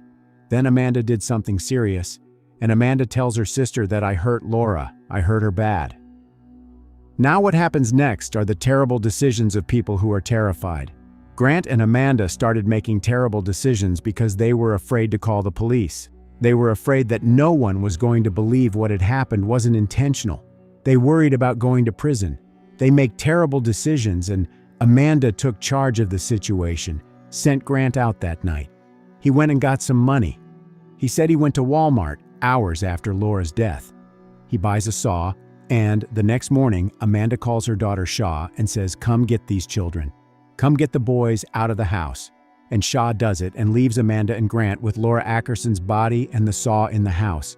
Then Amanda did something serious, and Amanda tells her sister that I hurt Laura, I hurt her bad. Now what happens next are the terrible decisions of people who are terrified. Grant and Amanda started making terrible decisions because they were afraid to call the police. They were afraid that no one was going to believe what had happened wasn't intentional. They worried about going to prison. They make terrible decisions, and Amanda took charge of the situation, sent Grant out that night. He went and got some money. He said he went to Walmart hours after Laura's death. He buys a saw, and the next morning, Amanda calls her daughter Shaw and says, "Come get these children. Come get the boys out of the house." and Shaw does it and leaves Amanda and Grant with Laura Ackerson's body and the saw in the house.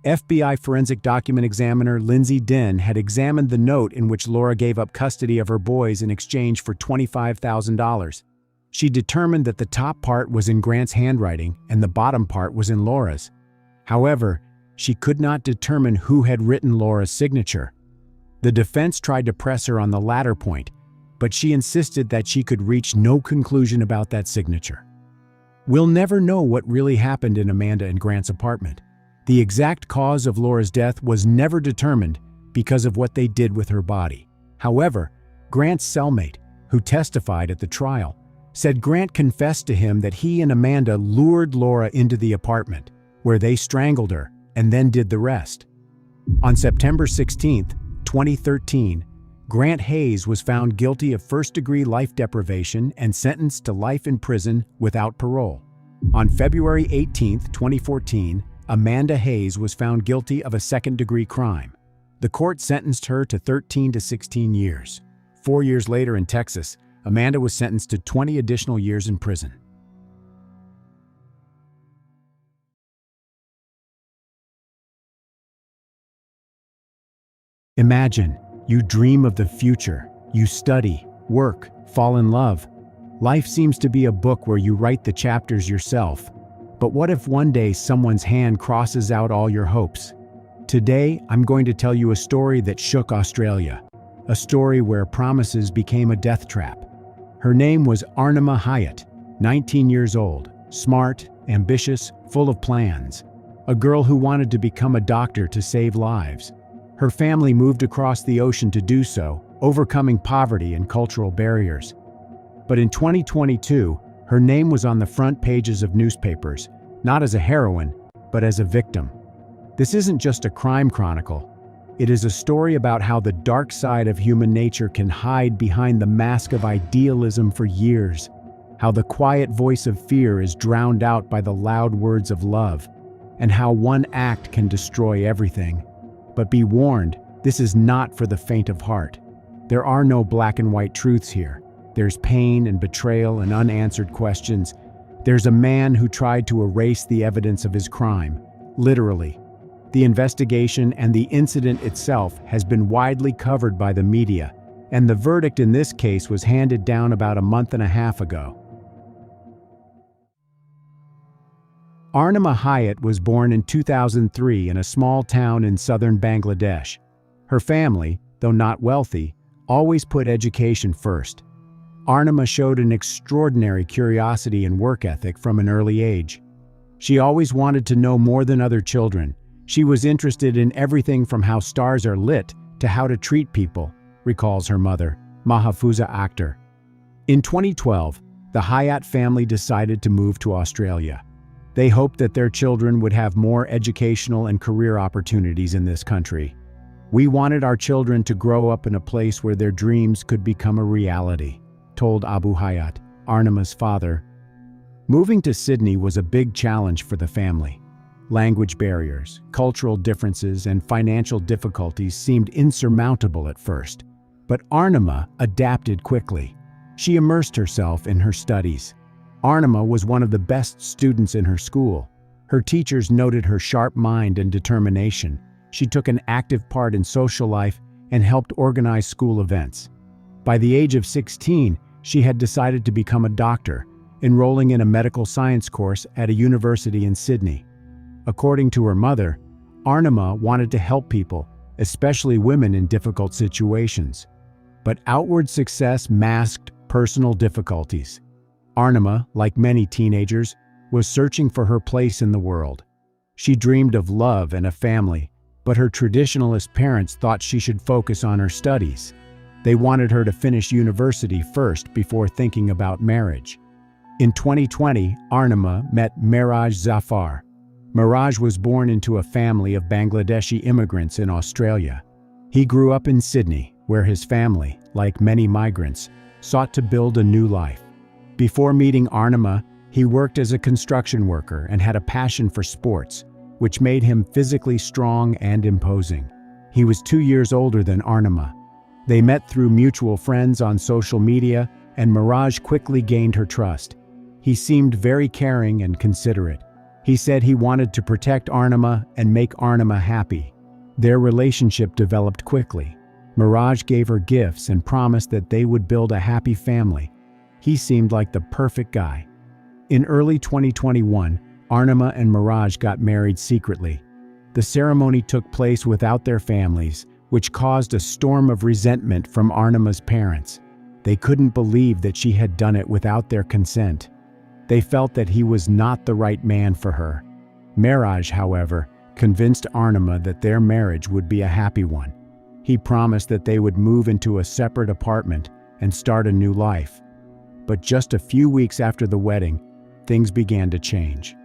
FBI forensic document examiner Lindsay Dinn had examined the note in which Laura gave up custody of her boys in exchange for $25,000. She determined that the top part was in Grant's handwriting and the bottom part was in Laura's. However, she could not determine who had written Laura's signature. The defense tried to press her on the latter point, but she insisted that she could reach no conclusion about that signature. We'll never know what really happened in Amanda and Grant's apartment. The exact cause of Laura's death was never determined because of what they did with her body. However, Grant's cellmate, who testified at the trial, said Grant confessed to him that he and Amanda lured Laura into the apartment, where they strangled her and then did the rest. On September 16, 2013, Grant Hayes was found guilty of first-degree life deprivation and sentenced to life in prison without parole. On February 18, 2014, Amanda Hayes was found guilty of a second-degree crime. The court sentenced her to 13 to 16 years. 4 years later in Texas, Amanda was sentenced to 20 additional years in prison. Imagine, you dream of the future, you study, work, fall in love. Life seems to be a book where you write the chapters yourself. But what if one day someone's hand crosses out all your hopes? Today, I'm going to tell you a story that shook Australia. A story where promises became a death trap. Her name was Arnima Hyatt, 19 years old, smart, ambitious, full of plans. A girl who wanted to become a doctor to save lives. Her family moved across the ocean to do so, overcoming poverty and cultural barriers. But in 2022, her name was on the front pages of newspapers, not as a heroine, but as a victim. This isn't just a crime chronicle. It is a story about how the dark side of human nature can hide behind the mask of idealism for years, how the quiet voice of fear is drowned out by the loud words of love, and how one act can destroy everything. But be warned, this is not for the faint of heart. There are no black and white truths here. There's pain and betrayal and unanswered questions. There's a man who tried to erase the evidence of his crime, literally. The investigation and the incident itself has been widely covered by the media, and the verdict in this case was handed down about a month and a half ago. Arnima Hyatt was born in 2003 in a small town in southern Bangladesh. Her family, though not wealthy, always put education first. Arnima showed an extraordinary curiosity and work ethic from an early age. She always wanted to know more than other children. She was interested in everything from how stars are lit to how to treat people, recalls her mother, Mahfuza Akhtar. In 2012, the Hyatt family decided to move to Australia. They hoped that their children would have more educational and career opportunities in this country. We wanted our children to grow up in a place where their dreams could become a reality, told Abu Hyatt, Arnima's father. Moving to Sydney was a big challenge for the family. Language barriers, cultural differences, and financial difficulties seemed insurmountable at first. But Arnima adapted quickly. She immersed herself in her studies. Arnima was one of the best students in her school. Her teachers noted her sharp mind and determination. She took an active part in social life and helped organize school events. By the age of 16, she had decided to become a doctor, enrolling in a medical science course at a university in Sydney. According to her mother, Arnima wanted to help people, especially women in difficult situations. But outward success masked personal difficulties. Arnima, like many teenagers, was searching for her place in the world. She dreamed of love and a family, but her traditionalist parents thought she should focus on her studies. They wanted her to finish university first before thinking about marriage. In 2020, Arnima met Miraj Zafar. Miraj was born into a family of Bangladeshi immigrants in Australia. He grew up in Sydney, where his family, like many migrants, sought to build a new life. Before meeting Arnima, he worked as a construction worker and had a passion for sports, which made him physically strong and imposing. He was 2 years older than Arnima. They met through mutual friends on social media, and Miraj quickly gained her trust. He seemed very caring and considerate. He said he wanted to protect Arnima and make Arnima happy. Their relationship developed quickly. Mirage gave her gifts and promised that they would build a happy family. He seemed like the perfect guy. In early 2021, Arnima and Mirage got married secretly. The ceremony took place without their families, which caused a storm of resentment from Arnima's parents. They couldn't believe that she had done it without their consent. They felt that he was not the right man for her. Mirage, however, convinced Arnima that their marriage would be a happy one. He promised that they would move into a separate apartment and start a new life. But just a few weeks after the wedding, things began to change.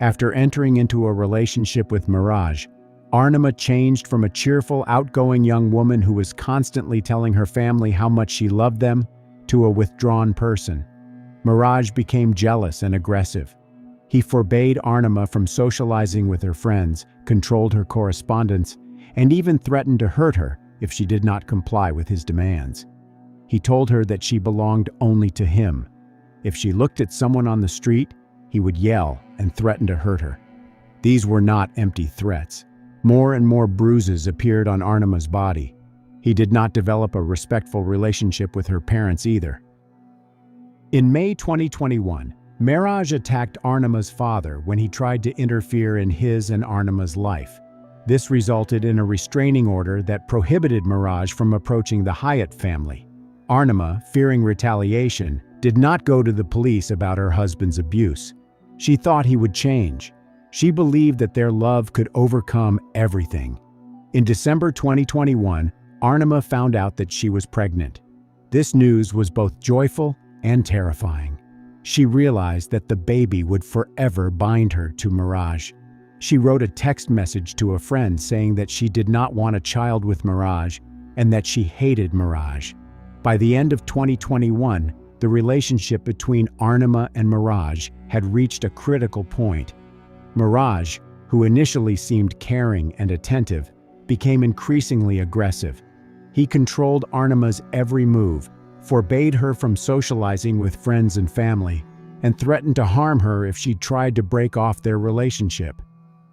After entering into a relationship with Mirage, Arnima changed from a cheerful, outgoing young woman who was constantly telling her family how much she loved them to a withdrawn person. Mirage became jealous and aggressive. He forbade Arnima from socializing with her friends, controlled her correspondence, and even threatened to hurt her if she did not comply with his demands. He told her that she belonged only to him. If she looked at someone on the street, he would yell and threaten to hurt her. These were not empty threats. More and more bruises appeared on Arnima's body. He did not develop a respectful relationship with her parents either. In May 2021, Mirage attacked Arnima's father when he tried to interfere in his and Arnima's life. This resulted in a restraining order that prohibited Mirage from approaching the Hyatt family. Arnima, fearing retaliation, did not go to the police about her husband's abuse. She thought he would change. She believed that their love could overcome everything. In December 2021, Arnima found out that she was pregnant. This news was both joyful and terrifying. She realized that the baby would forever bind her to Mirage. She wrote a text message to a friend saying that she did not want a child with Mirage and that she hated Mirage. By the end of 2021, the relationship between Arnima and Mirage had reached a critical point. Mirage, who initially seemed caring and attentive, became increasingly aggressive. He controlled Arnima's every move, forbade her from socializing with friends and family, and threatened to harm her if she tried to break off their relationship.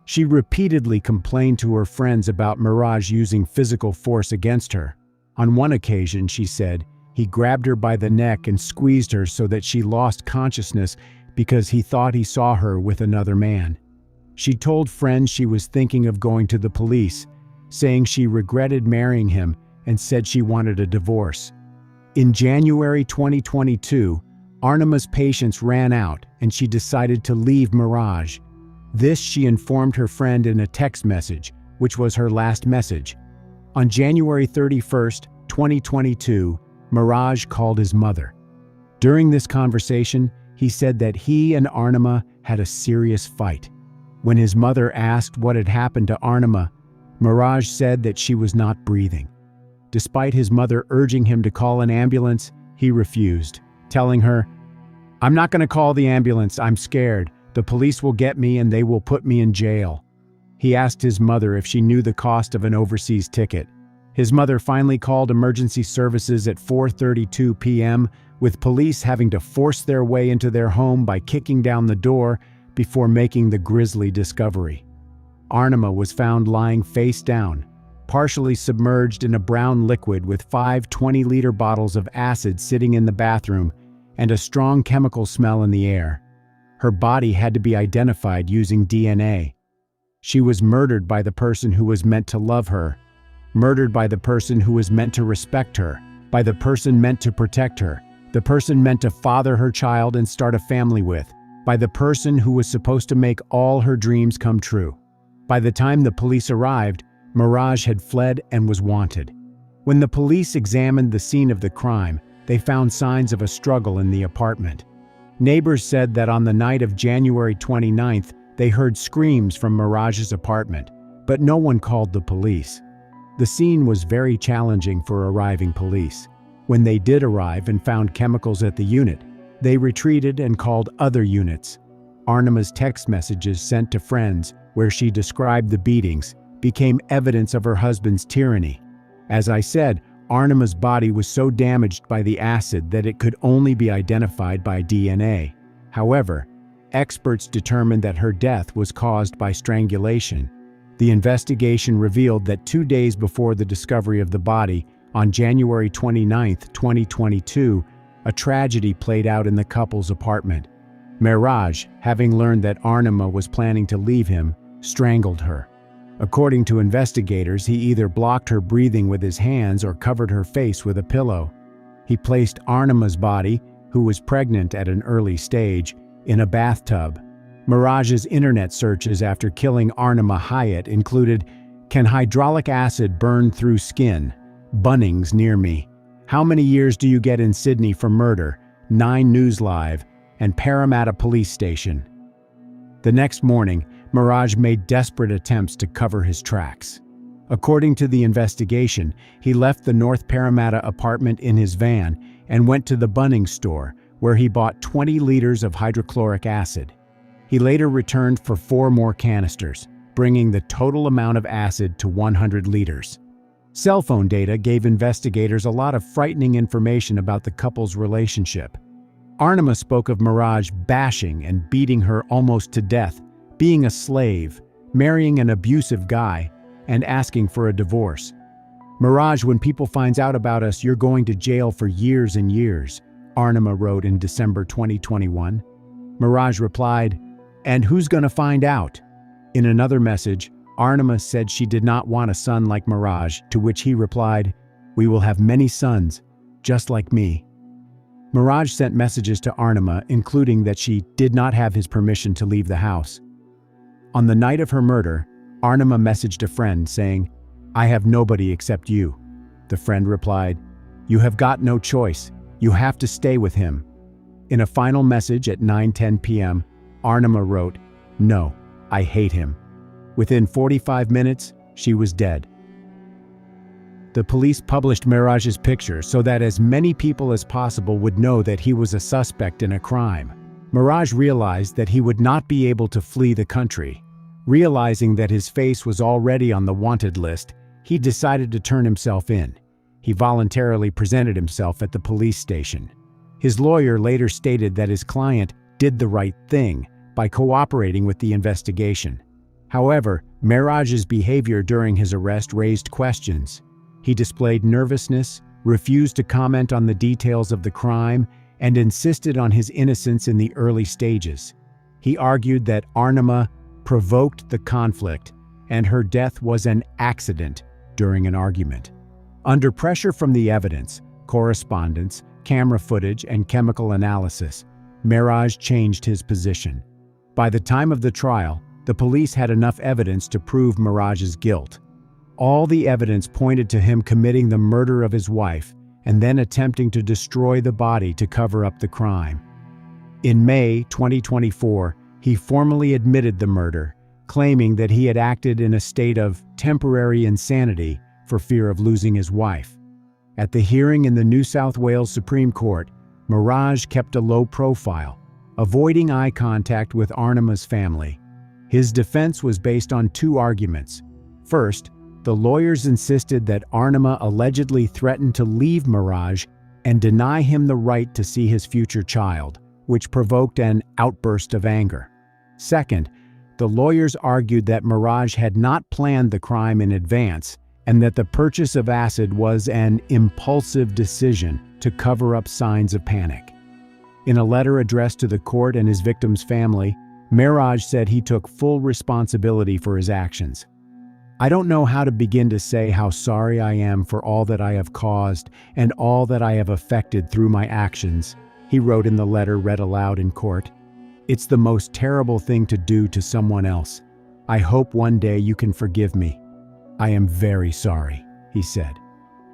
She repeatedly complained to her friends about Mirage using physical force against her. On one occasion, she said, he grabbed her by the neck and squeezed her so that she lost consciousness because he thought he saw her with another man. She told friends she was thinking of going to the police, saying she regretted marrying him and said she wanted a divorce. In January 2022, Arnima's patience ran out and she decided to leave Mirage. This she informed her friend in a text message, which was her last message. On January 31st, 2022, Mirage called his mother. During this conversation, he said that he and Arnima had a serious fight. When his mother asked what had happened to Arnima, Mirage said that she was not breathing. Despite his mother urging him to call an ambulance, he refused, telling her, "I'm not going to call the ambulance, I'm scared. The police will get me and they will put me in jail." He asked his mother if she knew the cost of an overseas ticket. His mother finally called emergency services at 4:32 p.m., with police having to force their way into their home by kicking down the door before making the grisly discovery. Arnima was found lying face down, partially submerged in a brown liquid with 5 20-liter bottles of acid sitting in the bathroom and a strong chemical smell in the air. Her body had to be identified using DNA. She was murdered by the person who was meant to love her, murdered by the person who was meant to respect her, by the person meant to protect her, the person meant to father her child and start a family with, by the person who was supposed to make all her dreams come true. By the time the police arrived, Mirage had fled and was wanted. When the police examined the scene of the crime, they found signs of a struggle in the apartment. Neighbors said that on the night of January 29th, they heard screams from Mirage's apartment, but no one called the police. The scene was very challenging for arriving police. When they did arrive and found chemicals at the unit, they retreated and called other units. Arnima's text messages sent to friends, where she described the beatings, became evidence of her husband's tyranny. As I said, Arnima's body was so damaged by the acid that it could only be identified by DNA. However, experts determined that her death was caused by strangulation. The investigation revealed that 2 days before the discovery of the body, on January 29, 2022, a tragedy played out in the couple's apartment. Mehraj, having learned that Arnima was planning to leave him, strangled her. According to investigators, he either blocked her breathing with his hands or covered her face with a pillow. He placed Arnima's body, who was pregnant at an early stage, in a bathtub. Mehraj's internet searches after killing Arnima Hayat included, "Can hydraulic acid burn through skin? Bunnings near me. How many years do you get in Sydney for murder? 9 News Live, and Parramatta Police Station." The next morning, Mehraj made desperate attempts to cover his tracks. According to the investigation, he left the North Parramatta apartment in his van and went to the Bunnings store, where he bought 20 liters of hydrochloric acid. He later returned for 4 more canisters, bringing the total amount of acid to 100 liters. Cell phone data gave investigators a lot of frightening information about the couple's relationship. Arnima spoke of Mehraj bashing and beating her almost to death, being a slave, marrying an abusive guy, and asking for a divorce. "Mehraj, when people finds out about us, you're going to jail for years and years," Arnima wrote in December 2021. Mehraj replied, "And who's gonna find out?" In another message, Arnima said she did not want a son like Mehraj, to which he replied, "We will have many sons, just like me." Mehraj sent messages to Arnima, including that she did not have his permission to leave the house. On the night of her murder, Arnima messaged a friend saying, "I have nobody except you." The friend replied, "You have got no choice. You have to stay with him." In a final message at 9:10 p.m., Arnima wrote, "No, I hate him." Within 45 minutes, she was dead. The police published Mehraj's picture so that as many people as possible would know that he was a suspect in a crime. Mehraj realized that he would not be able to flee the country. Realizing that his face was already on the wanted list, he decided to turn himself in. He voluntarily presented himself at the police station. His lawyer later stated that his client did the right thing by cooperating with the investigation. However, Mehraj's behavior during his arrest raised questions. He displayed nervousness, refused to comment on the details of the crime, and insisted on his innocence in the early stages. He argued that Arnima provoked the conflict and her death was an accident during an argument. Under pressure from the evidence, correspondence, camera footage, and chemical analysis, Mehraj changed his position. By the time of the trial, the police had enough evidence to prove Mehraj's guilt. All the evidence pointed to him committing the murder of his wife and then attempting to destroy the body to cover up the crime. In May 2024, he formally admitted the murder, claiming that he had acted in a state of temporary insanity for fear of losing his wife. At the hearing in the New South Wales Supreme Court, Mehraj kept a low profile, avoiding eye contact with Arnima's family. His defense was based on 2 arguments. First, the lawyers insisted that Arnima allegedly threatened to leave Mehraj and deny him the right to see his future child, which provoked an outburst of anger. Second, the lawyers argued that Mehraj had not planned the crime in advance and that the purchase of acid was an impulsive decision to cover up signs of panic. In a letter addressed to the court and his victim's family, Mehraj said he took full responsibility for his actions. "I don't know how to begin to say how sorry I am for all that I have caused and all that I have affected through my actions," he wrote in the letter read aloud in court. "It's the most terrible thing to do to someone else. I hope one day you can forgive me. I am very sorry," he said.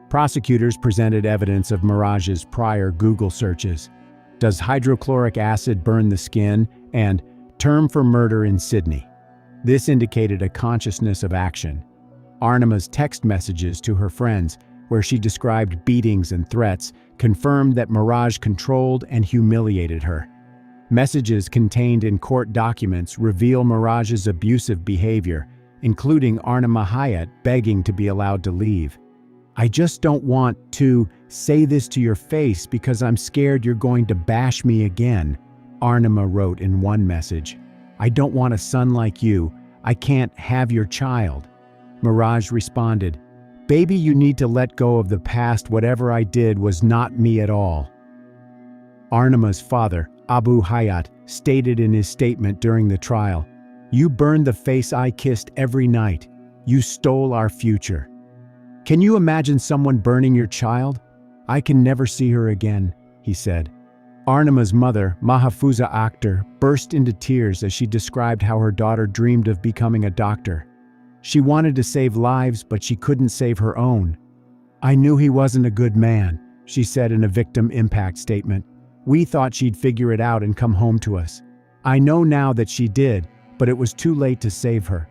Prosecutors presented evidence of Mehraj's prior Google searches. "Does hydrochloric acid burn the skin?" and "term for murder in Sydney." This indicated a consciousness of action. Arnima's text messages to her friends, where she described beatings and threats, confirmed that Mehraj controlled and humiliated her. Messages contained in court documents reveal Mehraj's abusive behavior, including Arnima Hayat begging to be allowed to leave. "I just don't want to say this to your face because I'm scared you're going to bash me again," Arnima wrote in one message. "I don't want a son like you. I can't have your child." Mirage responded, "Baby, you need to let go of the past. Whatever I did was not me at all." Arnima's father, Abu Hayat, stated in his statement during the trial, "You burned the face I kissed every night. You stole our future." "Can you imagine someone burning your child? I can never see her again," he said. Arnima's mother, Mahfuza Akhtar, burst into tears as she described how her daughter dreamed of becoming a doctor. She wanted to save lives, but she couldn't save her own. "I knew he wasn't a good man," she said in a victim impact statement. "We thought she'd figure it out and come home to us. I know now that she did, but it was too late to save her."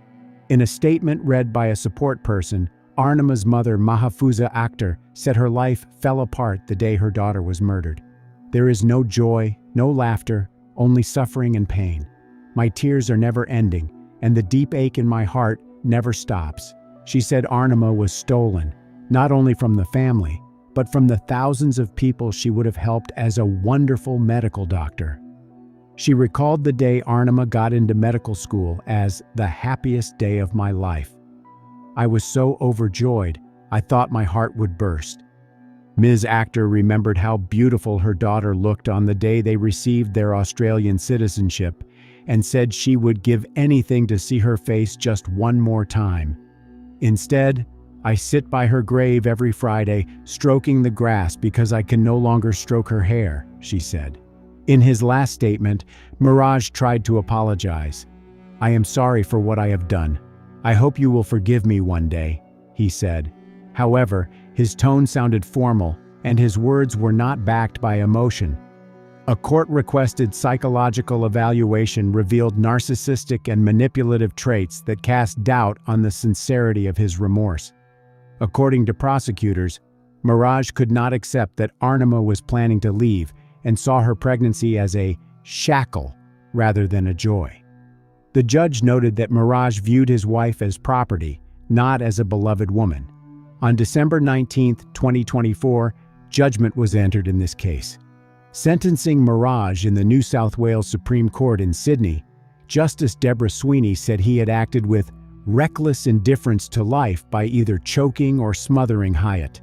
In a statement read by a support person, Arnima's mother, Mahfuza Akhtar, said her life fell apart the day her daughter was murdered. "There is no joy, no laughter, only suffering and pain. My tears are never ending, and the deep ache in my heart never stops." She said Arnima was stolen, not only from the family, but from the thousands of people she would have helped as a wonderful medical doctor. She recalled the day Arnima got into medical school as the happiest day of my life. "I was so overjoyed, I thought my heart would burst." Ms. Akhtar remembered how beautiful her daughter looked on the day they received their Australian citizenship and said she would give anything to see her face just one more time. "Instead, I sit by her grave every Friday, stroking the grass because I can no longer stroke her hair," she said. In his last statement, Mirage tried to apologize. "I am sorry for what I have done. I hope you will forgive me one day," he said. However, his tone sounded formal, and his words were not backed by emotion. A court-requested psychological evaluation revealed narcissistic and manipulative traits that cast doubt on the sincerity of his remorse. According to prosecutors, Mirage could not accept that Arnima was planning to leave and saw her pregnancy as a shackle rather than a joy. The judge noted that Mirage viewed his wife as property, not as a beloved woman. On December 19, 2024, judgment was entered in this case. Sentencing Mirage in the New South Wales Supreme Court in Sydney, Justice Deborah Sweeney said he had acted with reckless indifference to life by either choking or smothering Hayat.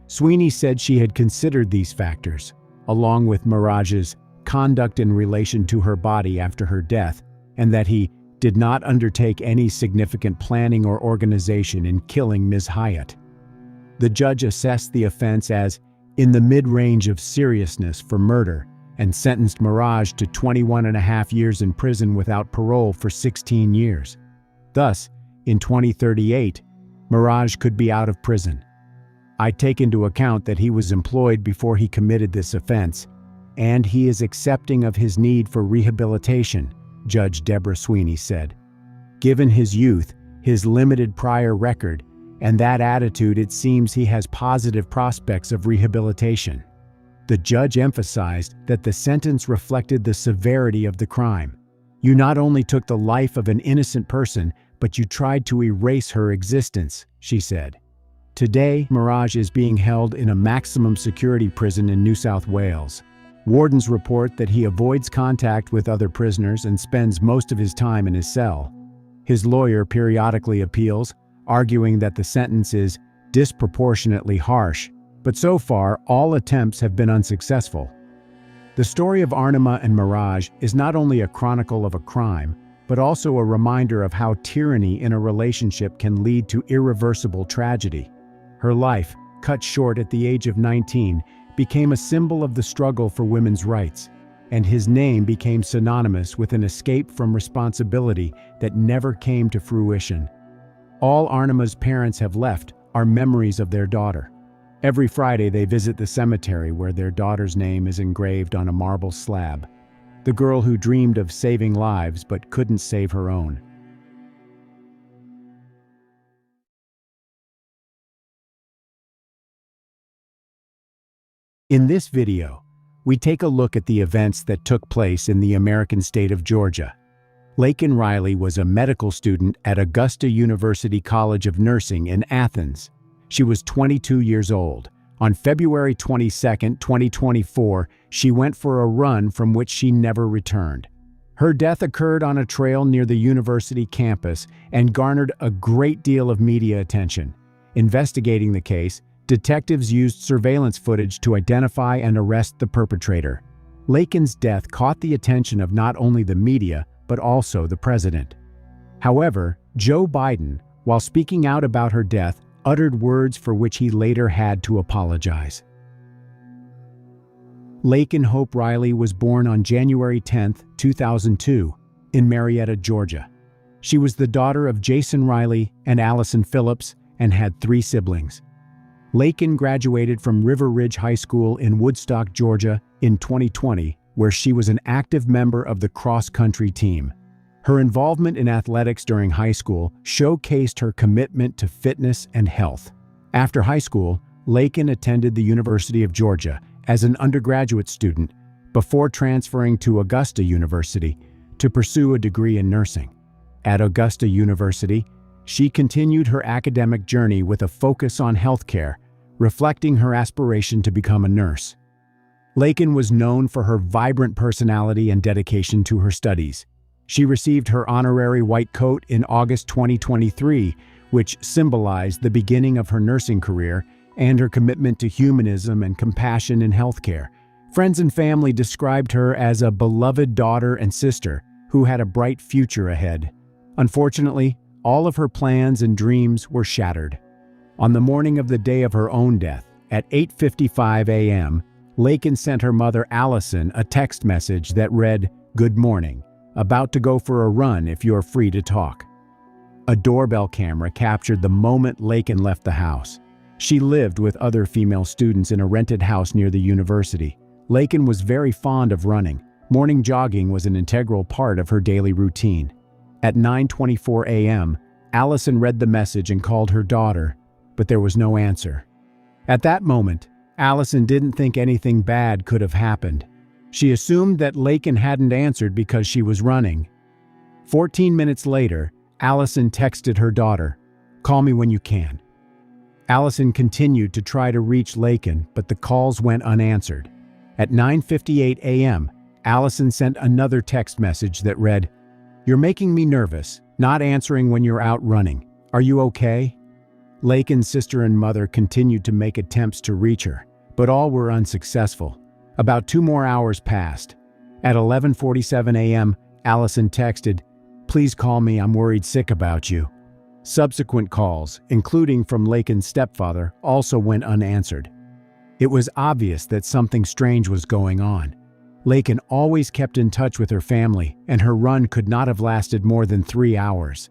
Sweeney said she had considered these factors, along with Mirage's conduct in relation to her body after her death, and that he did not undertake any significant planning or organization in killing Ms. Hayat. The judge assessed the offense as in the mid-range of seriousness for murder and sentenced Mirage to 21.5 years in prison without parole for 16 years. Thus, in 2038, Mirage could be out of prison. "I take into account that he was employed before he committed this offense, and he is accepting of his need for rehabilitation," Judge Deborah Sweeney said. "Given his youth, his limited prior record, and that attitude, it seems he has positive prospects of rehabilitation." The judge emphasized that the sentence reflected the severity of the crime. "You not only took the life of an innocent person, but you tried to erase her existence," she said. Today, Mirage is being held in a maximum security prison in New South Wales. Wardens report that he avoids contact with other prisoners and spends most of his time in his cell. His lawyer periodically appeals, arguing that the sentence is disproportionately harsh, but so far, all attempts have been unsuccessful. The story of Arnima and Mirage is not only a chronicle of a crime, but also a reminder of how tyranny in a relationship can lead to irreversible tragedy. Her life, cut short at the age of 19, became a symbol of the struggle for women's rights, and his name became synonymous with an escape from responsibility that never came to fruition. All Arnima's parents have left are memories of their daughter. Every Friday they visit the cemetery where their daughter's name is engraved on a marble slab. The girl who dreamed of saving lives but couldn't save her own. In this video, we take a look at the events that took place in the American state of Georgia. Laken Riley was a medical student at Augusta University College of Nursing in Athens. She was 22 years old. On February 22, 2024, she went for a run from which she never returned. Her death occurred on a trail near the university campus and garnered a great deal of media attention. Investigating the case, detectives used surveillance footage to identify and arrest the perpetrator. Lakin's death caught the attention of not only the media, but also the president. However, Joe Biden, while speaking out about her death, uttered words for which he later had to apologize. Laken Hope Riley was born on January 10, 2002, in Marietta, Georgia. She was the daughter of Jason Riley and Allison Phillips and had 3 siblings. Laken graduated from River Ridge High School in Woodstock, Georgia, in 2020, where she was an active member of the cross-country team. Her involvement in athletics during high school showcased her commitment to fitness and health. After high school, Laken attended the University of Georgia as an undergraduate student before transferring to Augusta University to pursue a degree in nursing. At Augusta University, she continued her academic journey with a focus on healthcare, reflecting her aspiration to become a nurse. Laken was known for her vibrant personality and dedication to her studies. She received her honorary white coat in August 2023, which symbolized the beginning of her nursing career and her commitment to humanism and compassion in healthcare. Friends and family described her as a beloved daughter and sister who had a bright future ahead. Unfortunately, all of her plans and dreams were shattered. On the morning of the day of her own death, at 8:55 a.m., Laken sent her mother Allison a text message that read, "Good morning. About to go for a run if you're free to talk." A doorbell camera captured the moment Laken left the house. She lived with other female students in a rented house near the university. Laken was very fond of running. Morning jogging was an integral part of her daily routine. At 9:24 a.m., Allison read the message and called her daughter, but there was no answer. At that moment, Allison didn't think anything bad could have happened. She assumed that Laken hadn't answered because she was running. 14 minutes later, Allison texted her daughter, "Call me when you can." Allison continued to try to reach Laken, but the calls went unanswered. At 9:58 a.m., Allison sent another text message that read, "You're making me nervous, not answering when you're out running. Are you okay?" Laken's sister and mother continued to make attempts to reach her, but all were unsuccessful. About 2 more hours passed. At 11:47 a.m., Allison texted, "Please call me, I'm worried sick about you." Subsequent calls, including from Laken's stepfather, also went unanswered. It was obvious that something strange was going on. Laken always kept in touch with her family, and her run could not have lasted more than 3 hours.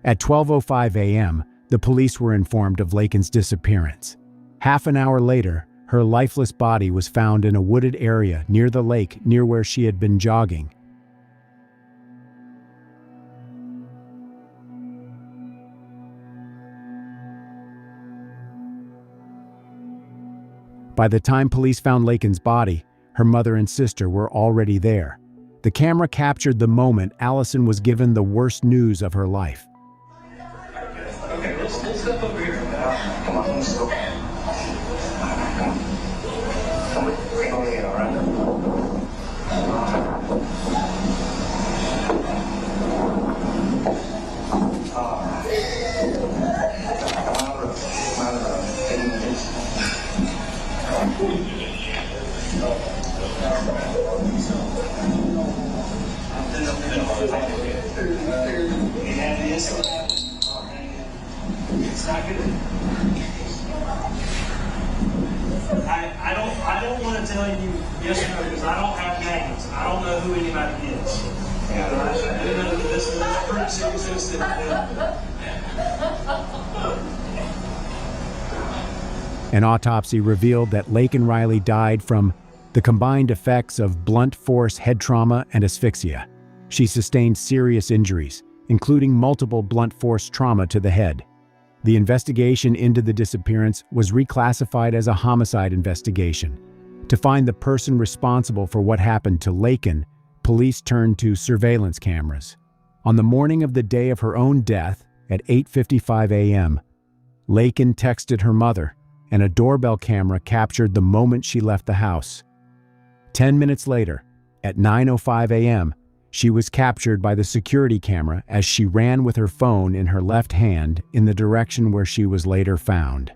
At 12:05 a.m., the police were informed of Laken's disappearance. Half an hour later, her lifeless body was found in a wooded area near the lake near where she had been jogging. By the time police found Laken's body, her mother and sister were already there. The camera captured the moment Allison was given the worst news of her life. Okay, let's step over here. Come on, let's go. Come in, all right? It's not good. I don't want to tell you yes or no because I don't have names and I don't know who anybody is. And I do know that this is a pretty serious incident. An autopsy revealed that Laken Riley died from the combined effects of blunt force head trauma and asphyxia. She sustained serious injuries, including multiple blunt force trauma to the head. The investigation into the disappearance was reclassified as a homicide investigation. To find the person responsible for what happened to Laken, police turned to surveillance cameras. On the morning of the day of her own death, at 8:55 a.m., Laken texted her mother, and a doorbell camera captured the moment she left the house. 10 minutes later, at 9:05 a.m., she was captured by the security camera as she ran with her phone in her left hand in the direction where she was later found.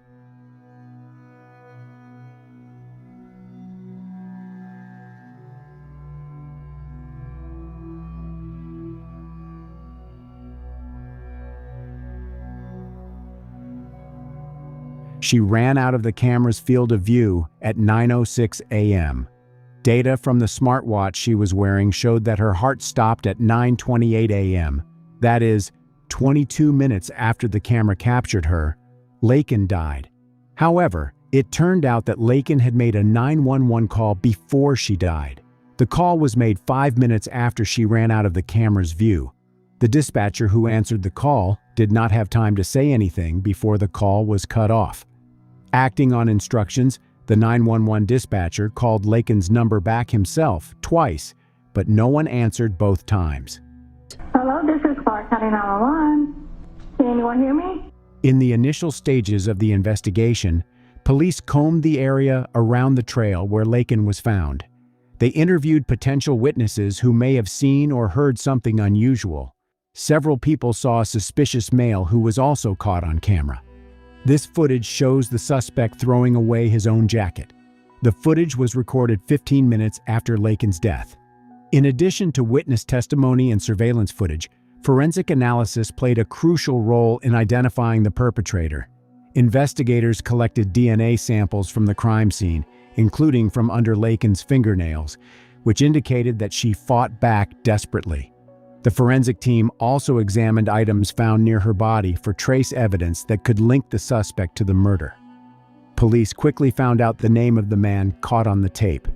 She ran out of the camera's field of view at 9:06 a.m. Data from the smartwatch she was wearing showed that her heart stopped at 9:28 a.m. That is, 22 minutes after the camera captured her, Laken died. However, it turned out that Laken had made a 911 call before she died. The call was made 5 minutes after she ran out of the camera's view. The dispatcher who answered the call did not have time to say anything before the call was cut off. Acting on instructions, the 911 dispatcher called Laken's number back himself twice, but no one answered both times. Hello, this is Clark County 911. Can anyone hear me? In the initial stages of the investigation, police combed the area around the trail where Laken was found. They interviewed potential witnesses who may have seen or heard something unusual. Several people saw a suspicious male who was also caught on camera. This footage shows the suspect throwing away his own jacket. The footage was recorded 15 minutes after Laken's death. In addition to witness testimony and surveillance footage, forensic analysis played a crucial role in identifying the perpetrator. Investigators collected DNA samples from the crime scene, including from under Laken's fingernails, which indicated that she fought back desperately. The forensic team also examined items found near her body for trace evidence that could link the suspect to the murder. Police quickly found out the name of the man caught on the tape.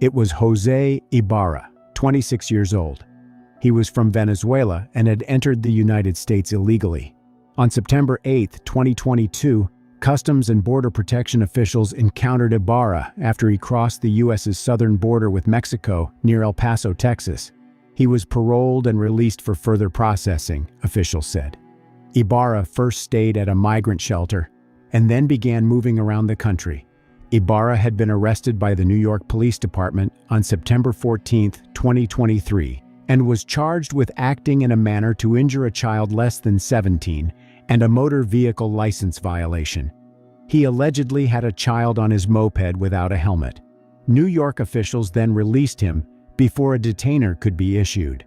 It was Jose Ibarra, 26 years old. He was from Venezuela and had entered the United States illegally. On September 8, 2022, Customs and Border Protection officials encountered Ibarra after he crossed the U.S.'s southern border with Mexico near El Paso, Texas. He was paroled and released for further processing, officials said. Ibarra first stayed at a migrant shelter and then began moving around the country. Ibarra had been arrested by the New York Police Department on September 14, 2023, and was charged with acting in a manner to injure a child less than 17 and a motor vehicle license violation. He allegedly had a child on his moped without a helmet. New York officials then released him before a detainer could be issued.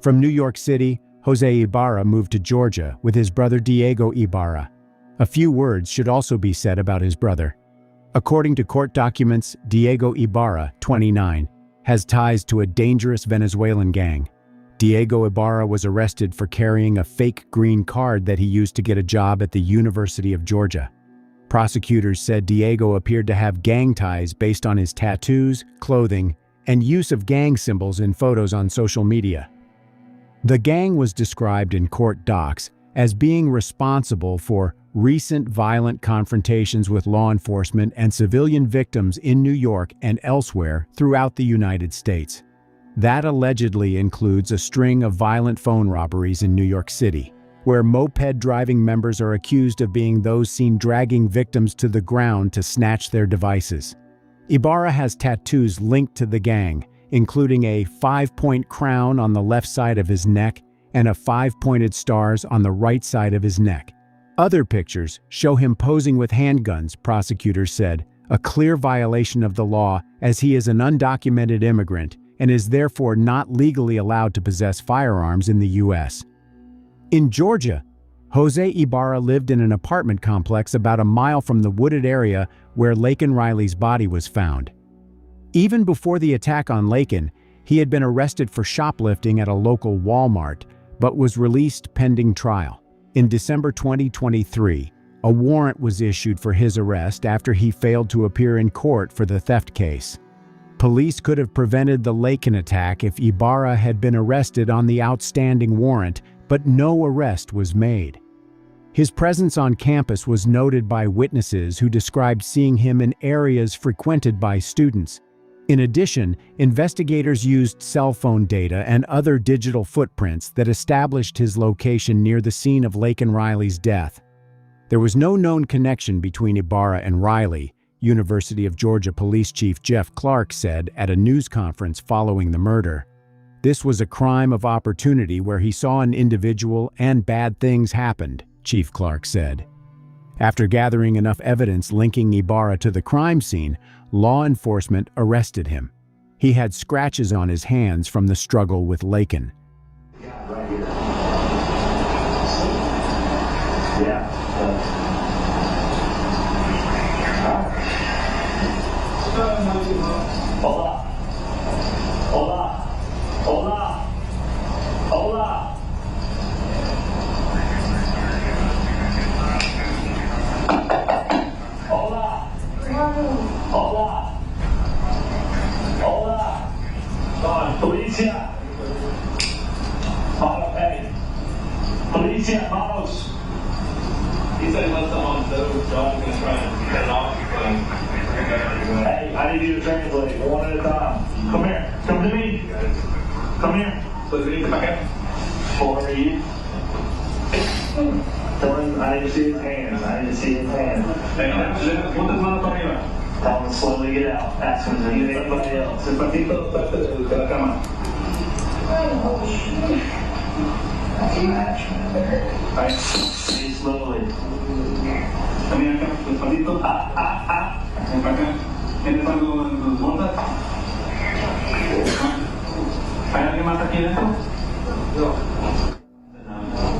From New York City, Jose Ibarra moved to Georgia with his brother Diego Ibarra. A few words should also be said about his brother. According to court documents, Diego Ibarra, 29, has ties to a dangerous Venezuelan gang. Diego Ibarra was arrested for carrying a fake green card that he used to get a job at the University of Georgia. Prosecutors said Diego appeared to have gang ties based on his tattoos, clothing, and use of gang symbols in photos on social media. The gang was described in court docs as being responsible for recent violent confrontations with law enforcement and civilian victims in New York and elsewhere throughout the United States. That allegedly includes a string of violent phone robberies in New York City, where moped-driving members are accused of being those seen dragging victims to the ground to snatch their devices. Ibarra has tattoos linked to the gang, including a 5-point crown on the left side of his neck and a 5-pointed stars on the right side of his neck. Other pictures show him posing with handguns, prosecutors said, a clear violation of the law as he is an undocumented immigrant and is therefore not legally allowed to possess firearms in the U.S. In Georgia, Jose Ibarra lived in an apartment complex about a mile from the wooded area where Laken Riley's body was found. Even before the attack on Laken, he had been arrested for shoplifting at a local Walmart, but was released pending trial. In December 2023, a warrant was issued for his arrest after he failed to appear in court for the theft case. Police could have prevented the Laken attack if Ibarra had been arrested on the outstanding warrant, but no arrest was made. His presence on campus was noted by witnesses who described seeing him in areas frequented by students. In addition, investigators used cell phone data and other digital footprints that established his location near the scene of Laken Riley's death. There was no known connection between Ibarra and Riley, University of Georgia Police Chief Jeff Clark said at a news conference following the murder. This was a crime of opportunity where he saw an individual and bad things happened, Chief Clark said. After gathering enough evidence linking Ibarra to the crime scene, law enforcement arrested him. He had scratches on his hands from the struggle with Laken. Right here. Yeah. Hola. Hola. Hola. Hola. Hola. Hola. Hola. Policia. Hey. Policia, vamos. He said he left them on stove, so I'm gonna try and cut it off. Hey, I need you to translate one at a time. Come here. Come to me. Come here. So you need to back up. For you. Tell him I need to see his hands. I need to see his hands. Hey, put his manos arriba. Tell him to slowly get out. Ask him to get anybody else. Despacito, salte de la cama. That's a match, man. Right. See slowly. También acá, despacito. Ven para acá. ¿Tienes algo en tus botas? ¿Hay alguien más aquí dentro?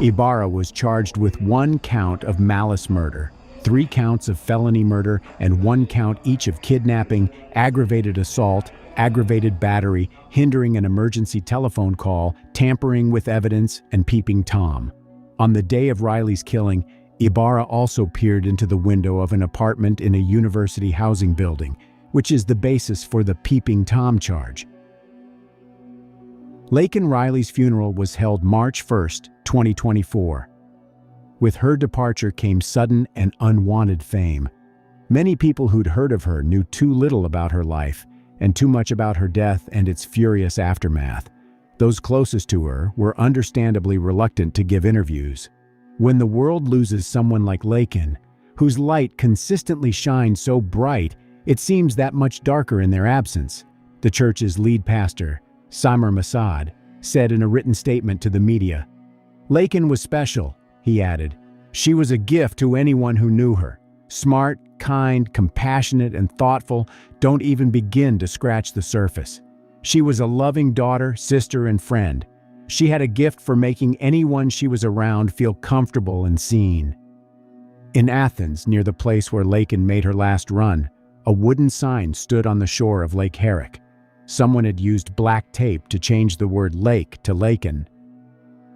Ibarra was charged with 1 count of malice murder, 3 counts of felony murder, and 1 count each of kidnapping, aggravated assault, aggravated battery, hindering an emergency telephone call, tampering with evidence, and peeping Tom. On the day of Riley's killing, Ibarra also peered into the window of an apartment in a university housing building, which is the basis for the peeping Tom charge. Laken Riley's funeral was held March 1, 2024. With her departure came sudden and unwanted fame. Many people who'd heard of her knew too little about her life, and too much about her death and its furious aftermath. Those closest to her were understandably reluctant to give interviews. When the world loses someone like Laken, whose light consistently shines so bright, it seems that much darker in their absence, the church's lead pastor, Samer Masad, said in a written statement to the media. Laken was special, he added. She was a gift to anyone who knew her. Smart, kind, compassionate, and thoughtful, don't even begin to scratch the surface. She was a loving daughter, sister, and friend. She had a gift for making anyone she was around feel comfortable and seen. In Athens, near the place where Laken made her last run, a wooden sign stood on the shore of Lake Herrick. Someone had used black tape to change the word lake to Laken.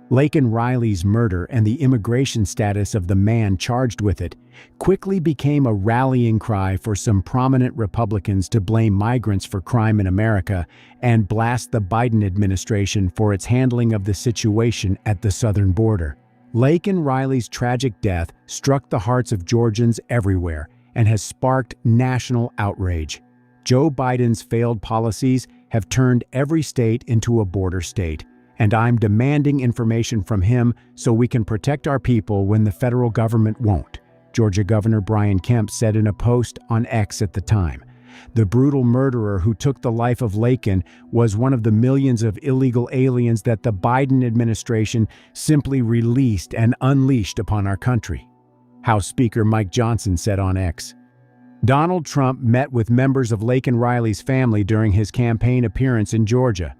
Laken Riley's murder and the immigration status of the man charged with it quickly became a rallying cry for some prominent Republicans to blame migrants for crime in America and blast the Biden administration for its handling of the situation at the southern border. Laken Riley's tragic death struck the hearts of Georgians everywhere and has sparked national outrage. Joe Biden's failed policies have turned every state into a border state, and I'm demanding information from him so we can protect our people when the federal government won't, Georgia Governor Brian Kemp said in a post on X at the time. The brutal murderer who took the life of Laken was one of the millions of illegal aliens that the Biden administration simply released and unleashed upon our country. House Speaker Mike Johnson said on X. Donald Trump met with members of Laken Riley's family during his campaign appearance in Georgia.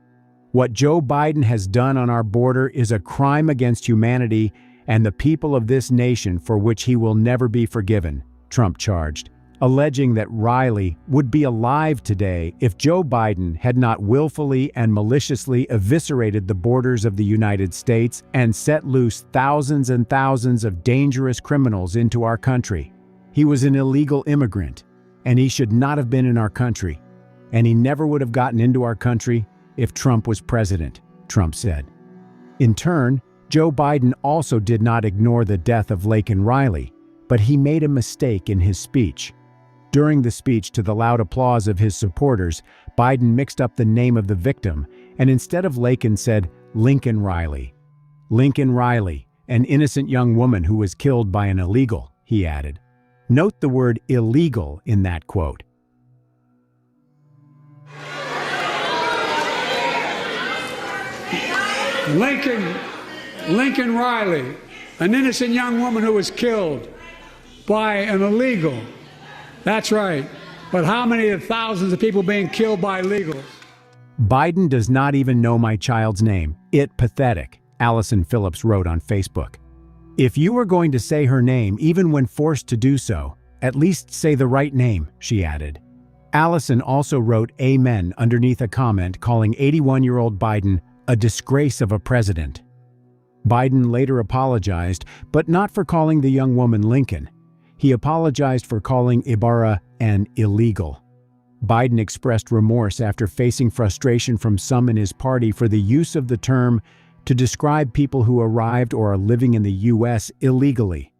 What Joe Biden has done on our border is a crime against humanity and the people of this nation for which he will never be forgiven, Trump charged, alleging that Riley would be alive today if Joe Biden had not willfully and maliciously eviscerated the borders of the United States and set loose thousands and thousands of dangerous criminals into our country. He was an illegal immigrant, and he should not have been in our country, and he never would have gotten into our country if Trump was president, Trump said. In turn, Joe Biden also did not ignore the death of Laken Riley, but he made a mistake in his speech. During the speech, to the loud applause of his supporters, Biden mixed up the name of the victim and instead of Laken said Lincoln Riley. Lincoln Riley, an innocent young woman who was killed by an illegal, he added. Note the word illegal in that quote. Lincoln Riley, an innocent young woman who was killed by an illegal. That's right. But how many of thousands of people being killed by illegals? Biden does not even know my child's name. It pathetic, Allison Phillips wrote on Facebook. If you are going to say her name, even when forced to do so, at least say the right name, she added. Allison also wrote amen underneath a comment calling 81-year-old Biden a disgrace of a president. Biden later apologized, but not for calling the young woman Lincoln. He apologized for calling Ibarra an illegal. Biden expressed remorse after facing frustration from some in his party for the use of the term to describe people who arrived or are living in the U.S. illegally.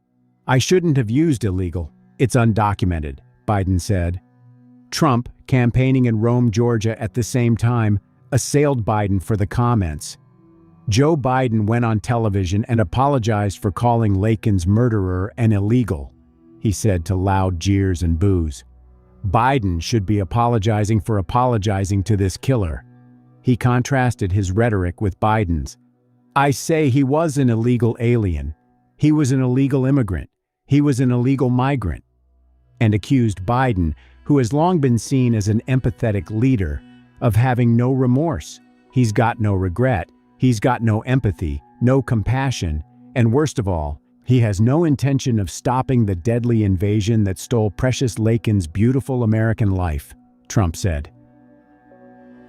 I shouldn't have used illegal. It's undocumented, Biden said. Trump, campaigning in Rome, Georgia at the same time, assailed Biden for the comments. Joe Biden went on television and apologized for calling Lakin's murderer an illegal, he said to loud jeers and boos. Biden should be apologizing for apologizing to this killer. He contrasted his rhetoric with Biden's. I say he was an illegal alien. He was an illegal immigrant. He was an illegal migrant. And accused Biden, who has long been seen as an empathetic leader, of having no remorse. He's got no regret. He's got no empathy, no compassion, and worst of all, he has no intention of stopping the deadly invasion that stole precious Lakin's beautiful American life, Trump said.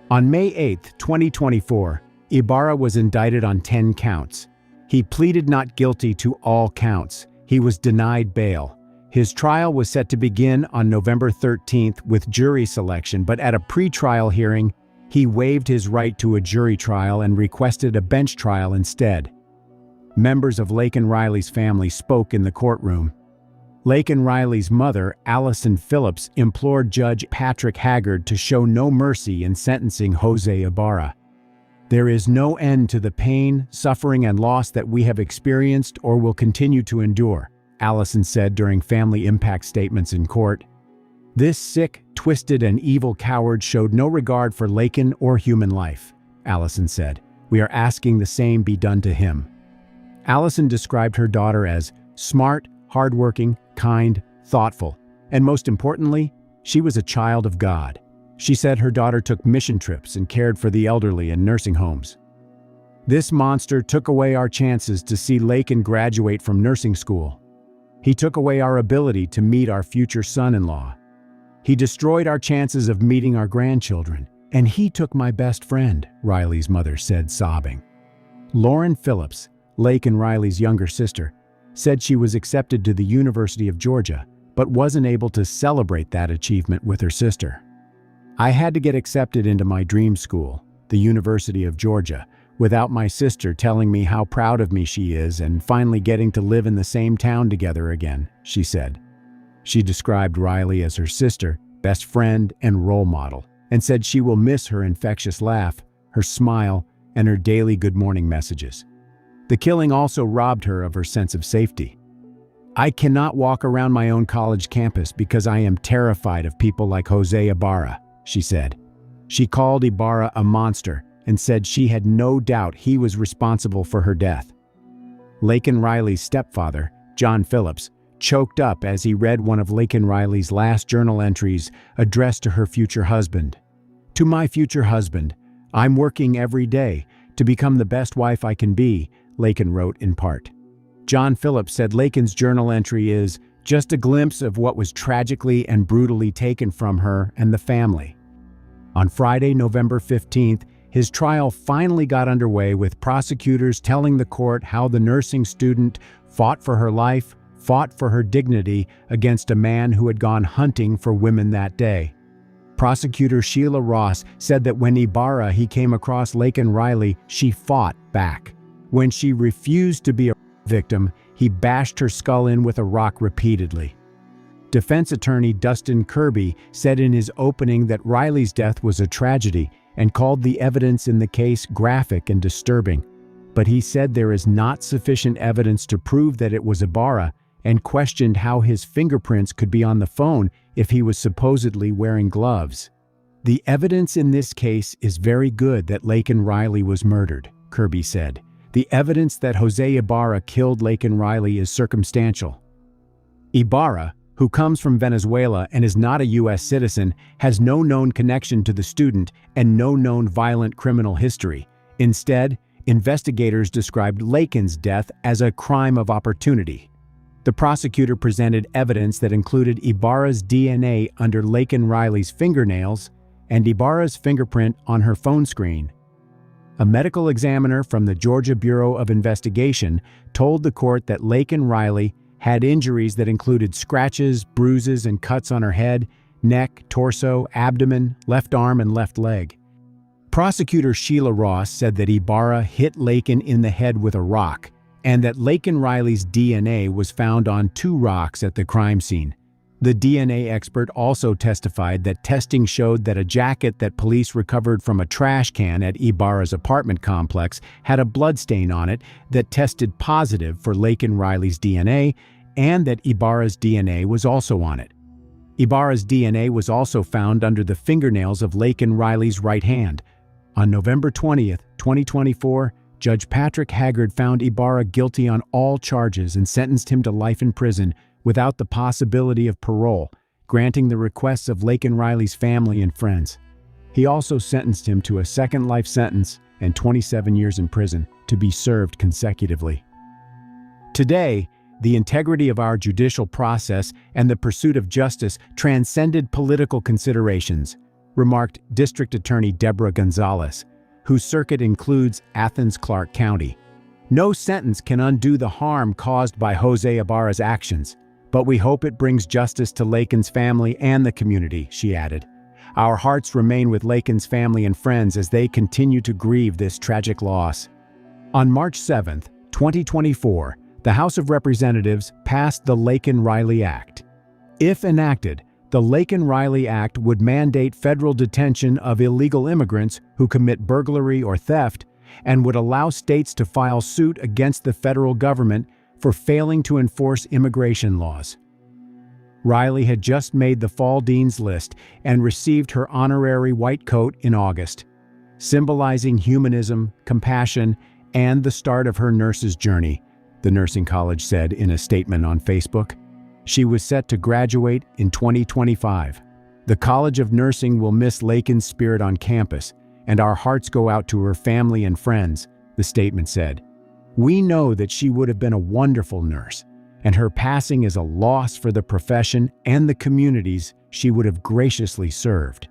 On May 8, 2024, Ibarra was indicted on 10 counts. He pleaded not guilty to all counts. He was denied bail. His trial was set to begin on November 13th with jury selection, but at a pre-trial hearing, he waived his right to a jury trial and requested a bench trial instead. Members of Laken Riley's family spoke in the courtroom. Laken Riley's mother, Allison Phillips, implored Judge Patrick Haggard to show no mercy in sentencing Jose Ibarra. There is no end to the pain, suffering, and loss that we have experienced or will continue to endure, Allison said during family impact statements in court. This sick, twisted, and evil coward showed no regard for Laken or human life, Allison said. We are asking the same be done to him. Allison described her daughter as smart, hardworking, kind, thoughtful, and most importantly, she was a child of God. She said her daughter took mission trips and cared for the elderly in nursing homes. This monster took away our chances to see Laken graduate from nursing school. He took away our ability to meet our future son-in-law. He destroyed our chances of meeting our grandchildren, and he took my best friend, Riley's mother said, sobbing. Lauren Phillips, Laken Riley's younger sister, said she was accepted to the University of Georgia, but wasn't able to celebrate that achievement with her sister. I had to get accepted into my dream school, the University of Georgia, without my sister telling me how proud of me she is and finally getting to live in the same town together again, she said. She described Riley as her sister, best friend, and role model, and said she will miss her infectious laugh, her smile, and her daily good morning messages. The killing also robbed her of her sense of safety. I cannot walk around my own college campus because I am terrified of people like Jose Ibarra, she said. She called Ibarra a monster and said she had no doubt he was responsible for her death. Laken Riley's stepfather, John Phillips, choked up as he read one of Laken Riley's last journal entries addressed to her future husband. To my future husband, I'm working every day to become the best wife I can be, Laken wrote in part. John Phillips said Laken's journal entry is just a glimpse of what was tragically and brutally taken from her and the family. On Friday, November 15th, his trial finally got underway with prosecutors telling the court how the nursing student fought for her life, fought for her dignity against a man who had gone hunting for women that day. Prosecutor Sheila Ross said that when Ibarra he came across Laken Riley, she fought back. When she refused to be a victim, he bashed her skull in with a rock repeatedly. Defense attorney Dustin Kirby said in his opening that Riley's death was a tragedy and called the evidence in the case graphic and disturbing. But he said there is not sufficient evidence to prove that it was Ibarra and questioned how his fingerprints could be on the phone if he was supposedly wearing gloves. "The evidence in this case is very good that Laken Riley was murdered," Kirby said. "The evidence that Jose Ibarra killed Laken Riley is circumstantial." Ibarra, who comes from Venezuela and is not a U.S. citizen, has no known connection to the student and no known violent criminal history. Instead, investigators described Laken's death as a crime of opportunity. The prosecutor presented evidence that included Ibarra's DNA under Laken Riley's fingernails and Ibarra's fingerprint on her phone screen. A medical examiner from the Georgia Bureau of Investigation told the court that Laken Riley had injuries that included scratches, bruises, and cuts on her head, neck, torso, abdomen, left arm, and left leg. Prosecutor Sheila Ross said that Ibarra hit Laken in the head with a rock, and that Laken Riley's DNA was found on 2 rocks at the crime scene. The DNA expert also testified that testing showed that a jacket that police recovered from a trash can at Ibarra's apartment complex had a bloodstain on it that tested positive for Laken Riley's DNA, and that Ibarra's DNA was also on it. Ibarra's DNA was also found under the fingernails of Laken Riley's right hand. On November 20th, 2024, Judge Patrick Haggard found Ibarra guilty on all charges and sentenced him to life in prison without the possibility of parole, granting the requests of Laken Riley's family and friends. He also sentenced him to a second life sentence and 27 years in prison to be served consecutively. Today, the integrity of our judicial process and the pursuit of justice transcended political considerations, remarked District Attorney Deborah Gonzalez, whose circuit includes Athens-Clarke County. "No sentence can undo the harm caused by Jose Ibarra's actions, but we hope it brings justice to Laken's family and the community," she added. "Our hearts remain with Laken's family and friends as they continue to grieve this tragic loss." On March 7, 2024, the House of Representatives passed the Laken Riley Act. If enacted, the Laken Riley Act would mandate federal detention of illegal immigrants who commit burglary or theft and would allow states to file suit against the federal government for failing to enforce immigration laws. Riley had just made the Fall Dean's List and received her honorary white coat in August, symbolizing humanism, compassion, and the start of her nurse's journey, the nursing college said in a statement on Facebook. She was set to graduate in 2025. "The College of Nursing will miss Laken's spirit on campus, and our hearts go out to her family and friends," the statement said. "We know that she would have been a wonderful nurse, and her passing is a loss for the profession and the communities she would have graciously served."